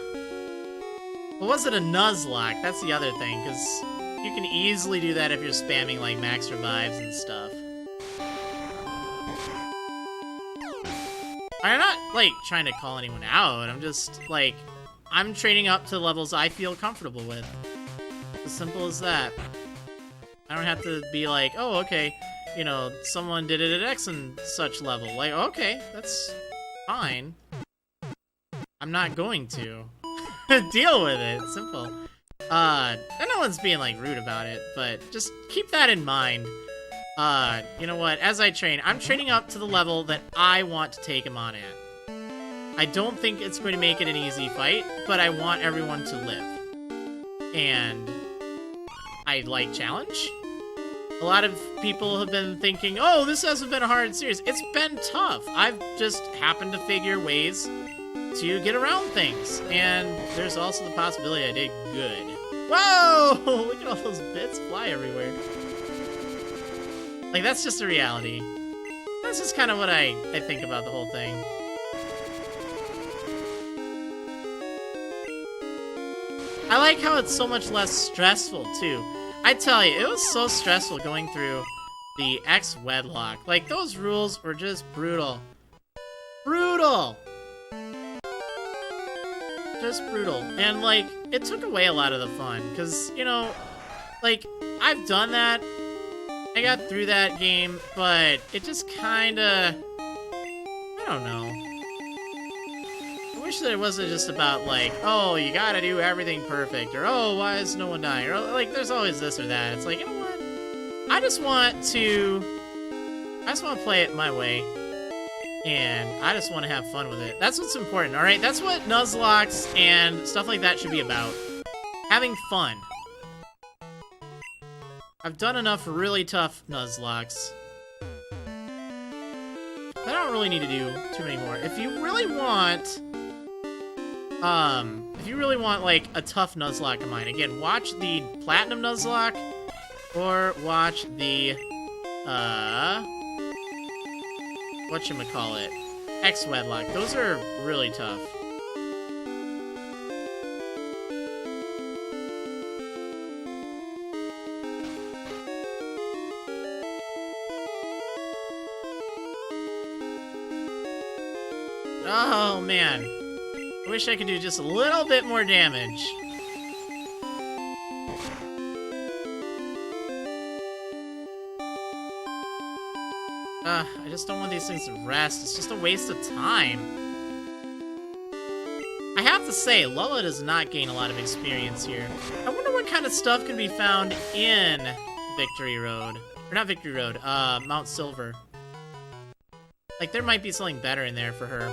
was it a Nuzlocke? That's the other thing, because you can easily do that if you're spamming, like, max revives and stuff. I'm not, like, trying to call anyone out. I'm just, like, I'm training up to levels I feel comfortable with. As simple as that. I don't have to be like, oh, okay, you know, someone did it at X and such level. Like, okay, that's fine. I'm not going to. Deal with it. Simple. And no one's being, like, rude about it, but just keep that in mind. You know what? As I train, I'm training up to the level that I want to take him on at. I don't think it's going to make it an easy fight, but I want everyone to live. And I like challenge. A lot of people have been thinking, oh, this hasn't been a hard series. It's been tough. I've just happened to figure ways to get around things. And there's also the possibility I did good. Whoa! Look at all those bits fly everywhere. Like, that's just a reality. That's just kind of what I think about the whole thing. I like how it's so much less stressful, too. I tell you, it was so stressful going through the X-Wedlock. Like, those rules were just brutal. Brutal! Just brutal. And, like, it took away a lot of the fun. Because, you know, like, I've done that. I got through that game, but it just kinda... I don't know. I wish that it wasn't just about, like, oh, you gotta do everything perfect, or oh, why is no one dying, or like, there's always this or that. It's like, you know what? I just want to play it my way, and I just want to have fun with it. That's what's important, alright? That's what Nuzlockes and stuff like that should be about. Having fun. I've done enough really tough Nuzlockes. I don't really need to do too many more. If you really want... like, a tough Nuzlocke of mine, again, watch the Platinum Nuzlocke, or watch the, whatchamacallit, X-Wedlock. Those are really tough. Oh, man. I wish I could do just a little bit more damage. I just don't want these things to rest. It's just a waste of time. I have to say, Lula does not gain a lot of experience here. I wonder what kind of stuff can be found in Victory Road. Or not Victory Road, Mount Silver. Like, there might be something better in there for her.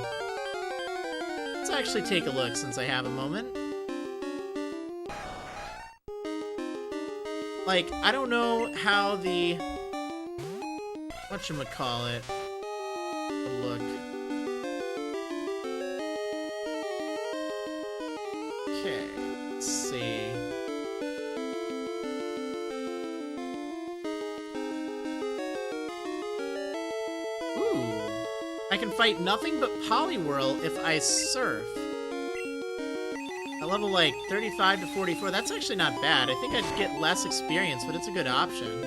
Let's actually take a look since I have a moment. Like, I don't know how the... whatchamacallit would look. Okay, let's see. Ooh. I can fight nothing but Poliwhirl if I surf. At level like 35 to 44, that's actually not bad. I think I'd get less experience, but it's a good option.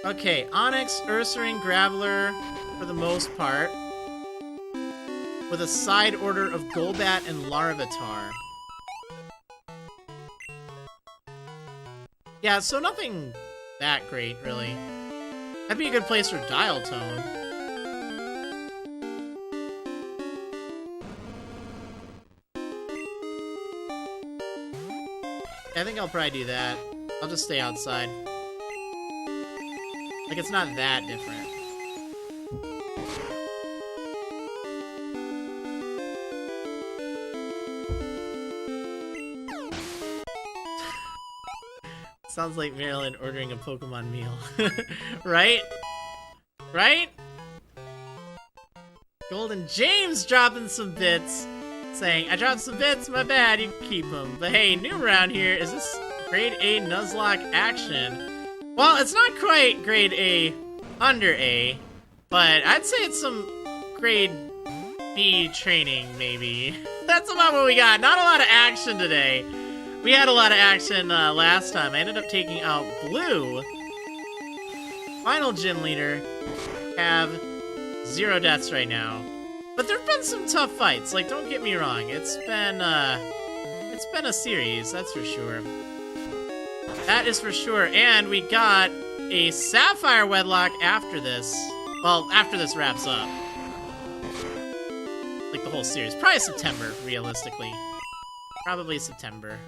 Okay, Onyx, Ursaring, Graveler for the most part. With a side order of Golbat and Larvitar. Yeah, so nothing that great, really. That'd be a good place for Dial Tone. I think I'll probably do that. I'll just stay outside. Like, it's not that different. Sounds like Marriland ordering a Pokemon meal. Right? Right? Golden James dropping some bits. Saying, I dropped some bits, my bad, you can keep them. But hey, new around here, is this grade A Nuzlocke action? Well, it's not quite grade A under A, but I'd say it's some grade B training, maybe. That's about what we got. Not a lot of action today. We had a lot of action last time. I ended up taking out Blue. Final gym leader. Have 0 deaths right now. But there've been some tough fights. Like, don't get me wrong. It's been a series, that's for sure. That is for sure. And we got a Sapphire Wedlock after this. Well, after this wraps up. Like the whole series. Probably September, realistically. Probably September.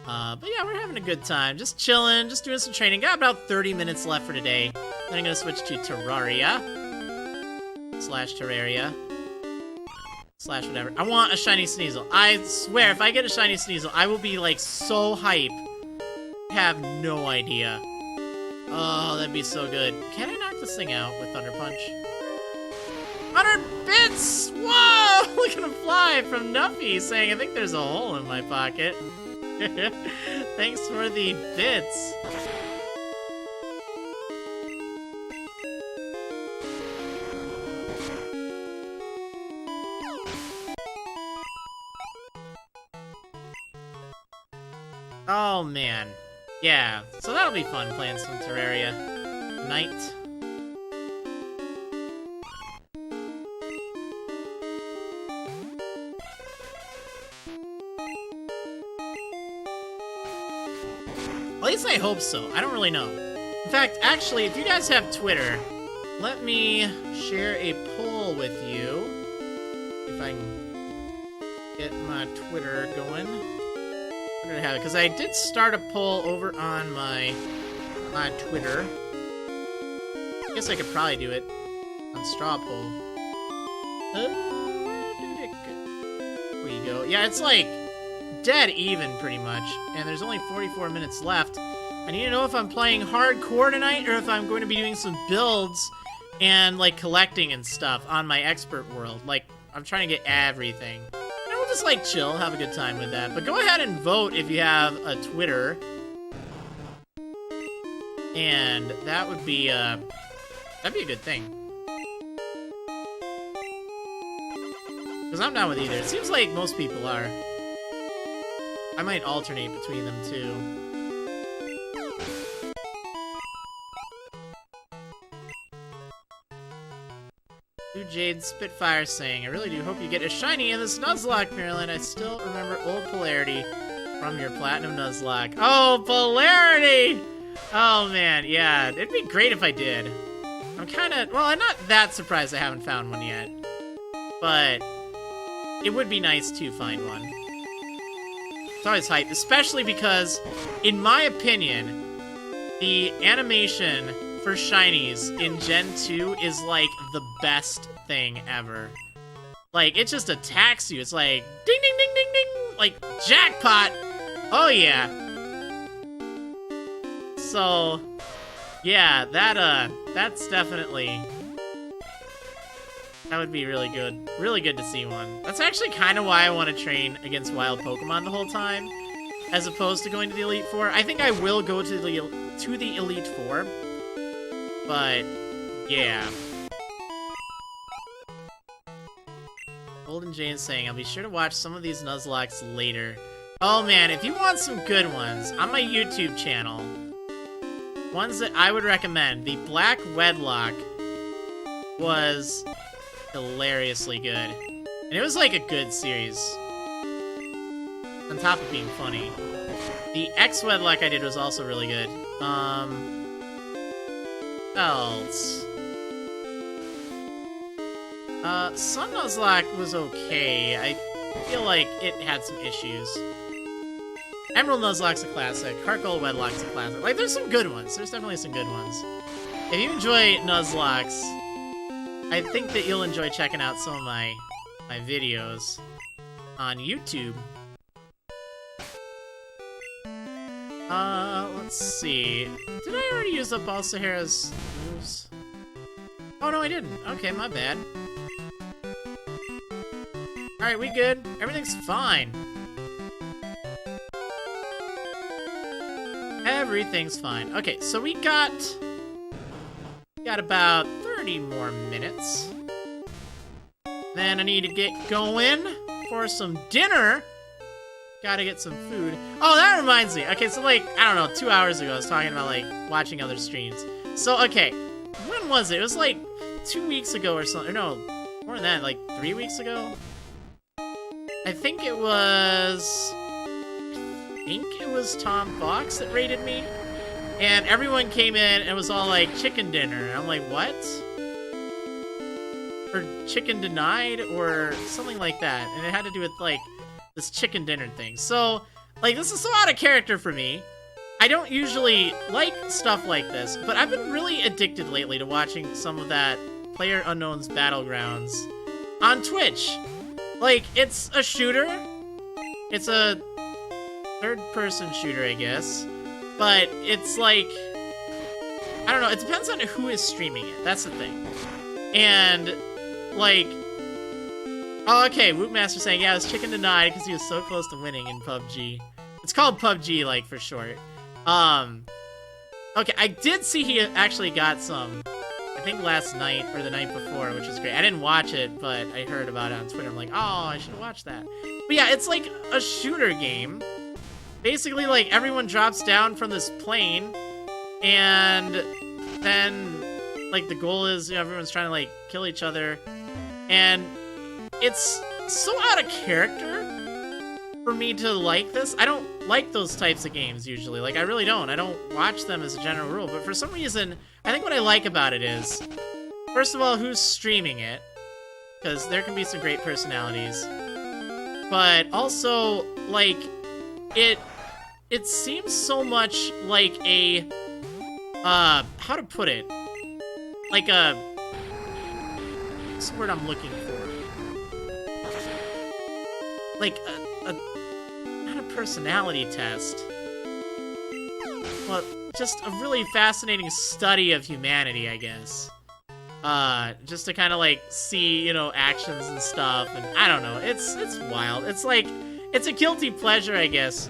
But yeah, we're having a good time. Just chilling, just doing some training. Got about 30 minutes left for today. Then I'm gonna switch to Terraria. Slash Terraria. Slash whatever. I want a shiny Sneasel. I swear, if I get a shiny Sneasel, I will be like so hype. I have no idea. Oh, that'd be so good. Can I knock this thing out with Thunder Punch? 100 bits! Whoa! Look at him fly from Nuffy saying, I think there's a hole in my pocket. Thanks for the bits. Oh, man. Yeah, so that'll be fun playing some Terraria. Night. At least I hope so. I don't really know. In fact, actually, if you guys have Twitter, let me share a poll with you. If I can get my Twitter going. I'm gonna have it, because I did start a poll over on my Twitter. I guess I could probably do it on Straw Poll. Where did it go? There you go. Yeah, it's like dead even, pretty much. And there's only 44 minutes left. I need to know if I'm playing hardcore tonight, or if I'm going to be doing some builds and, like, collecting and stuff on my expert world. Like, I'm trying to get everything. Just like chill, have a good time with that. But go ahead and vote if you have a Twitter. And that would be that'd be a good thing. Because I'm down with either. It seems like most people are. I might alternate between them too. Jade Spitfire saying, I really do hope you get a shiny in this Nuzlocke, Maryland. I still remember old Polarity from your Platinum Nuzlocke. Oh, Polarity! Oh, man, yeah. It'd be great if I did. I'm kind of... Well, I'm not that surprised I haven't found one yet. But it would be nice to find one. It's always hype, especially because, in my opinion, the animation for shinies in Gen 2 is, like, the best thing ever. Like, it just attacks you. It's like, ding, ding, ding, ding, ding! Like, jackpot! Oh, yeah. So, yeah, that's definitely... That would be really good. Really good to see one. That's actually kind of why I want to train against wild Pokemon the whole time, as opposed to going to the Elite Four. I think I will go to the Elite Four, but yeah. Golden Jane saying, I'll be sure to watch some of these Nuzlockes later. Oh man, if you want some good ones, on my YouTube channel, ones that I would recommend, the Black Wedlock was hilariously good. And it was like a good series. On top of being funny. The X-Wedlock I did was also really good. Else. Sun Nuzlocke was okay. I feel like it had some issues. Emerald Nuzlocke's a classic. Heart Gold Wedlock's a classic. Like, there's some good ones. There's definitely some good ones. If you enjoy Nuzlockes, I think that you'll enjoy checking out some of my videos on YouTube. Let's see. Did I already use up all Sahara's moves? Oh, no, I didn't. Okay, my bad. Alright, we good? Everything's fine. Everything's fine. Okay, so we got about 30 more minutes. Then I need to get going for some dinner. Gotta get some food. Oh, that reminds me. Okay, so like, I don't know, 2 hours ago I was talking about like watching other streams. So, okay, when was it? It was like 2 weeks ago or something. No, more than that, like 3 weeks ago? I think it was Tom Fox that raided me. And everyone came in and was all like, chicken dinner. And I'm like, what? Or chicken denied or something like that. And it had to do with like this chicken dinner thing. So, like, this is so out of character for me. I don't usually like stuff like this, but I've been really addicted lately to watching some of that PlayerUnknown's Battlegrounds on Twitch. Like, it's a shooter. It's a third-person shooter, I guess. But it's like, I don't know, it depends on who is streaming it. That's the thing. And, like, oh, okay, Whoopmaster saying, yeah, it was chicken denied because he was so close to winning in PUBG. It's called PUBG, like, for short. Okay, I did see he actually got some, I think last night or the night before, which was great. I didn't watch it, but I heard about it on Twitter. I'm like, oh, I should watch that. But yeah, it's like a shooter game. Basically, like, everyone drops down from this plane, and then, like, the goal is, you know, everyone's trying to, like, kill each other. And it's so out of character for me to like this. I don't like those types of games, usually. Like, I really don't. I don't watch them as a general rule. But for some reason, I think what I like about it is, first of all, who's streaming it, because there can be some great personalities. But also, like, it seems so much like a, how to put it? Like a, what's the word I'm looking for? Like not a personality test. Well, just a really fascinating study of humanity, I guess. Just to kind of like see, you know, actions and stuff, and I don't know, it's wild. It's like, it's a guilty pleasure, I guess.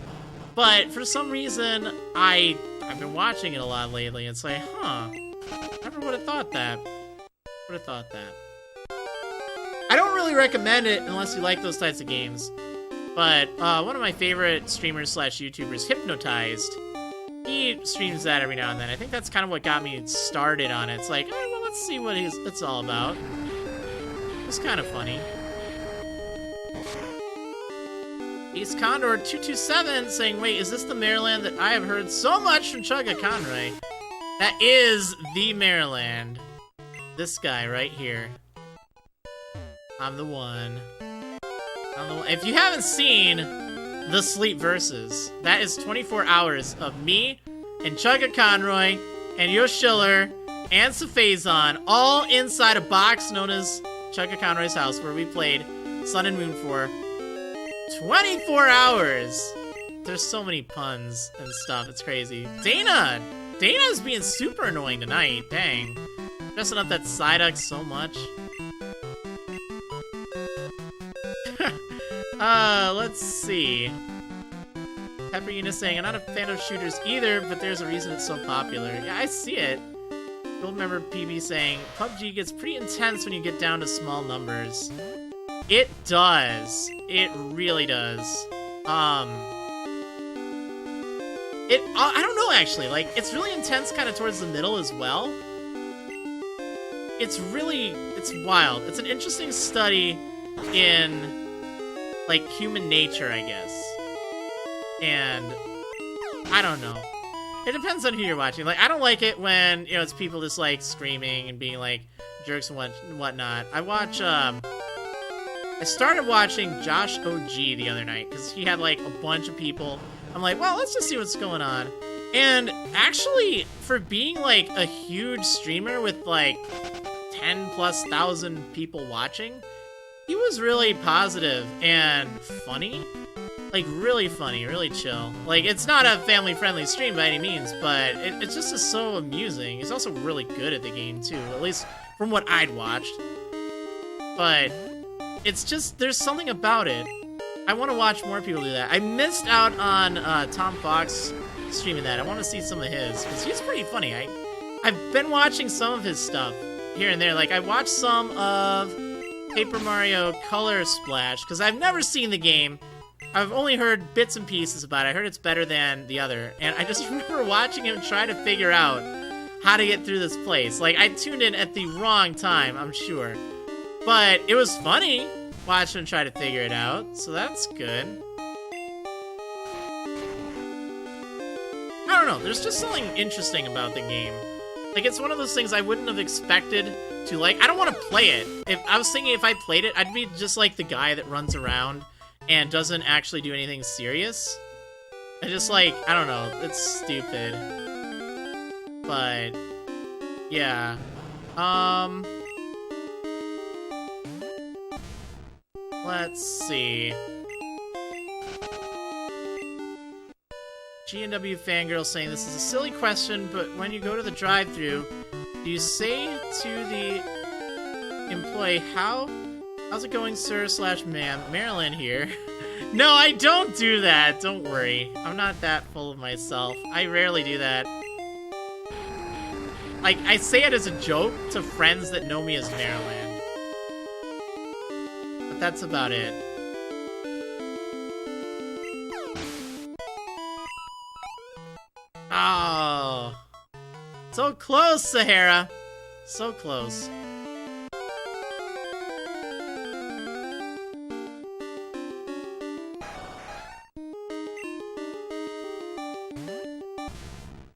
But for some reason, I've been watching it a lot lately. It's like, huh, never would have thought that. I don't really recommend it unless you like those types of games. But one of my favorite streamers slash YouTubers, Hypnotized, he streams that every now and then. I think that's kind of what got me started on it. It's like, oh, well, let's see what it's all about. It's kind of funny. Ace Condor 227 saying, wait, is this the Marriland that I have heard so much from Chugga Conroy? That is the Marriland. This guy right here. I'm the one. If you haven't seen the Sleep Versus, that is 24 hours of me and Chugga Conroy and Yoshiller and Safazon all inside a box known as Chugga Conroy's house where we played Sun and Moon for 24 hours. There's so many puns and stuff. It's crazy. Dana's being super annoying tonight. Dang. Dressing up that Psyduck so much. Let's see. Pepper Una saying, I'm not a fan of shooters either, but there's a reason it's so popular. Yeah, I see it. Gold member PB saying, PUBG gets pretty intense when you get down to small numbers. It does. It really does. I don't know, actually. Like, it's really intense kind of towards the middle as well. It's wild. It's an interesting study in, like, human nature, I guess. And I don't know. It depends on who you're watching. Like, I don't like it when, you know, it's people just, like, screaming and being, like, jerks and whatnot. I started watching Josh OG the other night, because he had, like, a bunch of people. I'm like, well, let's just see what's going on. And actually, for being, like, a huge streamer with, like, 10,000+ people watching, he was really positive and funny. Like, really funny, really chill. Like, it's not a family-friendly stream by any means, but it just is so amusing. He's also really good at the game, too, at least from what I'd watched. But it's just, there's something about it. I want to watch more people do that. I missed out on Tom Fox streaming that. I want to see some of his, because he's pretty funny. I've been watching some of his stuff here and there. Like, I watched some of Paper Mario Color Splash, because I've never seen the game. I've only heard bits and pieces about it. I heard it's better than the other. And I just remember watching him try to figure out how to get through this place. Like, I tuned in at the wrong time, I'm sure. But it was funny watching him try to figure it out. So that's good. I don't know. There's just something interesting about the game. Like, it's one of those things I wouldn't have expected to like. I don't want to play it. If I was thinking if I played it, I'd be just like the guy that runs around and doesn't actually do anything serious. I just, like, I don't know, it's stupid. But, yeah. Let's see. G&W Fangirl saying, this is a silly question, but when you go to the drive-thru, do you say to the employee, how's it going, sir / ma'am? Maryland here. No, I don't do that. Don't worry. I'm not that full of myself. I rarely do that. Like, I say it as a joke to friends that know me as Maryland. But that's about it. Oh. So close, Sahara. So close.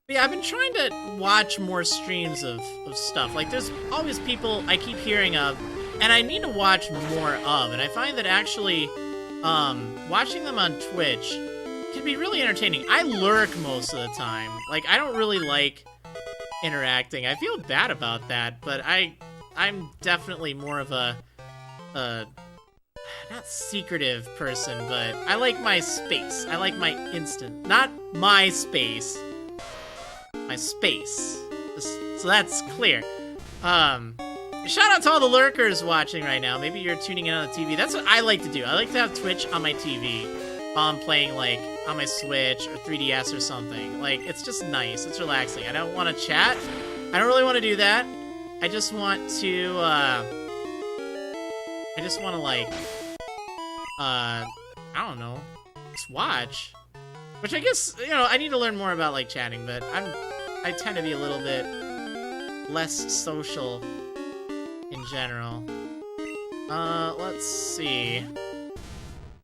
Yeah, I've been trying to watch more streams of stuff. Like, there's always people I keep hearing of, and I need to watch more of. And I find that actually, watching them on Twitch can be really entertaining. I lurk most of the time. Like, I don't really like interacting. I feel bad about that, but I'm definitely more of a not secretive person, but I like my space. I like my instant, not my space. My space. So that's clear. Shout out to all the lurkers watching right now. Maybe you're tuning in on the TV. That's what I like to do. I like to have Twitch on my TV while I'm playing, like, on my Switch or 3DS or something. Like, it's just nice. It's relaxing. I don't want to chat. I don't really want to do that. I just want to, like, I don't know, just watch. Which I guess, you know, I need to learn more about, like, chatting, but I tend to be a little bit less social in general. Let's see.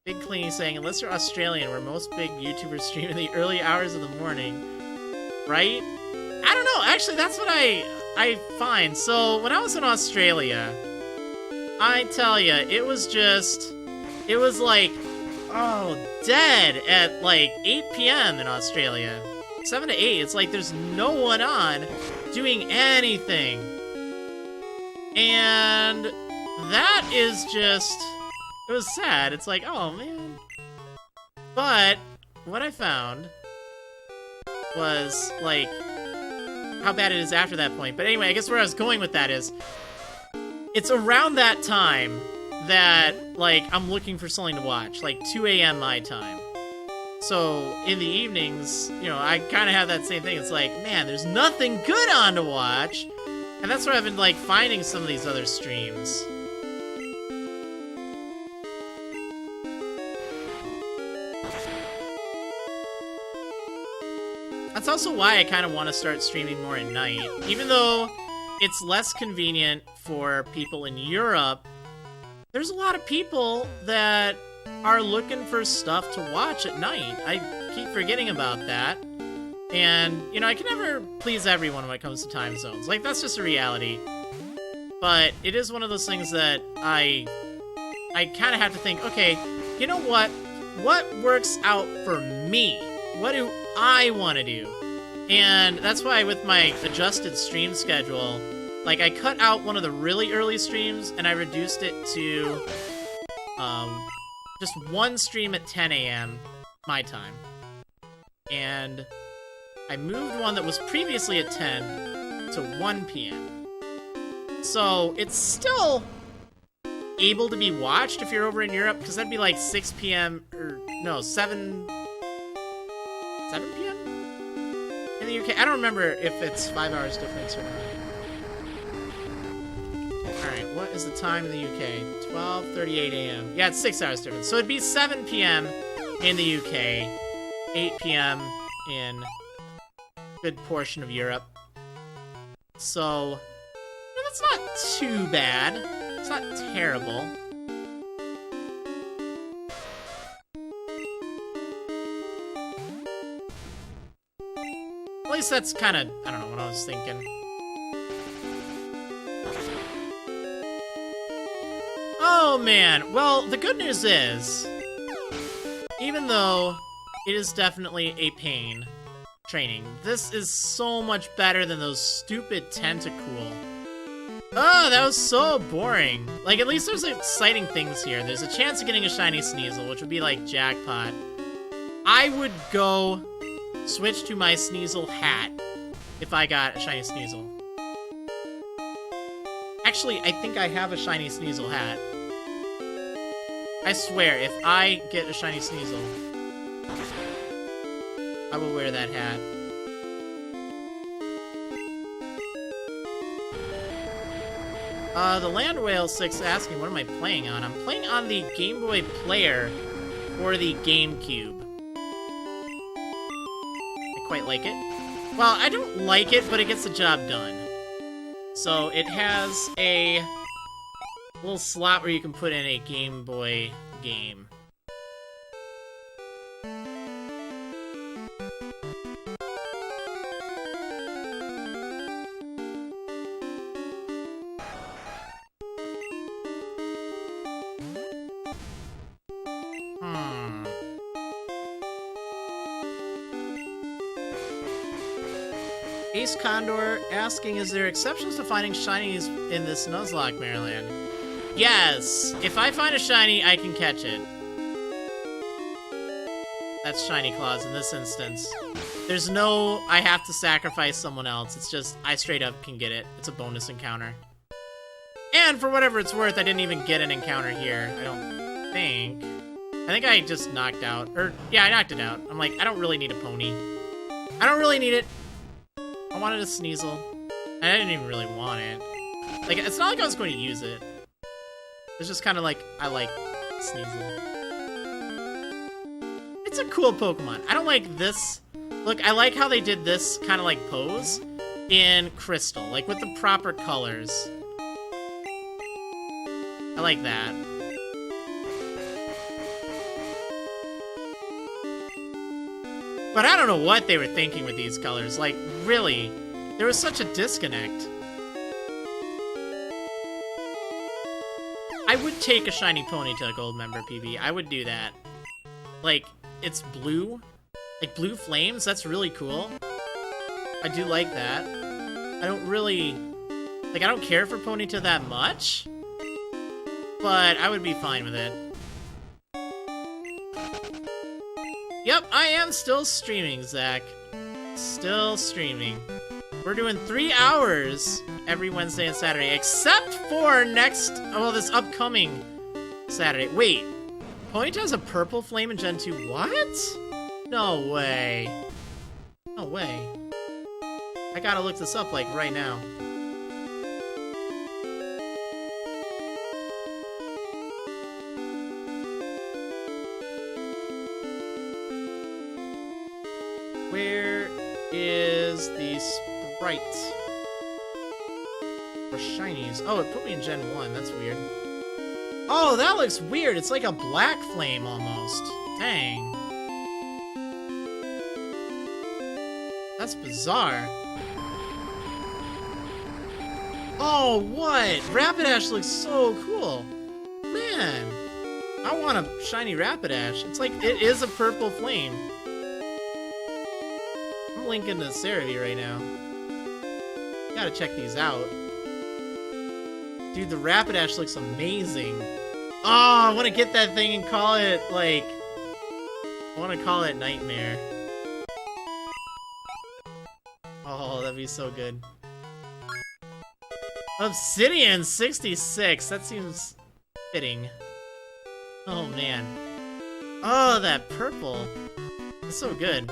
Big Clean saying, unless you're Australian, where most big YouTubers stream in the early hours of the morning, right? I don't know. Actually, that's what I find. So when I was in Australia, I tell ya, it was like, oh, dead at like 8 p.m. in Australia. 7 to 8. It's like there's no one on doing anything. And that is just, it was sad. It's like, oh man. But what I found was like how bad it is after that point. But anyway, I guess where I was going with that is it's around that time that like I'm looking for something to watch, like 2 a.m. my time. So in the evenings, you know, I kind of have that same thing. It's like, man, there's nothing good on to watch. And that's where I've been like finding some of these other streams. That's also why I kind of want to start streaming more at night. Even though it's less convenient for people in Europe, there's a lot of people that are looking for stuff to watch at night. I keep forgetting about that. And, you know, I can never please everyone when it comes to time zones. Like, that's just a reality. But it is one of those things that I kind of have to think, okay, you know what? What works out for me? What do I want to do? And that's why with my adjusted stream schedule, like, I cut out one of the really early streams and I reduced it to just one stream at 10 a.m. my time. And I moved one that was previously at 10 to 1 p.m. So it's still able to be watched if you're over in Europe, because that'd be like 6 p.m. or no, 7 p.m. in the UK. I don't remember if it's 5 hours difference or not. Alright, what is the time in the UK? 12:38 a.m. Yeah, it's 6 hours difference. So it'd be 7 p.m. in the UK, 8 p.m. in a good portion of Europe. So, you know, that's not too bad. It's not terrible. At least that's kind of, I don't know, what I was thinking. Oh man, well, the good news is, even though it is definitely a pain training, this is so much better than those stupid Tentacool. Oh, that was so boring. Like, at least there's exciting things here. There's a chance of getting a shiny Sneasel, which would be like jackpot. I would go switch to my Sneasel hat if I got a shiny Sneasel. Actually, I think I have a shiny Sneasel hat. I swear, if I get a shiny Sneasel, I will wear that hat. The Land Whale 6 asking, what am I playing on? I'm playing on the Game Boy Player for the GameCube. I quite like it. Well, I don't like it, but it gets the job done. So it has a little slot where you can put in a Game Boy game. Ace Condor asking, is there exceptions to finding shinies in this Nuzlocke, Marriland? Yes! If I find a shiny, I can catch it. That's Shiny Claws in this instance. There's no, I have to sacrifice someone else. It's just, I straight up can get it. It's a bonus encounter. And for whatever it's worth, I didn't even get an encounter here. I don't think. I think I just knocked out, or, yeah, I knocked it out. I'm like, I don't really need a pony. I don't really need it. I wanted a Sneasel. And I didn't even really want it. Like, it's not like I was going to use it. It's just kind of like, I like Sneasel. It's a cool Pokemon. I don't like this. Look, I like how they did this kind of like pose in Crystal, like with the proper colors. I like that. But I don't know what they were thinking with these colors. Like, really, there was such a disconnect. I would take a shiny Ponyta gold member, PB. I would do that. Like, it's blue. Like, blue flames, that's really cool. I do like that. I don't really... Like, I don't care for Ponyta that much. But I would be fine with it. Yep, I am still streaming, Zach. Still streaming. We're doing 3 hours every Wednesday and Saturday, except for this upcoming Saturday. Wait, Ponyta has a purple flame in Gen 2. What? No way. No way. I gotta look this up, like, right now. Where is the sprite? For shinies. Oh, it put me in Gen 1. That's weird. Oh, that looks weird. It's like a black flame almost. Dang. That's bizarre. Oh, what? Rapidash looks so cool. Man. I want a shiny Rapidash. It's like, it is a purple flame. I'm linking to Cerebi right now. Gotta check these out. Dude, the Rapidash looks amazing. Oh, I want to get that thing and call it, like... I want to call it Nightmare. Oh, that'd be so good. Obsidian 66. That seems fitting. Oh, man. Oh, that purple. It's so good.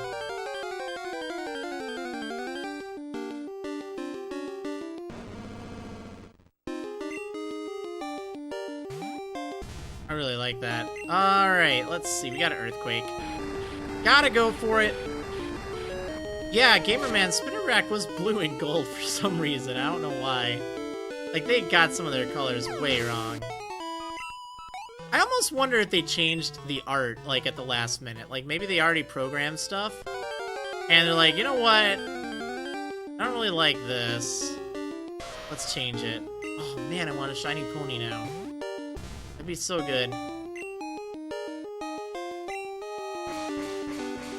I really like that. Alright, let's see. We got an Earthquake. Gotta go for it. Yeah, Gamerman, Spinner Rack was blue and gold for some reason. I don't know why. Like, they got some of their colors way wrong. I almost wonder if they changed the art, like, at the last minute. Like, maybe they already programmed stuff. And they're like, you know what? I don't really like this. Let's change it. Oh, man, I want a shiny pony now. That'd be so good.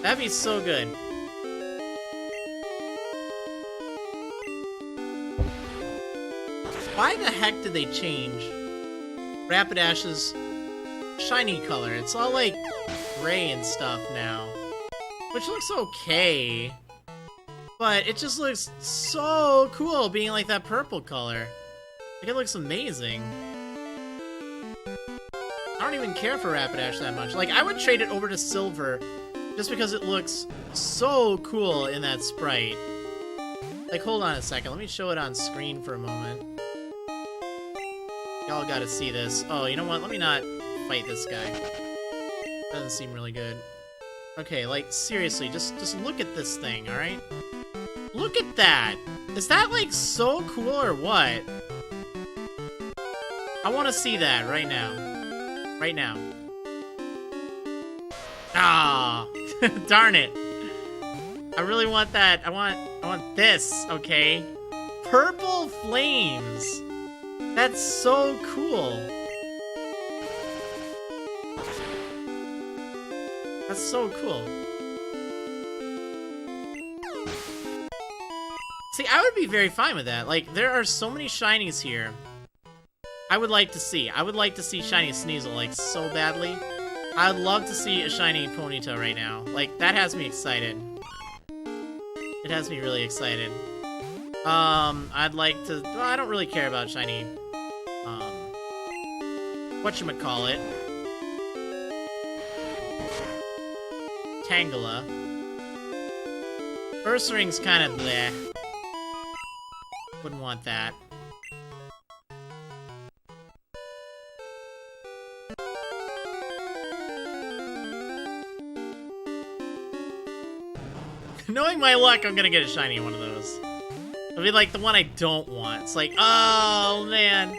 That'd be so good. Why the heck did they change Rapidash's shiny color? It's all like gray and stuff now, which looks okay, but it just looks so cool being like that purple color. Like, it looks amazing. I don't even care for Rapidash that much. Like, I would trade it over to Silver just because it looks so cool in that sprite. Like, hold on a second. Let me show it on screen for a moment. Y'all gotta see this. Oh, you know what? Let me not fight this guy. Doesn't seem really good. Okay, like, seriously, just look at this thing, alright? Look at that! Is that, like, so cool or what? I want to see that right now. Right now. Ah, darn it. I really want that. I want this, okay? Purple flames. That's so cool. That's so cool. See, I would be very fine with that. Like, there are so many shinies here I would like to see. I would like to see shiny Sneasel, like, so badly. I'd love to see a shiny Ponyta right now. Like, that has me excited. It has me really excited. I'd like to... Well, I don't really care about shiny... whatchamacallit. Tangela. Ursaring's kind of bleh. Wouldn't want that. Knowing my luck, I'm gonna get a shiny one of those. It'll be like the one I don't want. It's like, oh man.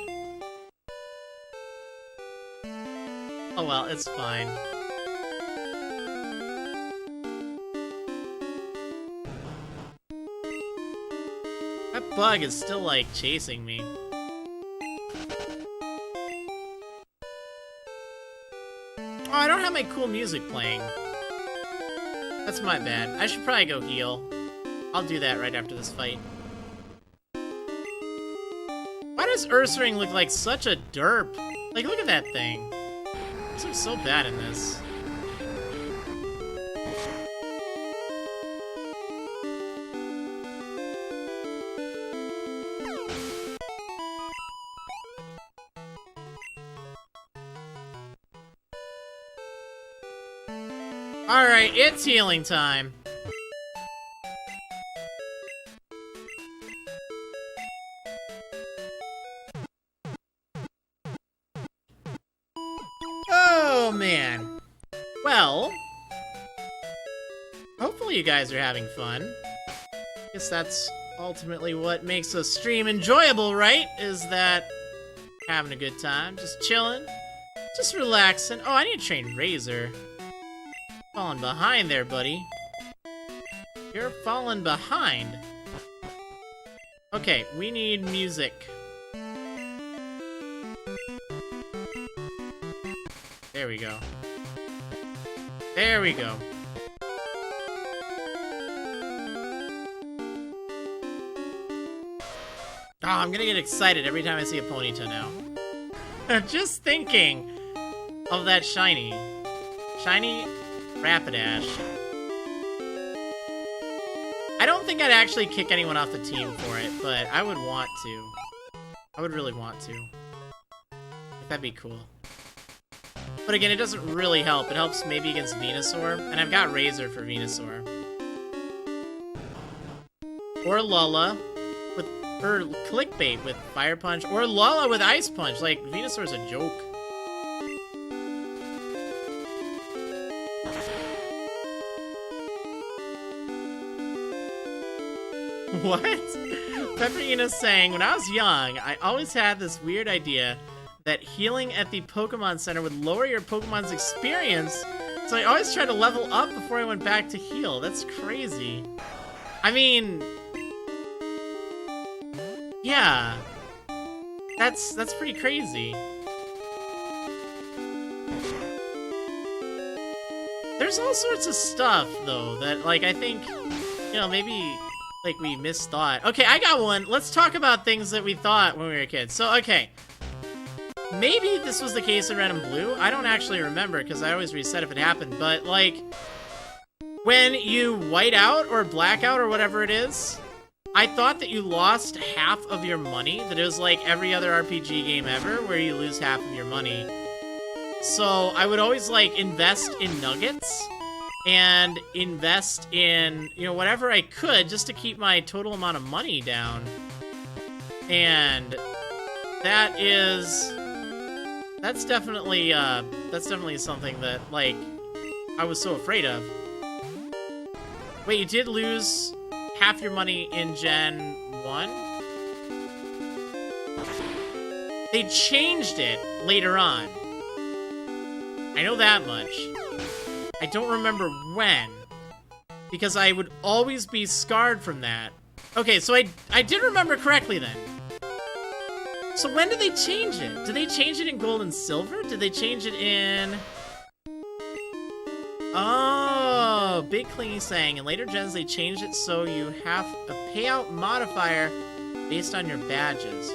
Oh well, it's fine. That bug is still, like, chasing me. Oh, I don't have my cool music playing. That's my bad. I should probably go heal. I'll do that right after this fight. Why does Ursaring look like such a derp? Like, look at that thing. This looks so bad in this. Alright, it's healing time. Oh, man. Well, hopefully you guys are having fun. Guess that's ultimately what makes a stream enjoyable, right? Is that having a good time, just chilling, just relaxing. Oh, I need to train Razor. Falling behind there, buddy. You're falling behind. Okay, we need music. There we go. There we go. Oh, I'm gonna get excited every time I see a Ponyta now. Just thinking of that shiny. Shiny Rapidash. I don't think I'd actually kick anyone off the team for it, but I would want to. I would really want to. That'd be cool. But again, it doesn't really help. It helps maybe against Venusaur, and I've got Razor for Venusaur. Or Lala with, or Clickbait with Fire Punch, or Lala with Ice Punch. Like, Venusaur's a joke. What? Pepperina's saying, when I was young, I always had this weird idea that healing at the Pokemon Center would lower your Pokemon's experience, so I always tried to level up before I went back to heal. That's crazy. I mean, yeah, that's pretty crazy. There's all sorts of stuff, though, that, like, I think, you know, maybe, like, we misthought. Okay, I got one. Let's talk about things that we thought when we were kids. So, okay. Maybe this was the case in Red and Blue. I don't actually remember, because I always reset if it happened. But, like, when you white out or black out or whatever it is, I thought that you lost half of your money. That it was like every other RPG game ever, where you lose half of your money. So, I would always, like, invest in nuggets and invest in, you know, whatever I could just to keep my total amount of money down. And that's definitely something that, like, I was so afraid of. Wait, you did lose half your money in Gen 1? They changed it later on. I know that much. I don't remember when, because I would always be scarred from that. Okay, so I did remember correctly then. So when did they change it? Did they change it in Gold and Silver? Did they change it in... Oh, Big Clingy saying, in later gens they changed it so you have a payout modifier based on your badges.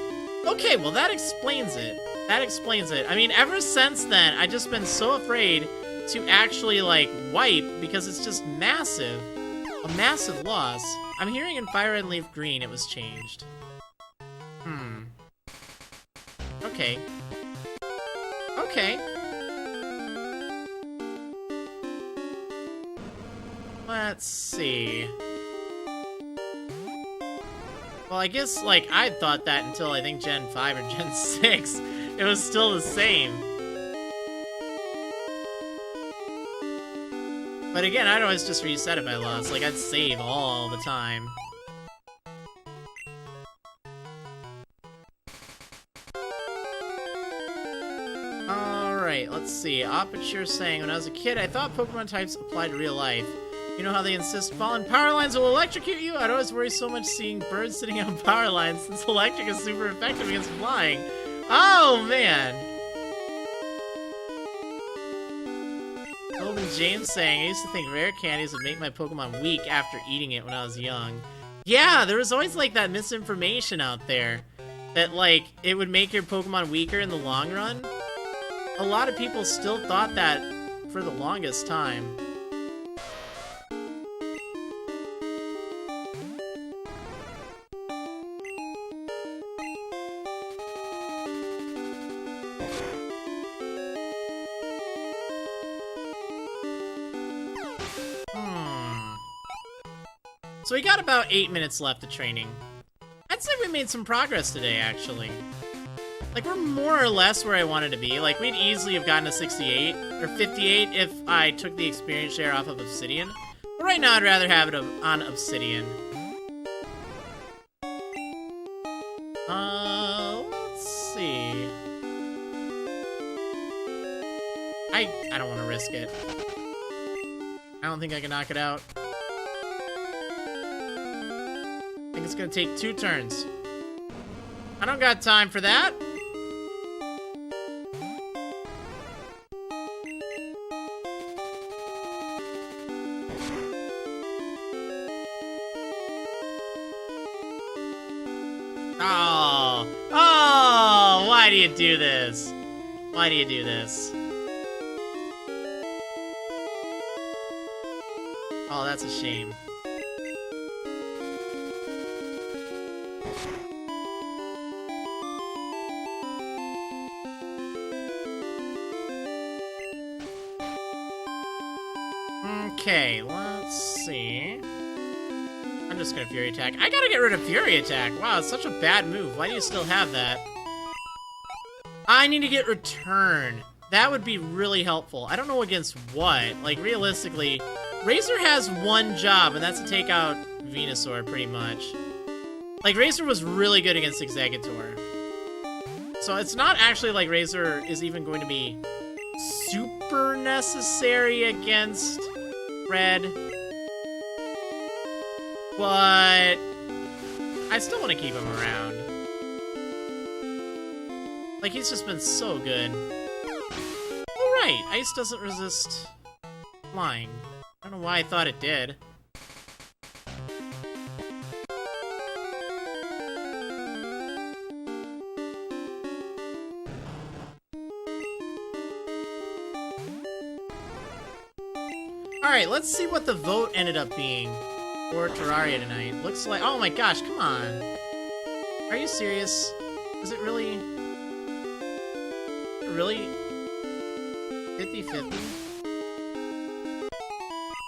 Okay, well that explains it. That explains it. I mean, ever since then, I've just been so afraid to actually, like, wipe, because it's just massive. A massive loss. I'm hearing in Fire Red and Leaf Green it was changed. Okay. Okay. Let's see. Well, I guess, like, I thought that until I think Gen 5 or Gen 6. It was still the same. But again, I'd always just reset if I lost. Like, I'd save all the time. Alright, let's see. Aperture saying, when I was a kid, I thought Pokemon types applied to real life. You know how they insist falling power lines will electrocute you? I'd always worry so much seeing birds sitting on power lines since electric is super effective against flying. Oh, man. Golden James saying, I used to think rare candies would make my Pokemon weak after eating it when I was young. Yeah, there was always, like, that misinformation out there that, like, it would make your Pokemon weaker in the long run. A lot of people still thought that for the longest time. So we got about 8 minutes left of training. I'd say we made some progress today, actually. Like, we're more or less where I wanted to be. Like, we'd easily have gotten to 68, or 58 if I took the experience share off of Obsidian. But right now, I'd rather have it on Obsidian. Let's see. I don't want to risk it. I don't think I can knock it out. I think it's gonna take 2 turns. I don't got time for that. Oh, why do you do this? Why do you do this? Oh, that's a shame. Okay, let's see. I'm just gonna Fury Attack. I gotta get rid of Fury Attack. Wow, it's such a bad move. Why do you still have that? I need to get Return. That would be really helpful. I don't know against what. Like, realistically, Razor has one job, and that's to take out Venusaur, pretty much. Like, Razor was really good against Exeggutor. So it's not actually like Razor is even going to be super necessary against Red. But I still want to keep him around. Like, he's just been so good. Oh, right. Ice doesn't resist flying. I don't know why I thought it did. Alright, let's see what the vote ended up being for Terraria tonight. Looks like... Oh my gosh, come on. Are you serious? Is it really... Really? 50-50?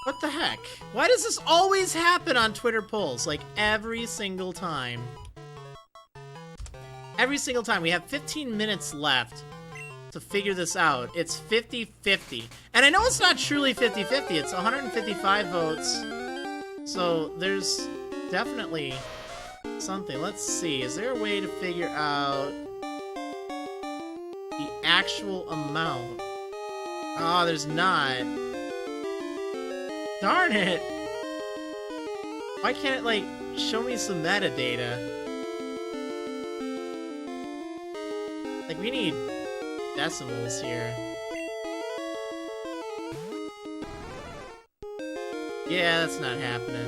What the heck? Why does this always happen on Twitter polls? Like, every single time. Every single time. We have 15 minutes left to figure this out. It's 50-50. And I know it's not truly 50-50. It's 155 votes. So there's definitely something. Let's see. Is there a way to figure out the actual amount? Oh, there's not. Darn it. Why can't it, like, show me some metadata? Like, we need decimals here. Yeah, that's not happening.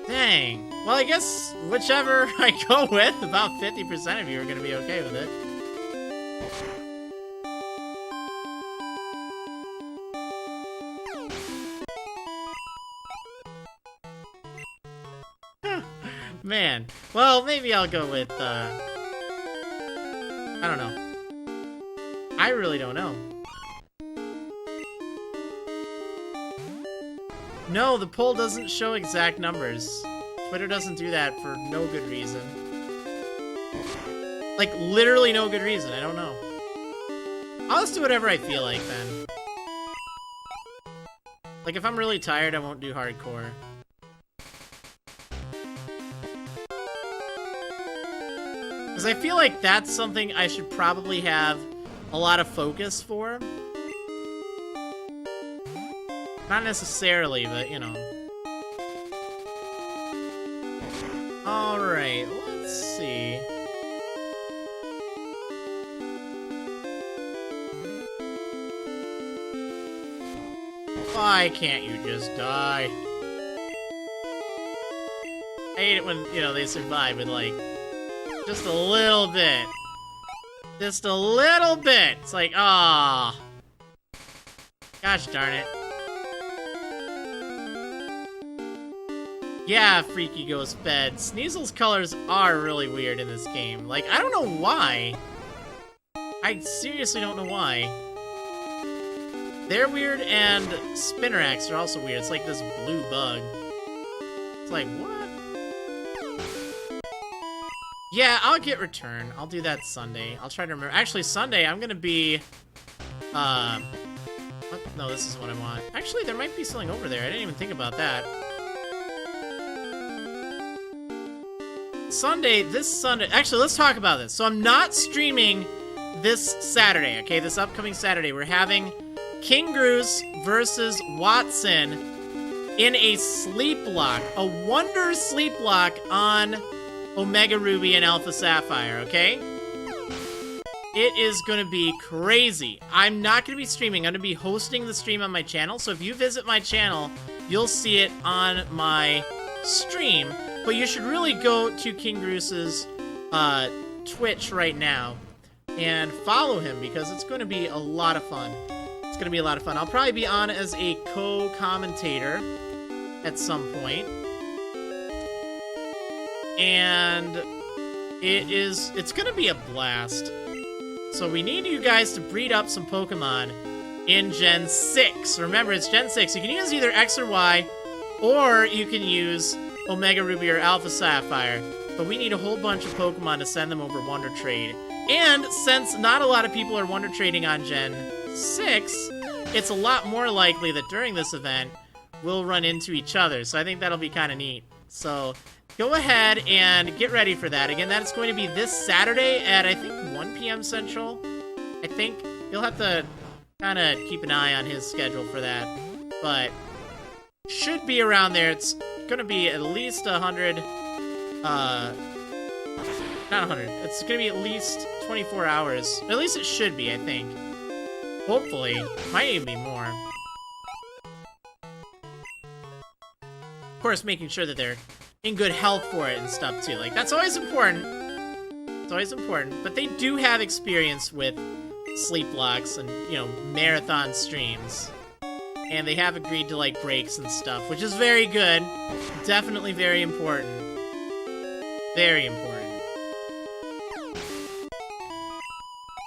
Dang. Well, I guess whichever I go with, about 50% of you are going to be okay with it. Man. Well, maybe I'll go with, I don't know. I really don't know. No, the poll doesn't show exact numbers. Twitter doesn't do that for no good reason. Like, literally no good reason. I don't know. I'll just do whatever I feel like, then. Like, if I'm really tired, I won't do hardcore. Because I feel like that's something I should probably have a lot of focus for. Not necessarily, but, you know. Alright, let's see. Why can't you just die? I hate it when, you know, they survive with, like, just a little bit. Just a little bit. It's like, ah. Gosh darn it. Yeah, Freaky Ghost Bed. Sneasel's colors are really weird in this game. Like, I don't know why. I seriously don't know why. They're weird, and Spinnerax are also weird. It's like this blue bug. It's like, what? Yeah, I'll get Return. I'll do that Sunday. I'll try to remember. Actually, Sunday, I'm gonna be... What? No, this is what I want. Actually, there might be something over there. I didn't even think about that. Sunday, this Sunday... Actually, let's talk about this. So I'm not streaming this Saturday, okay? This upcoming Saturday. We're having King Groose versus Watson in a sleep lock. A Wonder sleep lock on Omega Ruby and Alpha Sapphire, okay? It is gonna be crazy. I'm not gonna be streaming. I'm gonna be hosting the stream on my channel. So if you visit my channel, you'll see it on my stream. But you should really go to King Groose's Twitch right now and follow him because it's going to be a lot of fun. It's going to be a lot of fun. I'll probably be on as a co-commentator at some point. And it's going to be a blast. So we need you guys to breed up some Pokemon in Gen 6. Remember, it's Gen 6. You can use either X or Y, or you can use Omega Ruby or Alpha Sapphire, but we need a whole bunch of Pokemon to send them over Wonder Trade. And since not a lot of people are Wonder Trading on Gen 6, it's a lot more likely that during this event, we'll run into each other, so I think that'll be kind of neat. So, go ahead and get ready for that. Again, that's going to be this Saturday at, I think, 1 p.m. Central. I think you'll have to kind of keep an eye on his schedule for that, but should be around there. It's gonna be at least 100, not 100, it's gonna be at least 24 hours. At least it should be, I think. Hopefully. Might even be more. Of course, making sure that they're in good health for it and stuff, too. Like, that's always important. It's always important. But they do have experience with sleep locks and, you know, marathon streams. And they have agreed to, like, breaks and stuff, which is very good. Definitely very important. Very important.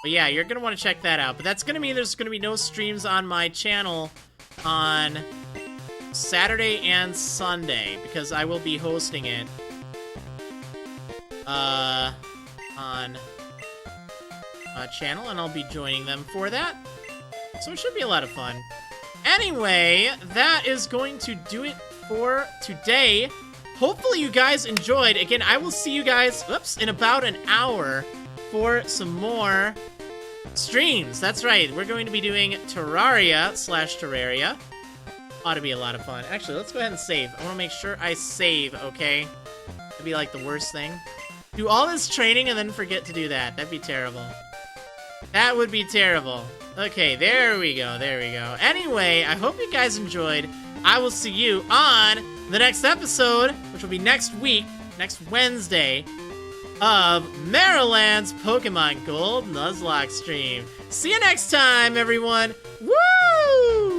But yeah, you're gonna want to check that out. But that's gonna mean there's gonna be no streams on my channel on Saturday and Sunday, because I will be hosting it on a channel, and I'll be joining them for that. So it should be a lot of fun. Anyway, that is going to do it for today. Hopefully you guys enjoyed. Again, I will see you guys, in about an hour for some more streams. That's right. We're going to be doing Terraria/Terraria. Ought to be a lot of fun. Actually, let's go ahead and save. I want to make sure I save, okay? That'd be like the worst thing. Do all this training and then forget to do that. That'd be terrible. That would be terrible. Okay, there we go, there we go. Anyway, I hope you guys enjoyed. I will see you on the next episode, which will be next week, next Wednesday, of Marriland's Pokemon Gold Nuzlocke stream. See you next time, everyone. Woo!